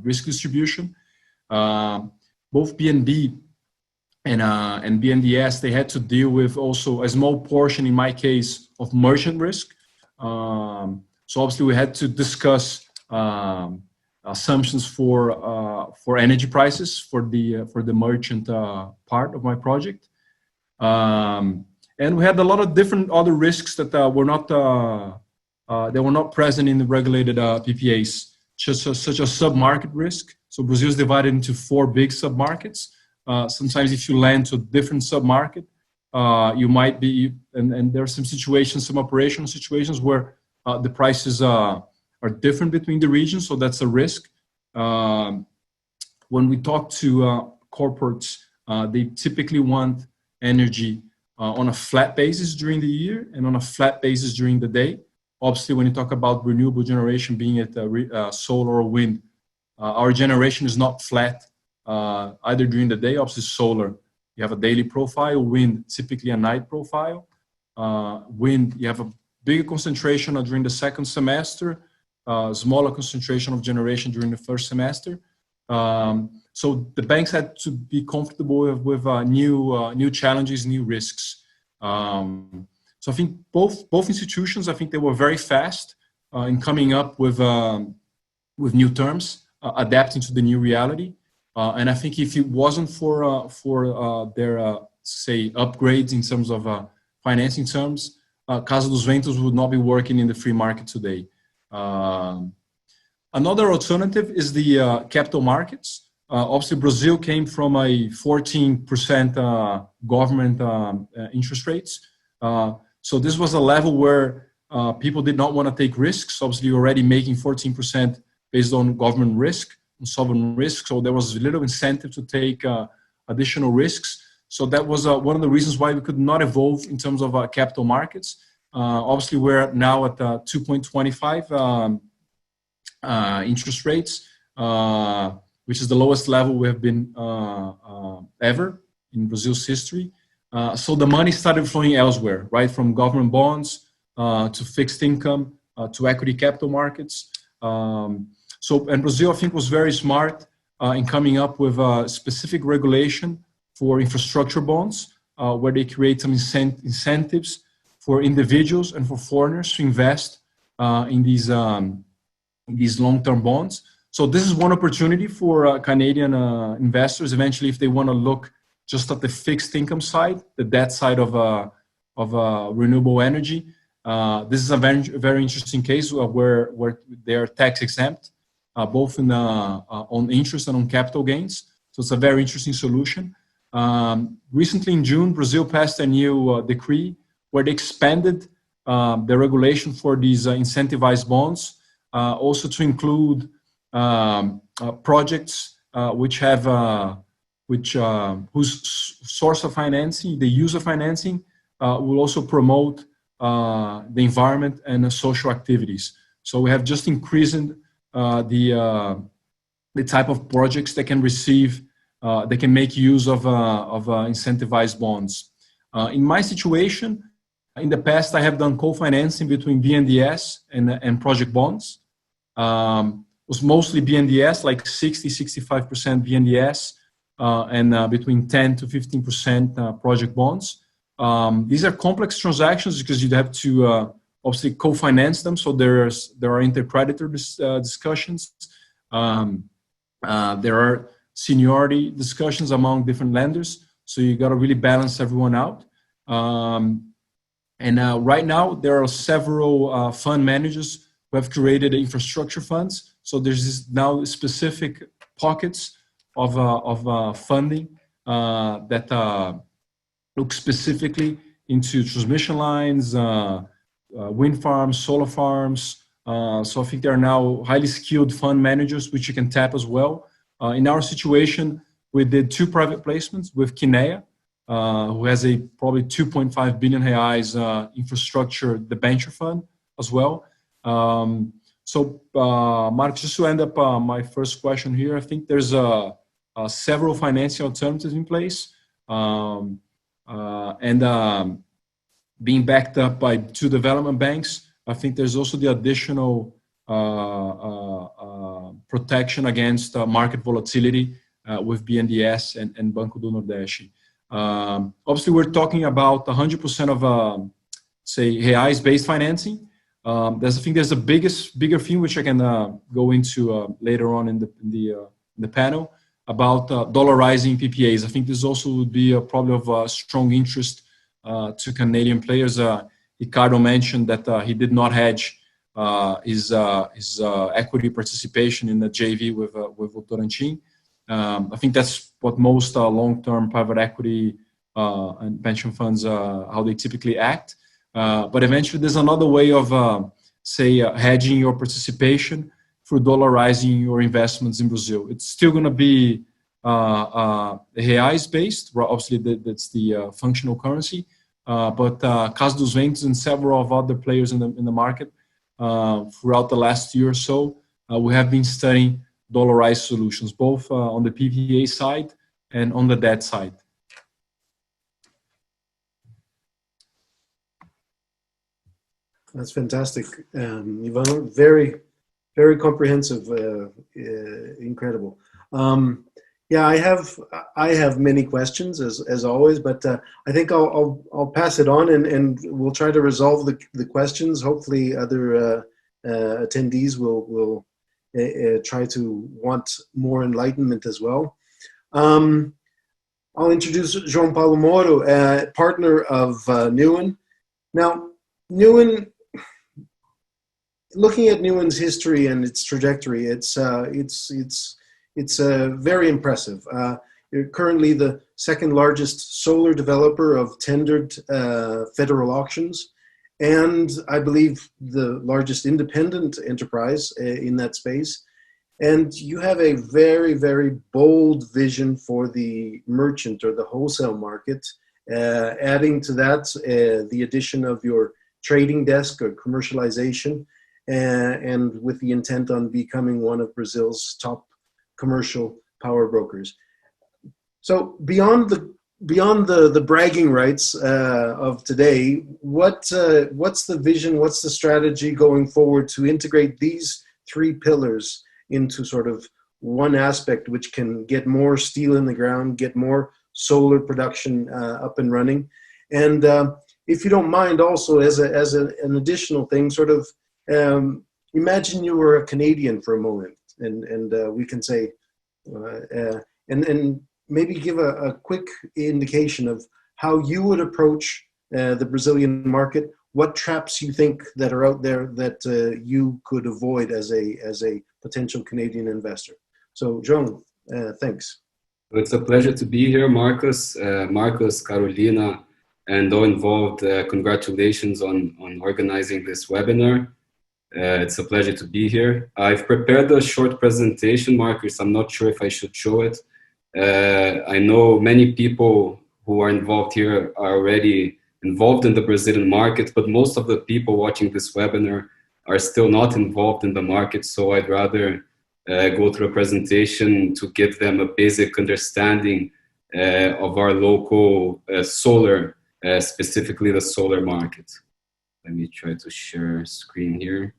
risk distribution. Both BNB and BNDES, they had to deal with also a small portion, in my case, of merchant risk. So obviously we had to discuss assumptions for energy prices for the merchant part of my project, and we had a lot of different other risks that were not present in the regulated PPAs, such as sub-market risk. So Brazil is divided into 4 big sub-markets. Sometimes if you land to a different sub-market, you might be, and there are some situations, some operational situations where the prices are different between the regions, so that's a risk. When we talk to corporates, they typically want energy on a flat basis during the year and on a flat basis during the day. Obviously, when you talk about renewable generation, being it solar or wind, our generation is not flat either during the day. Obviously, solar, you have a daily profile. Wind, typically a night profile. Wind, you have a bigger concentration during the second semester, smaller concentration of generation during the first semester. So the banks had to be comfortable with new challenges, new risks. So I think both institutions, I think they were very fast in coming up with new terms, adapting to the new reality. And I think if it wasn't for their say upgrades in terms of financing terms, Casa dos Ventos would not be working in the free market today. Another alternative is the capital markets. obviously Brazil came from a 14% government interest rates. So this was a level where people did not want to take risks. Obviously, you're already making 14% based on government risk, on sovereign risk. So there was little incentive to take additional risks. So that was one of the reasons why we could not evolve in terms of capital markets. Obviously, we're now at 2.25 interest rates, which is the lowest level we have been ever in Brazil's history. So the money started flowing elsewhere, right? From government bonds to fixed income to equity capital markets. And Brazil, I think, was very smart in coming up with a specific regulation for infrastructure bonds, where they create some incentives for individuals and for foreigners to invest in these long-term bonds. So this is one opportunity for Canadian investors eventually, if they want to look just at the fixed income side, the debt side of renewable energy. This is a very interesting case where they are tax exempt, both on interest and on capital gains. So it's a very interesting solution. Recently in June, Brazil passed a new decree where they expanded the regulation for these incentivized bonds, also to include projects which have whose source of financing, the use of financing, will also promote the environment and social activities. So we have just increased the type of projects that can receive, they can make use of incentivized bonds. In my situation, in the past, I have done co-financing between BNDES and project bonds. Was mostly BNDES, like 60-65% BNDES, and between 10 to 15% project bonds. These are complex transactions because you have to obviously co-finance them. So there are inter-creditor discussions. There are seniority discussions among different lenders. So you got to really balance everyone out. Right now, there are several fund managers who have created infrastructure funds. So there's now specific pockets of funding that look specifically into transmission lines, wind farms, solar farms. So I think there are now highly skilled fund managers which you can tap as well. In our situation, we did 2 private placements with Kinea, who has a probably 2.5 billion reais infrastructure debenture fund as well. So, Mark, just to end up my first question here, I think there's several financing alternatives in place, being backed up by 2 development banks. I think there's also the additional protection against market volatility with BNDES and Banco do Nordeste. Obviously, we're talking about 100% of, say, reais-based financing. I think there's a bigger theme which I can go into later on in the panel about dollarizing PPAs. I think this also would be probably of strong interest to Canadian players. Ricardo mentioned that he did not hedge his equity participation in the JV with Votorantim. I think that's what most long-term private equity and pension funds, how they typically act. But eventually there's another way of, hedging your participation through dollarizing your investments in Brazil. It's still going to be reais-based. Obviously, that's the functional currency. But Casa dos Ventos and several of other players in the market throughout the last year or so, we have been studying dollarized solutions, both on the PPA side and on the debt side. That's fantastic, Ivan. Very, very comprehensive. Incredible. Yeah, I have many questions as always, but I think I'll pass it on and we'll try to resolve the questions. Hopefully, other attendees will try to want more enlightenment as well. I'll introduce João Paulo Moro, partner of Newen. Now, Newen, looking at Newen's history and its trajectory, it's it's very impressive. You're currently the second largest solar developer of tendered federal auctions, and I believe the largest independent enterprise in that space. And you have a very, very bold vision for the merchant or the wholesale market, adding to that the addition of your trading desk or commercialization, and with the intent on becoming one of Brazil's top commercial power brokers. So beyond the bragging rights of today, what's the vision? What's the strategy going forward to integrate these three pillars into sort of one aspect, which can get more steel in the ground, get more solar production up and running? And if you don't mind, also as an additional thing, sort of imagine you were a Canadian for a moment, and we can say, and maybe give a quick indication of how you would approach the Brazilian market. What traps you think that are out there that you could avoid as a potential Canadian investor? So, João, thanks. It's a pleasure to be here, Marcus, Carolina, and all involved. Congratulations on organizing this webinar. It's a pleasure to be here. I've prepared a short presentation, Marcus. I'm not sure if I should show it. I know many people who are involved here are already involved in the Brazilian market, but most of the people watching this webinar are still not involved in the market. So I'd rather go through a presentation to give them a basic understanding of our local solar, specifically the solar market. Let me try to share screen here.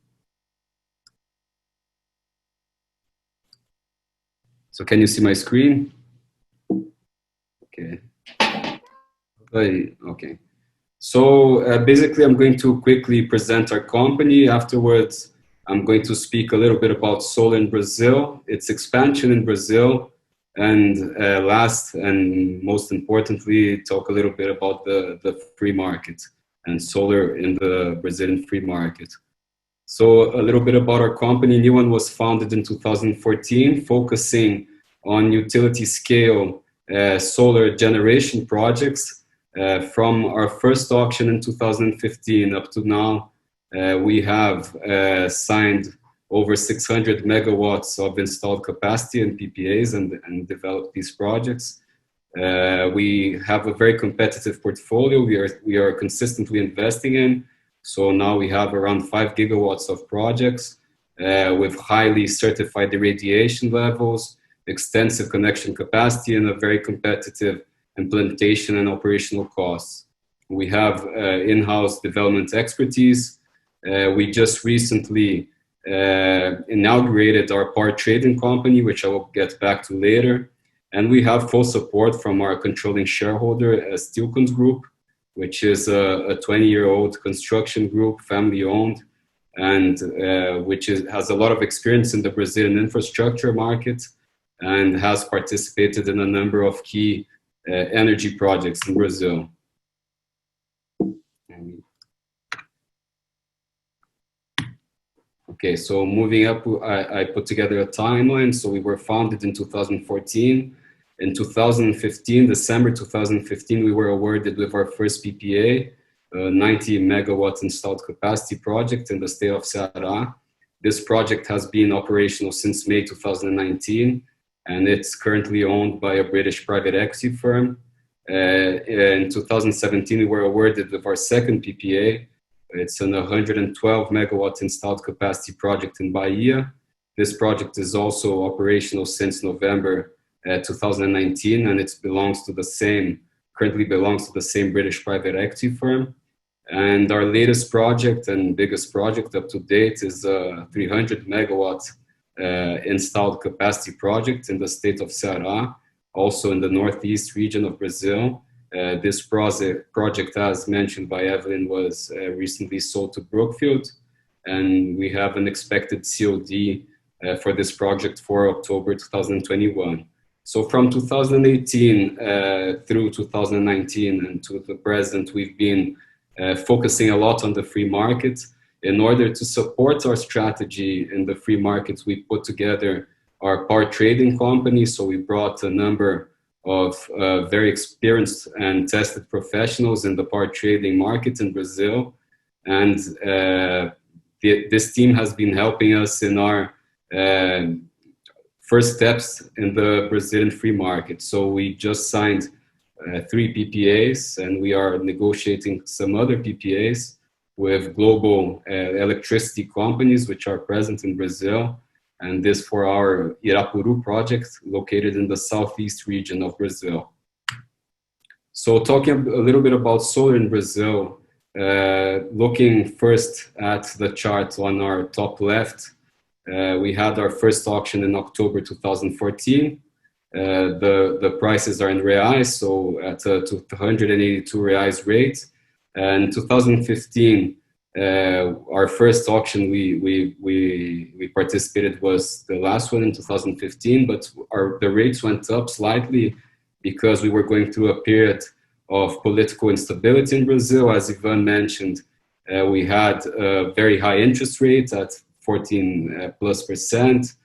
So can you see my screen? Okay. Okay. So basically, I'm going to quickly present our company. Afterwards, I'm going to speak a little bit about solar in Brazil, its expansion in Brazil, and last and most importantly, talk a little bit about the free market and solar in the Brazilian free market. So a little bit about our company. Neon was founded in 2014, focusing on utility scale solar generation projects. From our first auction in 2015 up to now, we have signed over 600 megawatts of installed capacity and PPAs and developed these projects. We have a very competitive portfolio we are consistently investing in. So now we have around 5 gigawatts of projects with highly certified irradiation levels, extensive connection capacity, and a very competitive implementation and operational costs. We have in-house development expertise. We just recently inaugurated our power trading company, which I will get back to later. And we have full support from our controlling shareholder, Steelcons Group, which is a 20-year-old construction group, family-owned, and which has a lot of experience in the Brazilian infrastructure market and has participated in a number of key energy projects in Brazil. Okay, so moving up, I put together a timeline. So we were founded in 2014. In 2015, December 2015, we were awarded with our first PPA, a 90 megawatts installed capacity project in the state of Ceará. This project has been operational since May 2019, and it's currently owned by a British private equity firm. In 2017, we were awarded with our second PPA. It's an 112 megawatts installed capacity project in Bahia. This project is also operational since November 2019, and it currently belongs to the same British private equity firm. And our latest project and biggest project up to date is a 300 megawatt installed capacity project in the state of Ceará, also in the northeast region of Brazil. This project, as mentioned by Evelyn, was recently sold to Greenfield, and we have an expected COD for this project for October 2021. So from 2018 through 2019 and to the present, we've been focusing a lot on the free market. In order to support our strategy in the free markets, we put together our power trading company. So we brought a number of very experienced and tested professionals in the power trading market in Brazil. And this team has been helping us in our first steps in the Brazilian free market. So we just signed 3 PPAs, and we are negotiating some other PPAs with global electricity companies which are present in Brazil, and this for our Irapuru project located in the southeast region of Brazil. So talking a little bit about solar in Brazil, looking first at the chart on our top left, we had our first auction in October 2014. The prices are in reais, so at a 282 reais rate. And 2015, our first auction we participated was the last one in 2015, but the rates went up slightly because we were going through a period of political instability in Brazil. As Ivan mentioned, we had a very high interest rate at 14+%.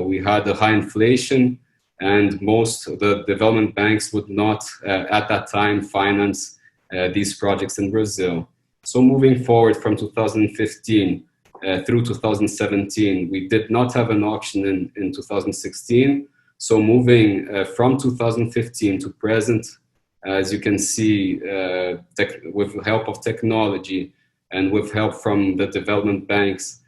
We had a high inflation, and most of the development banks would not, at that time, finance these projects in Brazil. So moving forward from 2015 through 2017, we did not have an auction in 2016. So moving from 2015 to present, as you can see, with the help of technology and with help from the development banks,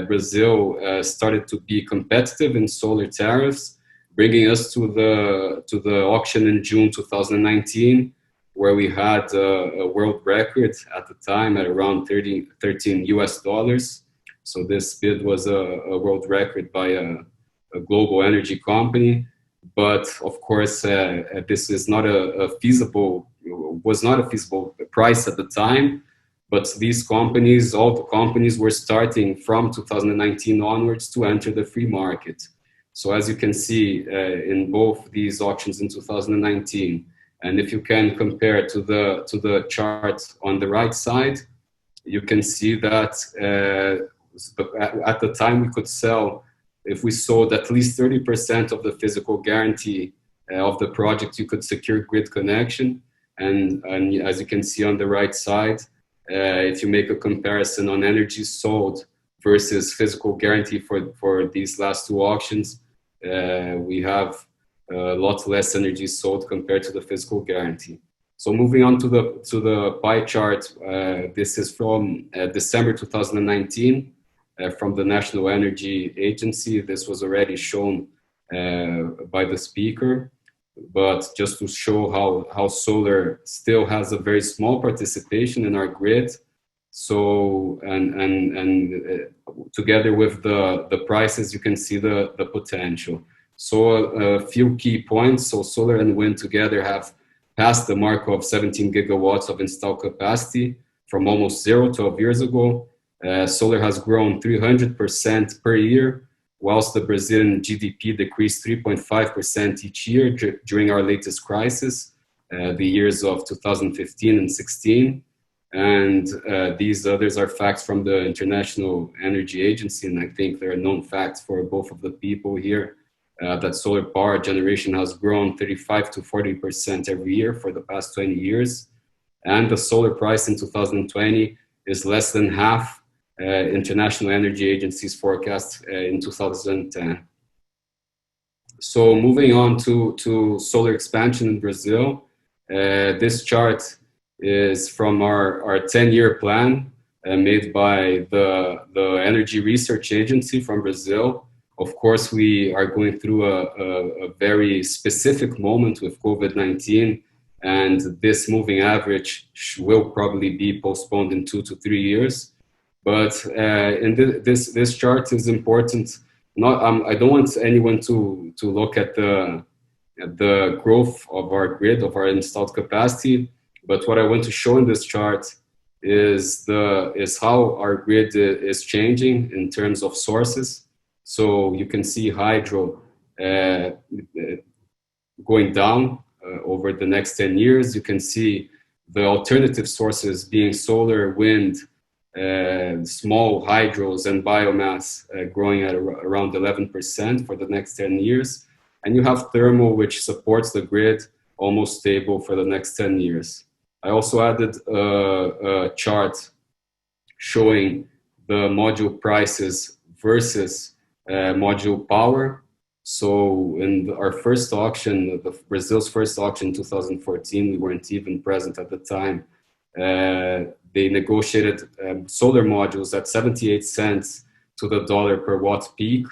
Brazil started to be competitive in solar tariffs, bringing us to the auction in June 2019, where we had a world record at the time at around $13 US. So this bid was a world record by a global energy company. But of course, this is not was not a feasible price at the time. But these companies, all the companies were starting from 2019 onwards to enter the free market. So as you can see in both these auctions in 2019, and if you can compare to the chart on the right side, you can see that at the time we could sell, if we sold at least 30% of the physical guarantee of the project, you could secure grid connection. And as you can see on the right side, if you make a comparison on energy sold versus physical guarantee for these last 2 auctions, we have a lot less energy sold compared to the physical guarantee. So moving on to the pie chart, this is from December 2019 from the National Energy Agency. This was already shown by the speaker, but just to show how solar still has a very small participation in our grid. So and together with the prices, you can see the potential. So a few key points. So solar and wind together have passed the mark of 17 gigawatts of installed capacity from almost 0 12 years ago. Solar has grown 300% per year, whilst the Brazilian GDP decreased 3.5% each year during our latest crisis, the years of 2015 and 16. And these others are facts from the International Energy Agency, and I think they're known facts for both of the people here, that solar power generation has grown 35 to 40% every year for the past 20 years. And the solar price in 2020 is less than half International Energy Agency's forecast in 2010. So moving on to solar expansion in Brazil, this chart is from our 10-year plan made by the Energy Research Agency from Brazil. Of course, we are going through a very specific moment with COVID-19, and this moving average will probably be postponed in 2 to 3 years. But this chart is important. I don't want anyone to look at the growth of our grid, of our installed capacity. But what I want to show in this chart is how our grid is changing in terms of sources. So you can see hydro going down over the next 10 years. You can see the alternative sources being solar, wind, small hydros and biomass growing at around 11% for the next 10 years. And you have thermal, which supports the grid, almost stable for the next 10 years. I also added a chart showing the module prices versus module power. So in our first auction, Brazil's first auction in 2014, we weren't even present at the time. They negotiated solar modules at 78 cents to the dollar per watt peak.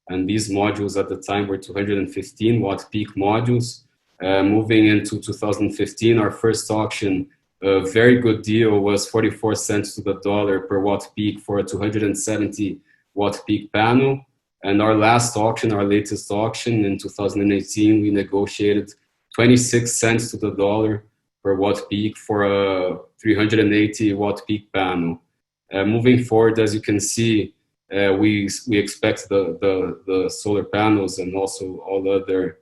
And these modules at the time were 215 watt peak modules. Moving into 2015, our first auction, a very good deal was 44 cents to the dollar per watt peak for a 270 watt peak panel. And our last auction, our latest auction in 2018, we negotiated 26 cents to the dollar per watt peak for a 380 watt peak panel. Moving forward, as you can see, we expect the solar panels and also all other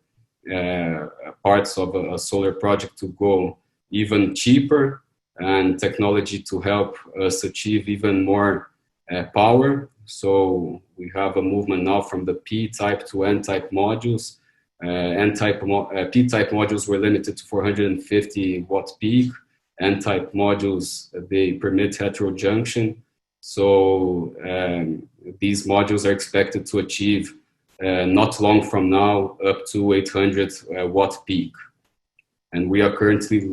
parts of a solar project to go even cheaper, and technology to help us achieve even more power. So we have a movement now from the P-type to N-type modules. P-type modules were limited to 450 watt peak. N-type modules, they permit heterojunction. So these modules are expected to achieve not long from now up to 800 watt peak. And we are currently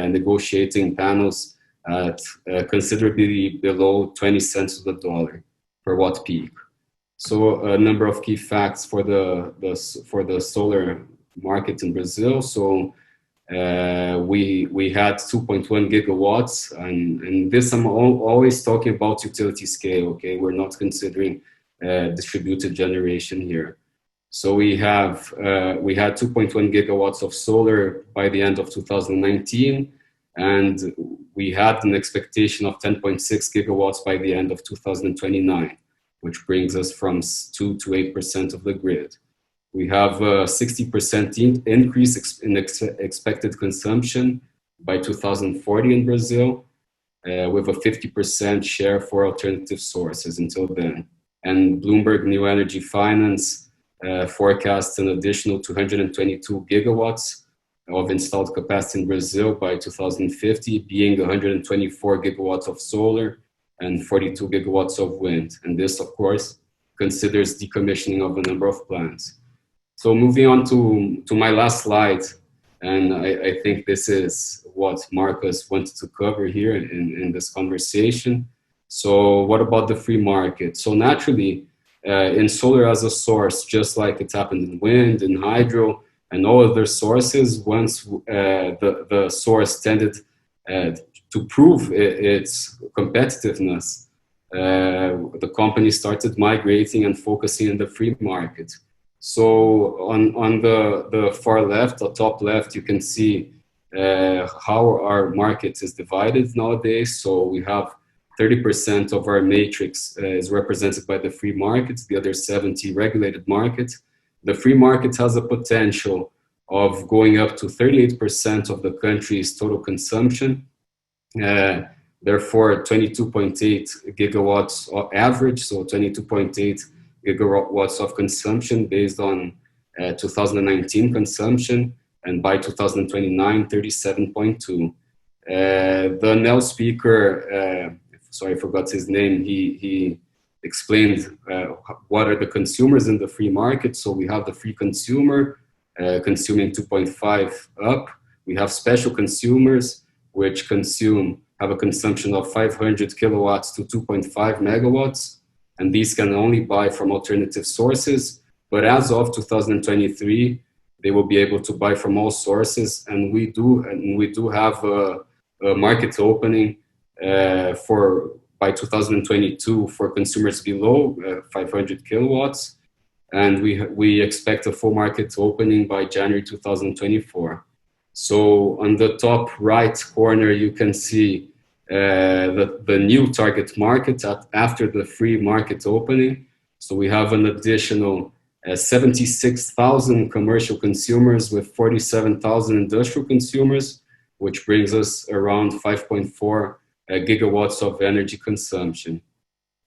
negotiating panels at considerably below 20 cents to the dollar per watt peak. So a number of key facts for the solar market in Brazil. So we had 2.1 gigawatts, and this I'm always talking about utility scale. Okay, we're not considering distributed generation here. So we had 2.1 gigawatts of solar by the end of 2019, and we had an expectation of 10.6 gigawatts by the end of 2029, which brings us from 2 to 8% of the grid. We have a 60% increase in expected consumption by 2040 in Brazil, with a 50% share for alternative sources until then. And Bloomberg New Energy Finance forecasts an additional 222 gigawatts of installed capacity in Brazil by 2050, being 124 gigawatts of solar and 42 gigawatts of wind. And this, of course, considers decommissioning of a number of plants. So moving on to my last slide, and I think this is what Marcus wanted to cover here in this conversation. So what about the free market? So naturally, in solar as a source, just like it happened in wind and hydro and all other sources, once the source tended to prove its competitiveness, the company started migrating and focusing on the free market. So on the far left, the top left, you can see how our market is divided nowadays. So we have 30% of our matrix is represented by the free market, the other 70 regulated market. The free market has a potential of going up to 38% of the country's total consumption. Therefore, 22.8 gigawatts average, so 22.8 gigawatts of consumption based on 2019 consumption, and by 2029, 37.2. The ANEEL speaker, sorry, I forgot his name, he explained what are the consumers in the free market. So we have the free consumer consuming 2.5 up. We have special consumers which have a consumption of 500 kilowatts to 2.5 megawatts. And these can only buy from alternative sources. But as of 2023, they will be able to buy from all sources. And we do have a market opening by 2022 for consumers below 500 kilowatts. And we expect a full market opening by January 2024. So on the top right corner, you can see the new target market after the free market opening. So we have an additional 76,000 commercial consumers with 47,000 industrial consumers, which brings us around 5.4 gigawatts of energy consumption.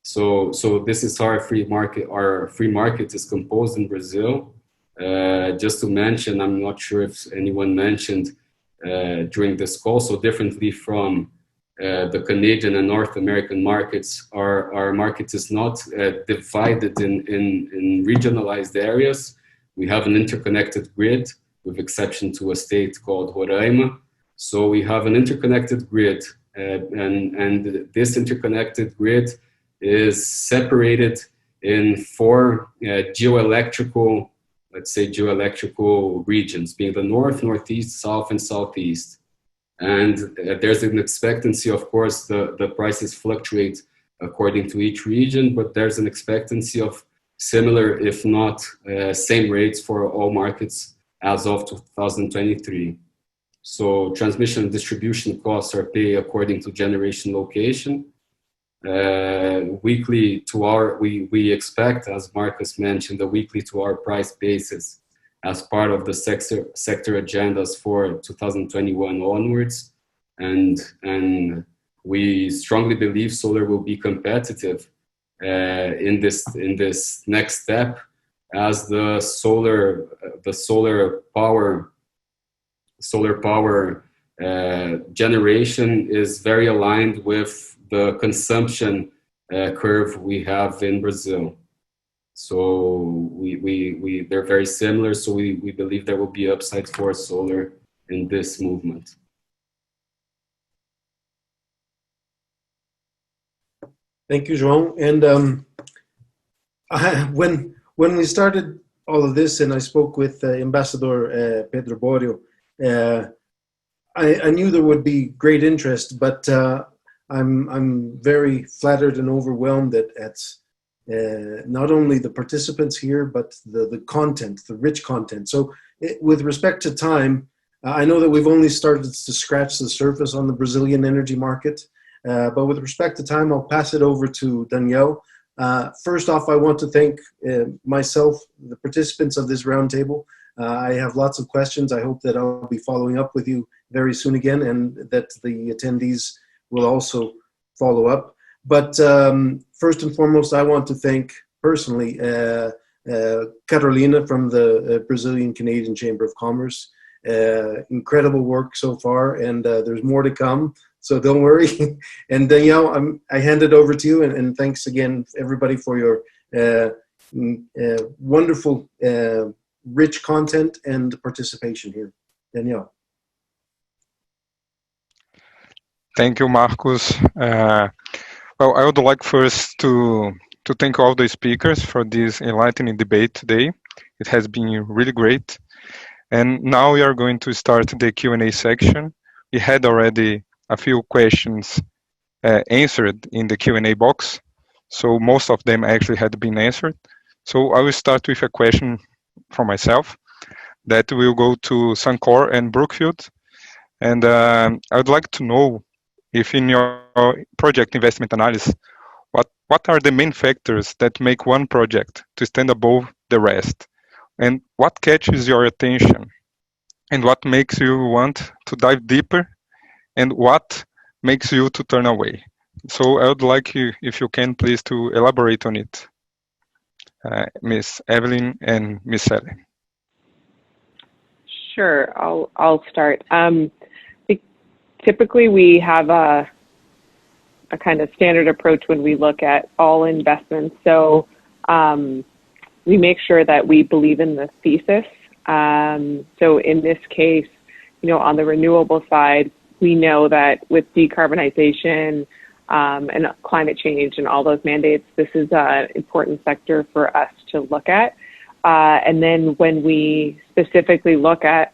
So this is how our free market. Our free market is composed in Brazil. Just to mention, I'm not sure if anyone mentioned during this call, so differently from the Canadian and North American markets, our market is not divided in regionalized areas. We have an interconnected grid, with exception to a state called Roraima. So we have an interconnected grid, and this interconnected grid is separated in 4 geoelectrical, let's say geoelectrical regions, being the north, northeast, south, and southeast. And there's an expectancy, of course, the prices fluctuate according to each region, but there's an expectancy of similar, if not same rates for all markets as of 2023. So transmission and distribution costs are paid according to generation location. Weekly to our, we expect, as Marcus mentioned, a weekly to our price basis as part of the sector agendas for 2021 onwards. And we strongly believe solar will be competitive in this next step, as the solar power generation is very aligned with the consumption curve we have in Brazil. So they're very similar. So we believe there will be upsides for solar in this movement. Thank you, João. And when we started all of this, and I spoke with Ambassador Pedro Borio, I knew there would be great interest, but I'm very flattered and overwhelmed at not only the participants here, but the content, the rich content. So with respect to time, I know that we've only started to scratch the surface on the Brazilian energy market, but with respect to time, I'll pass it over to Danielle. First off, I want to thank myself, the participants of this roundtable. I have lots of questions. I hope that I'll be following up with you very soon again, and that the attendees will also follow up. But first and foremost, I want to thank personally Carolina from the Brazilian Canadian Chamber of Commerce. Incredible work so far, and there's more to come, so don't worry. And Danielle, I hand it over to you, and thanks again, everybody, for your wonderful, rich content and participation here. Danielle. Thank you, Marcus. Well, I would like first to thank all the speakers for this enlightening debate today. It has been really great. And now we are going to start the Q&A section. We had already a few questions answered in the Q&A box, so most of them actually had been answered. So I will start with a question from myself that will go to Suncor and Brookfield. And I would like to know if in your project investment analysis, what are the main factors that make one project to stand above the rest? And what catches your attention? And what makes you want to dive deeper? And what makes you to turn away? So I would like you, if you can, please, to elaborate on it. Miss Evelyn and Miss Sally. Sure, I'll start. Typically, we have a kind of standard approach when we look at all investments. So we make sure that we believe in the thesis. So in this case, on the renewable side, we know that with decarbonization and climate change and all those mandates, this is an important sector for us to look at. And then when we specifically look at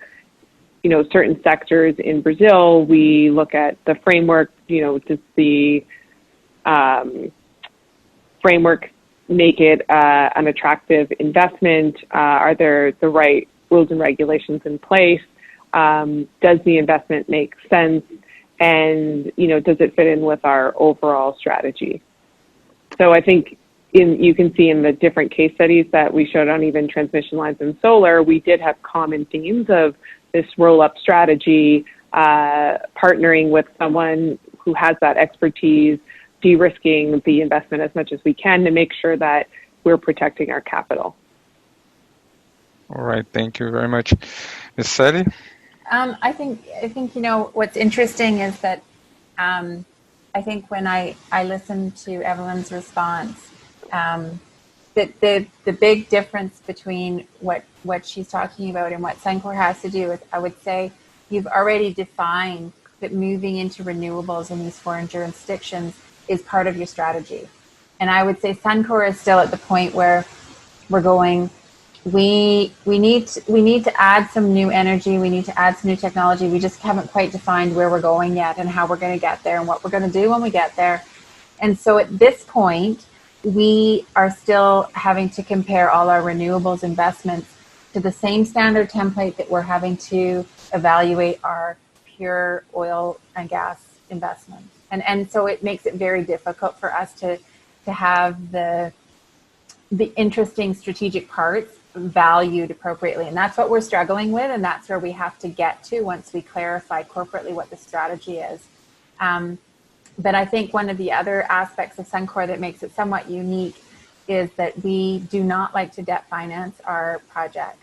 certain sectors in Brazil, we look at the framework, does the framework make it an attractive investment? Are there the right rules and regulations in place? Does the investment make sense? And, does it fit in with our overall strategy? So I think you can see in the different case studies that we showed on even transmission lines and solar, we did have common themes of this roll-up strategy, partnering with someone who has that expertise, de-risking the investment as much as we can to make sure that we're protecting our capital. All right, thank you very much. Ms. Sally? I think what's interesting is that I think when I listened to Evelyn's response, that the big difference between what she's talking about and what Suncor has to do is, I would say, you've already defined that moving into renewables in these foreign jurisdictions is part of your strategy. And I would say Suncor is still at the point where we're going, we need to add some new energy, we need to add some new technology. We just haven't quite defined where we're going yet and how we're going to get there and what we're going to do when we get there. And so at this point, we are still having to compare all our renewables investments to the same standard template that we're having to evaluate our pure oil and gas investments. And so it makes it very difficult for us to have the interesting strategic parts valued appropriately. And that's what we're struggling with, and that's where we have to get to once we clarify corporately what the strategy is. But I think one of the other aspects of Suncor that makes it somewhat unique is that we do not like to debt finance our projects.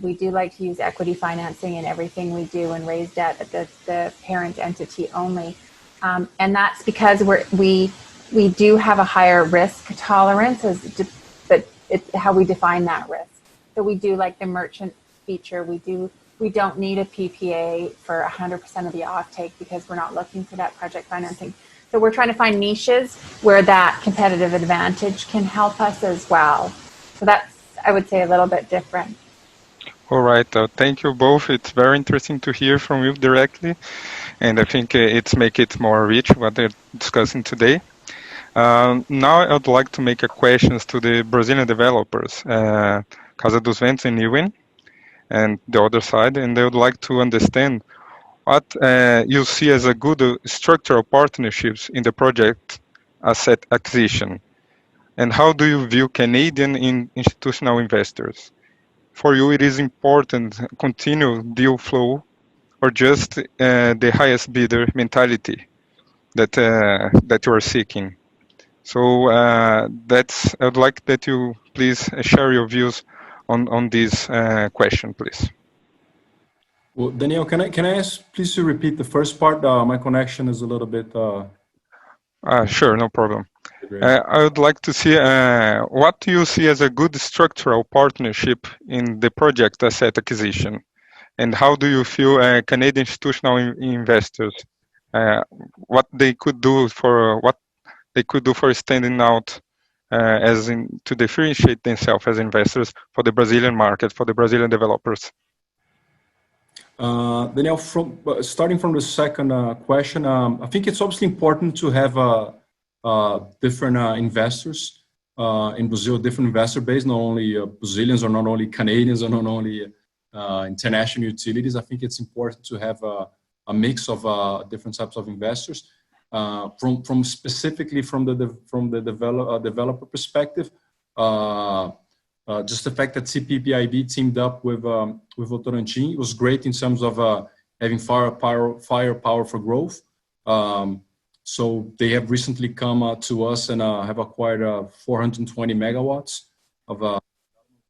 We do like to use equity financing in everything we do and raise debt at the parent entity only. And that's because we do have a higher risk tolerance, but it's how we define that risk. So we do like the merchant feature. We don't need a PPA for 100% of the offtake because we're not looking for that project financing. So we're trying to find niches where that competitive advantage can help us as well. So that's, I would say, a little bit different. All right, thank you both. It's very interesting to hear from you directly, and I think it's make it more rich what they're discussing today. Now I'd like to make a questions to the Brazilian developers, Casa dos Ventos and Newen, and the other side, and they would like to understand what you see as a good structural partnerships in the project asset acquisition, and how do you view Canadian institutional investors? For you, it is important continue deal flow or just the highest bidder mentality that you are seeking. So I'd like that you please share your views on this question, please. Well, Daniel, can I ask please to repeat the first part? My connection is a little bit. Sure, no problem. I would like to see what do you see as a good structural partnership in the project asset acquisition, and how do you feel Canadian institutional investors what they could do for standing out to differentiate themselves as investors for the Brazilian market, for the Brazilian developers? Daniel, starting from the second question, I think it's obviously important to have different investors in Brazil, different investor base, not only Brazilians or not only Canadians or not only international utilities. I think it's important to have a mix of different types of investors. From specifically from the developer perspective, just the fact that CPPIB teamed up with Votorantim was great in terms of having firepower for growth. So they have recently come to us and have acquired 420 megawatts of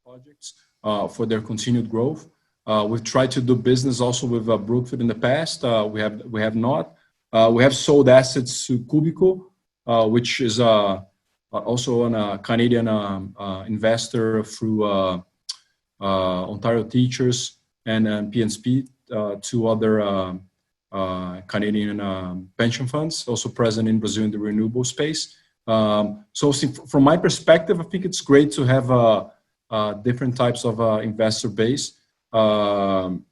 projects for their continued growth. We've tried to do business also with Brookfield in the past. We have not. We have sold assets to Cubico, which is also a Canadian investor through Ontario Teachers and PNSP, two other Canadian pension funds, also present in Brazil in the renewable space. So from my perspective, I think it's great to have different types of investor base. And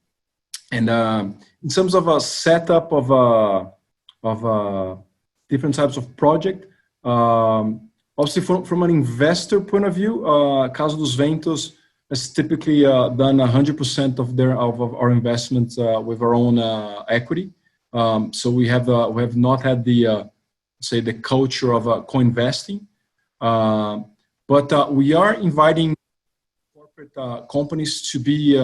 in terms of a setup of different types of project, obviously from an investor point of view, Casa dos Ventos has typically done 100% of our investments with our own equity. So we have not had the say the culture of co-investing, but we are inviting corporate companies to be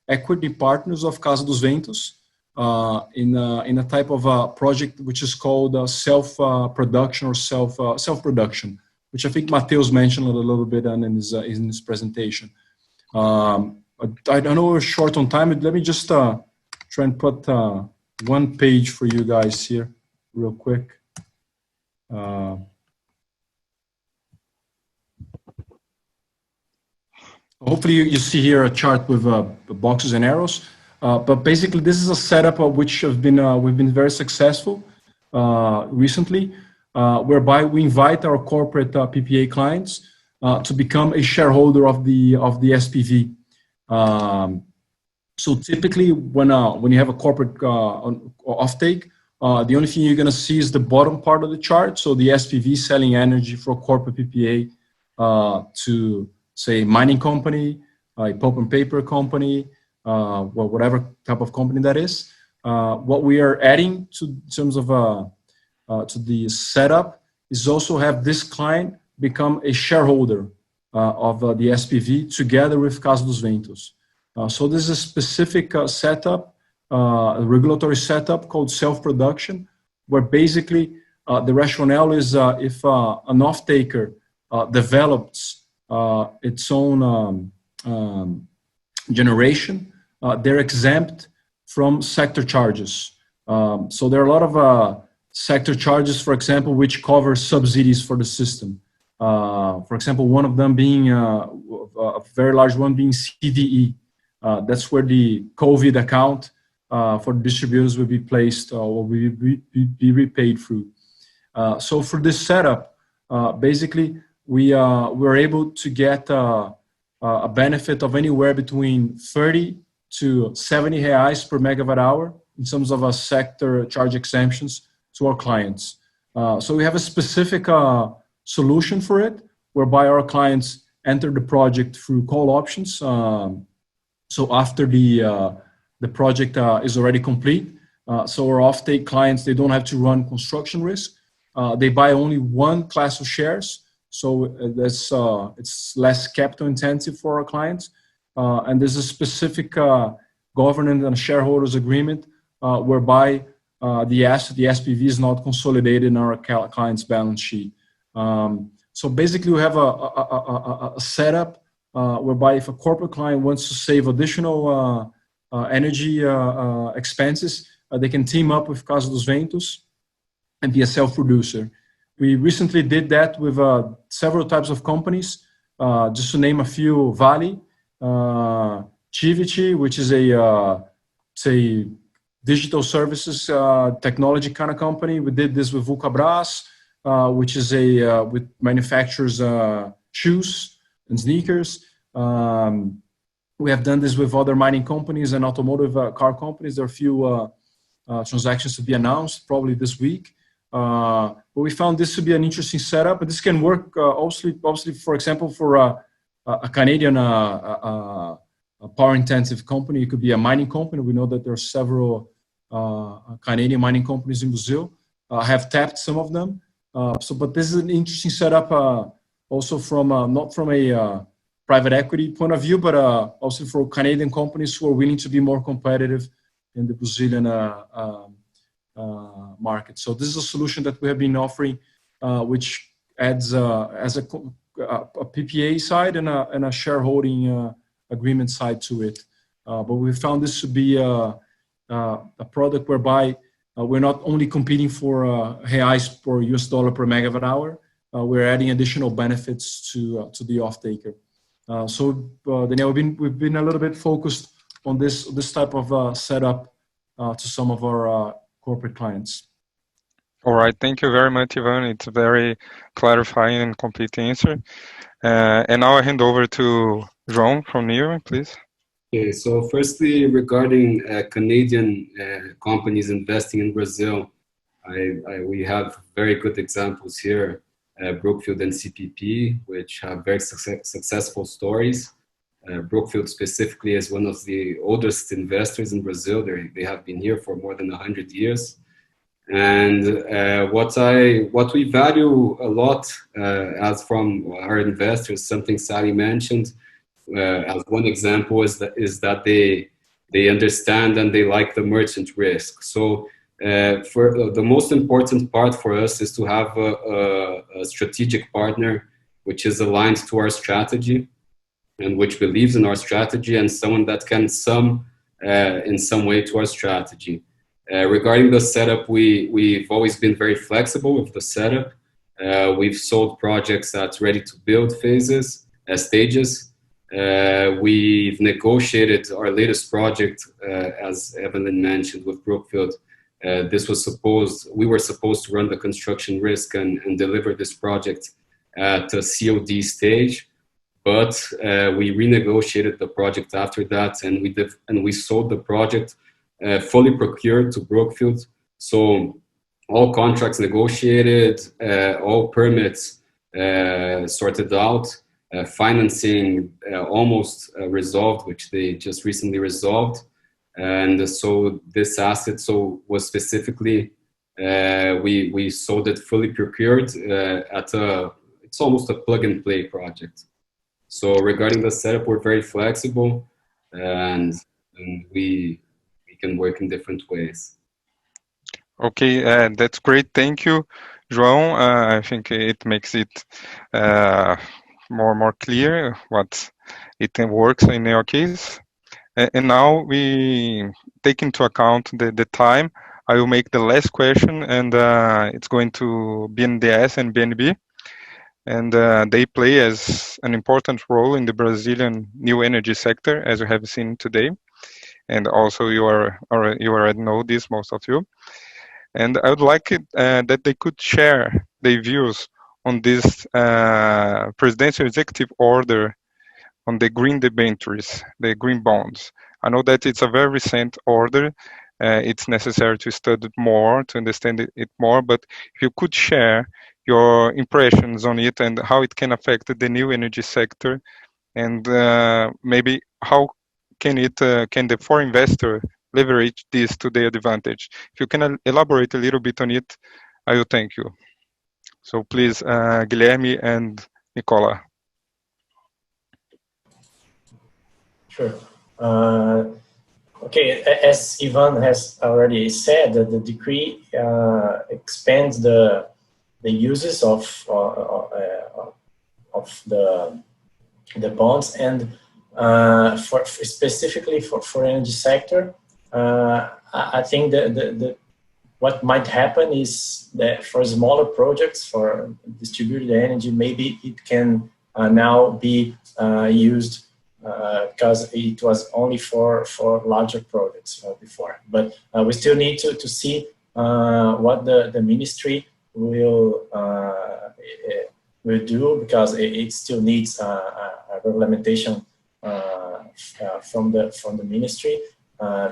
equity partners of Casa dos Ventos. in a type of a project which is called self-production or self-production, which I think Mateus mentioned a little bit in his presentation. I know we're short on time, but let me just try and put one page for you guys here real quick. Hopefully you see here a chart with boxes and arrows. But basically, this is a setup of which have been we've been very successful recently, whereby we invite our corporate PPA clients to become a shareholder of the SPV. So typically, when you have a corporate offtake, the only thing you're going to see is the bottom part of the chart. So the SPV selling energy for a corporate PPA to, say, a mining company, a pulp and paper company, well, whatever type of company that is. What we are adding to in terms of to the setup is also have this client become a shareholder of the SPV together with Casa dos Ventos. So this is a specific setup, a regulatory setup called self-production, where basically the rationale is if an off-taker develops its own generation, they're exempt from sector charges. So there are a lot of sector charges, for example, which cover subsidies for the system. For example, one of them being a very large one being CDE. That's where the COVID account for distributors will be placed or will be repaid through. So for this setup, basically we're able to get a benefit of anywhere between 30 to 70 reais per megawatt hour in terms of sector charge exemptions to our clients. So we have a specific solution for it, whereby our clients enter the project through call options. So after the project is already complete, so our offtake clients, they don't have to run construction risk. They buy only one class of shares, so that's it's less capital intensive for our clients. And there's a specific governance and shareholders agreement whereby the asset, the SPV, is not consolidated in our client's balance sheet. So basically, we have a setup whereby if a corporate client wants to save additional energy expenses, they can team up with Casa dos Ventos and be a self-producer. We recently did that with several types of companies. Just to name a few: Vale, Chivity, which is a say digital services technology kind of company. We did this with Vulcabras, which is a with manufactures shoes and sneakers. We have done this with other mining companies and automotive car companies. There are a few transactions to be announced probably this week. But we found this to be an interesting setup. But this can work obviously, for example, for a Canadian power-intensive company. It could be a mining company. We know that there are several Canadian mining companies in Brazil. I have tapped some of them. But this is an interesting setup also from not from a private equity point of view, but also for Canadian companies who are willing to be more competitive in the Brazilian market. So this is a solution that we have been offering, which adds as a PPA side and a shareholding agreement side to it. But we found this to be a product whereby we're not only competing for reais per US dollar per megawatt hour, we're adding additional benefits to the off-taker. So Daniel, we've been a little bit focused on this type of setup to some of our corporate clients. All right, thank you very much, Ivan. It's a very clarifying and complete answer. And now I hand over to João from NEO, please. Okay, so firstly, regarding Canadian companies investing in Brazil, we have very good examples here, Brookfield and CPP, which have very successful stories. Brookfield specifically is one of the oldest investors in Brazil. They have been here for more than 100 years. And what we value a lot as from our investors, something Sally mentioned, as one example is that they they understand and they like the merchant risk. So for the most important part for us is to have a strategic partner which is aligned to our strategy and which believes in our strategy, and someone that can sum in some way to our strategy. Regarding the setup, we've always been very flexible with the setup. We've sold projects at ready to build stages. We've negotiated our latest project, as Evelyn mentioned, with Brookfield. We were supposed to run the construction risk and deliver this project at a COD stage, but we renegotiated the project after that, and we sold the project fully procured to Brookfield. So all contracts negotiated, all permits sorted out, financing almost resolved, which they just recently resolved. And so this asset was specifically, we sold it fully procured it's almost a plug and play project. So regarding the setup, we're very flexible and we can work in different ways. Okay, that's great. Thank you, João. I think it makes it more clear what it works in your case. And now we take into account the time. I will make the last question, and it's going to BNDES and BNB. And they play as an important role in the Brazilian new energy sector, as you have seen today. And also you already know this, most of you. And I would like it, that they could share their views on this presidential executive order on the green debentures, the green bonds. I know that it's a very recent order. It's necessary to study it more, to understand it more, but if you could share your impressions on it and how it can affect the new energy sector, and maybe how can the foreign investor leverage this to their advantage. If you can elaborate a little bit on it, I will thank you. So please, Guilherme and Nicola. Sure. Okay, as Ivan has already said, the decree expands the uses of the bonds, and specifically for energy sector, I think that what might happen is that for smaller projects, for distributed energy, maybe it can now be used because it was only for larger projects before. But we still need to see what the ministry will do, because it still needs a regulation from the ministry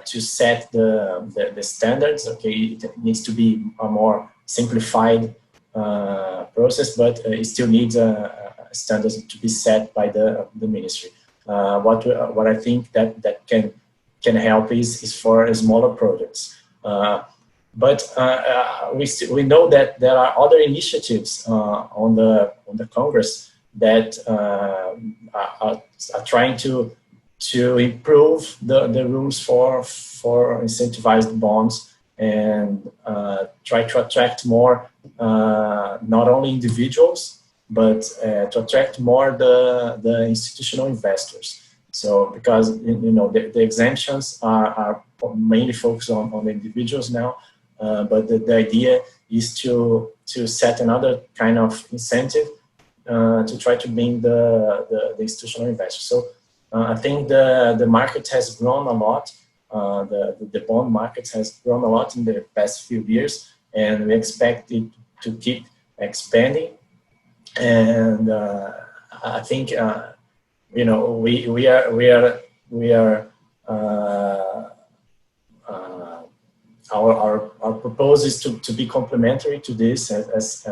to set the standards. Okay, it needs to be a more simplified process, but it still needs standards to be set by the ministry. What I think that can help is for smaller projects. But we know that there are other initiatives on the Congress that are trying to improve the rules for incentivized bonds and try to attract more not only individuals but to attract more the institutional investors. So because the exemptions are mainly focused on the individuals now, but the idea is to set another kind of incentive to try to bring the institutional investors. So I think the market has grown a lot. The bond market has grown a lot in the past few years, and we expect it to keep expanding. And I think we are our proposal is to be complementary to this, as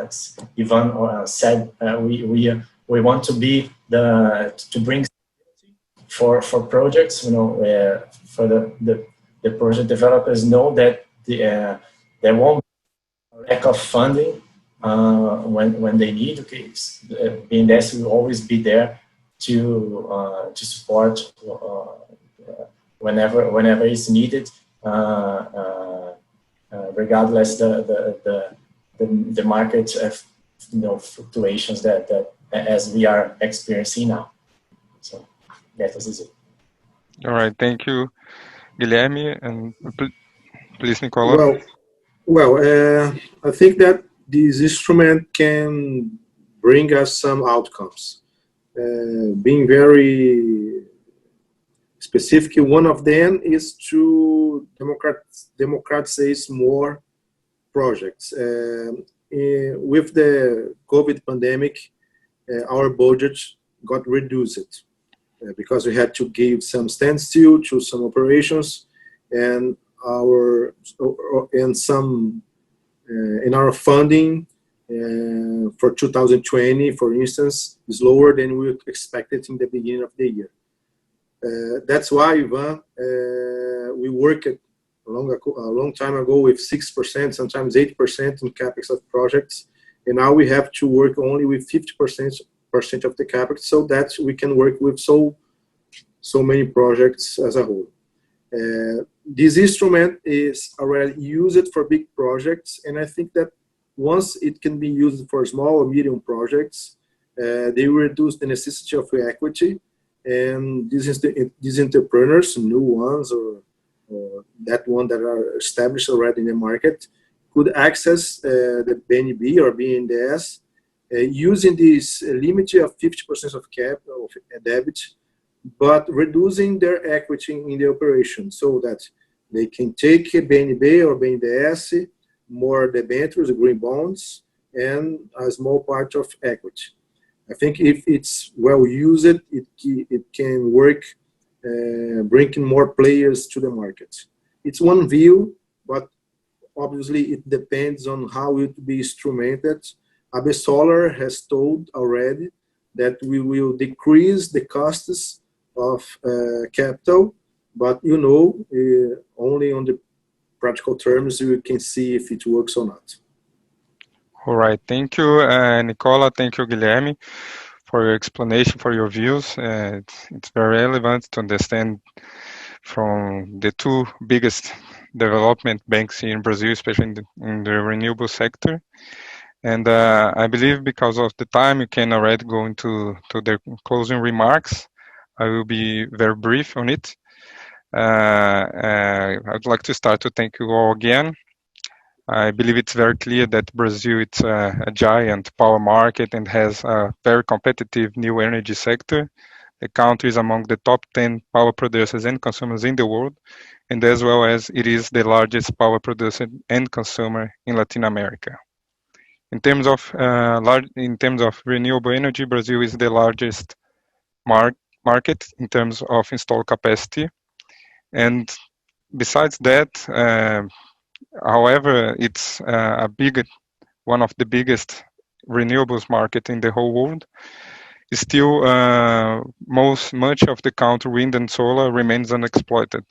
Ivan said. We want to be to bring for projects, where for the project developers know that there won't be a lack of funding when they need. Okay, BNDES will always be there to support whenever it's needed, regardless the market fluctuations that as we are experiencing now. So that is it. All right, thank you, Guilherme, and please, Nicola. Well, I think that this instrument can bring us some outcomes. Being very specific, one of them is to democratize more projects. With the COVID pandemic, our budget got reduced because we had to give some standstill to some operations, and our funding for 2020, for instance, is lower than we expected in the beginning of the year. That's why, Ivan, we worked a long time ago with 6%, sometimes 8% in capex of projects, and now we have to work only with 50% of the capex, so that we can work with so many projects as a whole. This instrument is already used for big projects, and I think that once it can be used for small or medium projects, they reduce the necessity of equity, and these entrepreneurs, new ones or that one that are established already in the market, could access the BNB or BNDES using this limit of 50% of capital of debit, but reducing their equity in the operation so that they can take a BNB or BNDES, more debentures, green bonds, and a small part of equity. I think if it's well used, it can work, bringing more players to the market. It's one view, but obviously it depends on how it will be instrumented. AB Solar has told already that we will decrease the costs of capital, but only on the practical terms we can see if it works or not. All right, thank you, Nicola. Thank you, Guilherme, for your explanation, for your views. It's very relevant to understand from the two biggest development banks here in Brazil, especially in the renewable sector. And I believe because of the time, you can already go into the closing remarks. I will be very brief on it. I'd like to start to thank you all again. I believe it's very clear that Brazil is a giant power market and has a very competitive new energy sector. The country is among the top 10 power producers and consumers in the world, and as well as it is the largest power producer and consumer in Latin America. In terms of renewable energy, Brazil is the largest market in terms of installed capacity. And besides that, however, it's one of the biggest renewables market in the whole world. Still, much of the country wind and solar remains unexploited.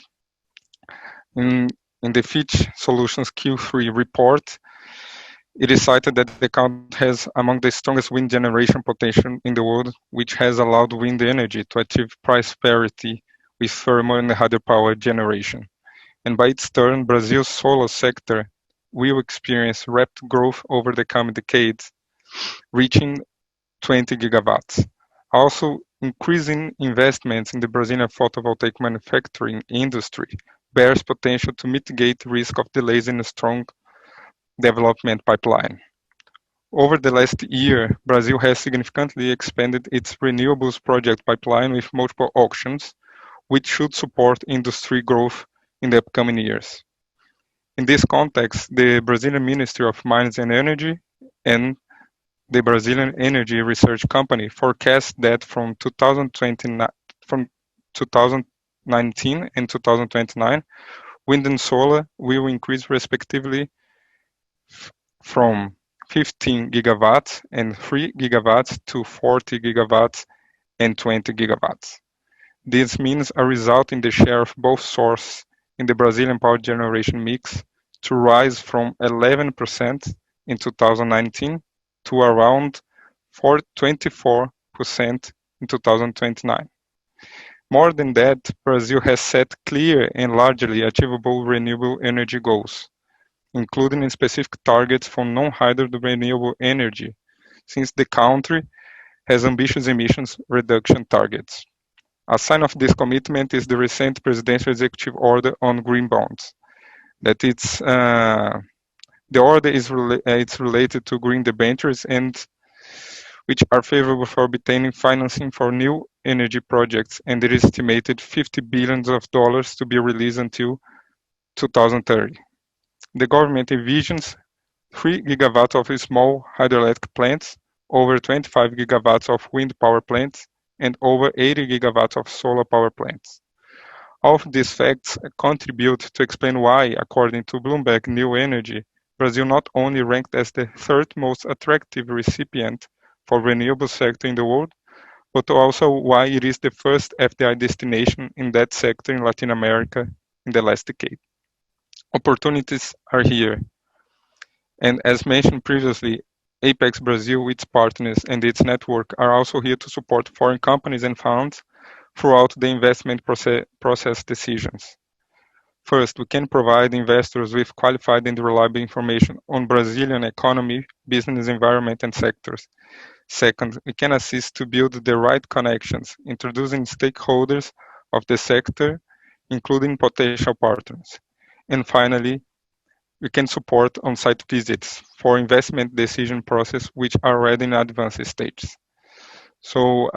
In the Fitch Solutions Q3 report, it is cited that the country has among the strongest wind generation potential in the world, which has allowed wind energy to achieve price parity with thermal and hydropower generation. And by its turn, Brazil's solar sector will experience rapid growth over the coming decades, reaching 20 gigawatts. Also, increasing investments in the Brazilian photovoltaic manufacturing industry bears potential to mitigate risk of delays in a strong development pipeline. Over the last year, Brazil has significantly expanded its renewables project pipeline with multiple auctions, which should support industry growth in the upcoming years. In this context, the Brazilian Ministry of Mines and Energy and the Brazilian Energy Research Company forecast that from 2019 and 2029, wind and solar will increase respectively from 15 gigawatts and 3 gigawatts to 40 gigawatts and 20 gigawatts. This means a result in the share of both sources in the Brazilian power generation mix to rise from 11% in 2019 to around 24% in 2029. More than that, Brazil has set clear and largely achievable renewable energy goals, including specific targets for non-hydro renewable energy, since the country has ambitious emissions reduction targets. A sign of this commitment is the recent presidential executive order on green bonds. That the order is it's related to green debentures and which are favorable for obtaining financing for new energy projects, and it is estimated $50 billion to be released until 2030. The government envisions 3 gigawatts of small hydroelectric plants, over 25 gigawatts of wind power plants, and over 80 gigawatts of solar power plants. All of these facts contribute to explain why, according to Bloomberg New Energy, Brazil not only ranked as the third most attractive recipient for renewable sector in the world, but also why it is the first FDI destination in that sector in Latin America in the last decade. Opportunities are here. And as mentioned previously, Apex-Brazil, its partners, and its network are also here to support foreign companies and funds throughout the investment process decisions. First, we can provide investors with qualified and reliable information on Brazilian economy, business environment, and sectors. Second, we can assist to build the right connections, introducing stakeholders of the sector, including potential partners. And finally, we can support on-site visits for investment decision process which are already in advanced stages. So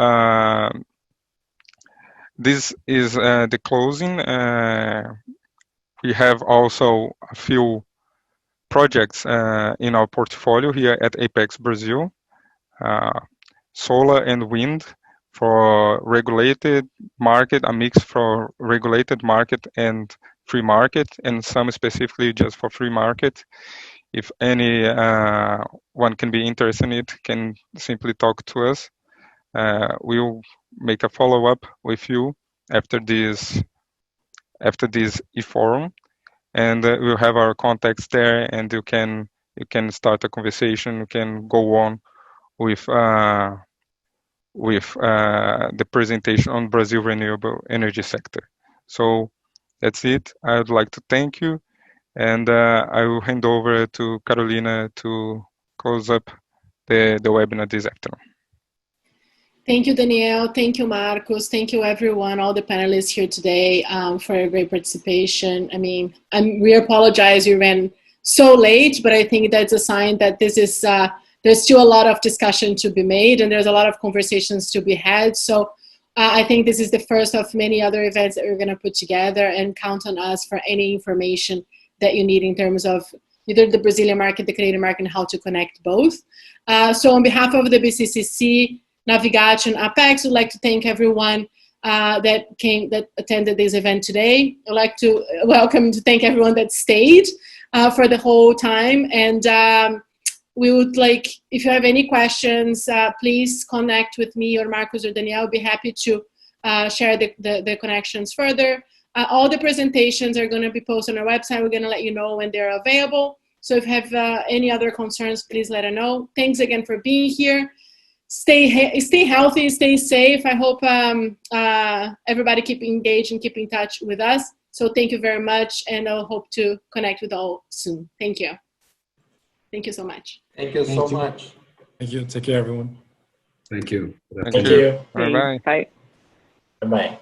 this is the closing. We have also a few projects in our portfolio here at Apex Brazil, solar and wind for regulated market, a mix for regulated market and free market, and some specifically just for free market. If any one can be interested in it, can simply talk to us. We'll make a follow-up with you after this e-forum, and we'll have our contacts there, and you can start a conversation. You can go on with the presentation on Brazil renewable energy sector. So that's it. I would like to thank you, and I will hand over to Carolina to close up the webinar this afternoon. Thank you, Daniel. Thank you, Marcos. Thank you, everyone, all the panelists here today for your great participation. I mean, we apologize you ran so late, but I think that's a sign that this is, there's still a lot of discussion to be made, and there's a lot of conversations to be had. So I think this is the first of many other events that we're going to put together, and count on us for any information that you need in terms of either the Brazilian market, the Canadian market, and how to connect both. So on behalf of the BCCC, Navigatio, and Apex, I'd like to thank everyone that attended this event today. I'd like to thank everyone that stayed for the whole time. And we would like, if you have any questions, please connect with me or Marcos or Danielle. I'll be happy to share the connections further. All the presentations are going to be posted on our website. We're going to let you know when they're available. So if you have any other concerns, please let us know. Thanks again for being here. Stay healthy, stay safe. I hope everybody keep engaged and keep in touch with us. So thank you very much, and I hope to connect with all soon. Thank you. Thank you so much. Thank you so much. Thank you. Take care, everyone. Thank you. Thank you. Bye-bye. Bye. Bye-bye.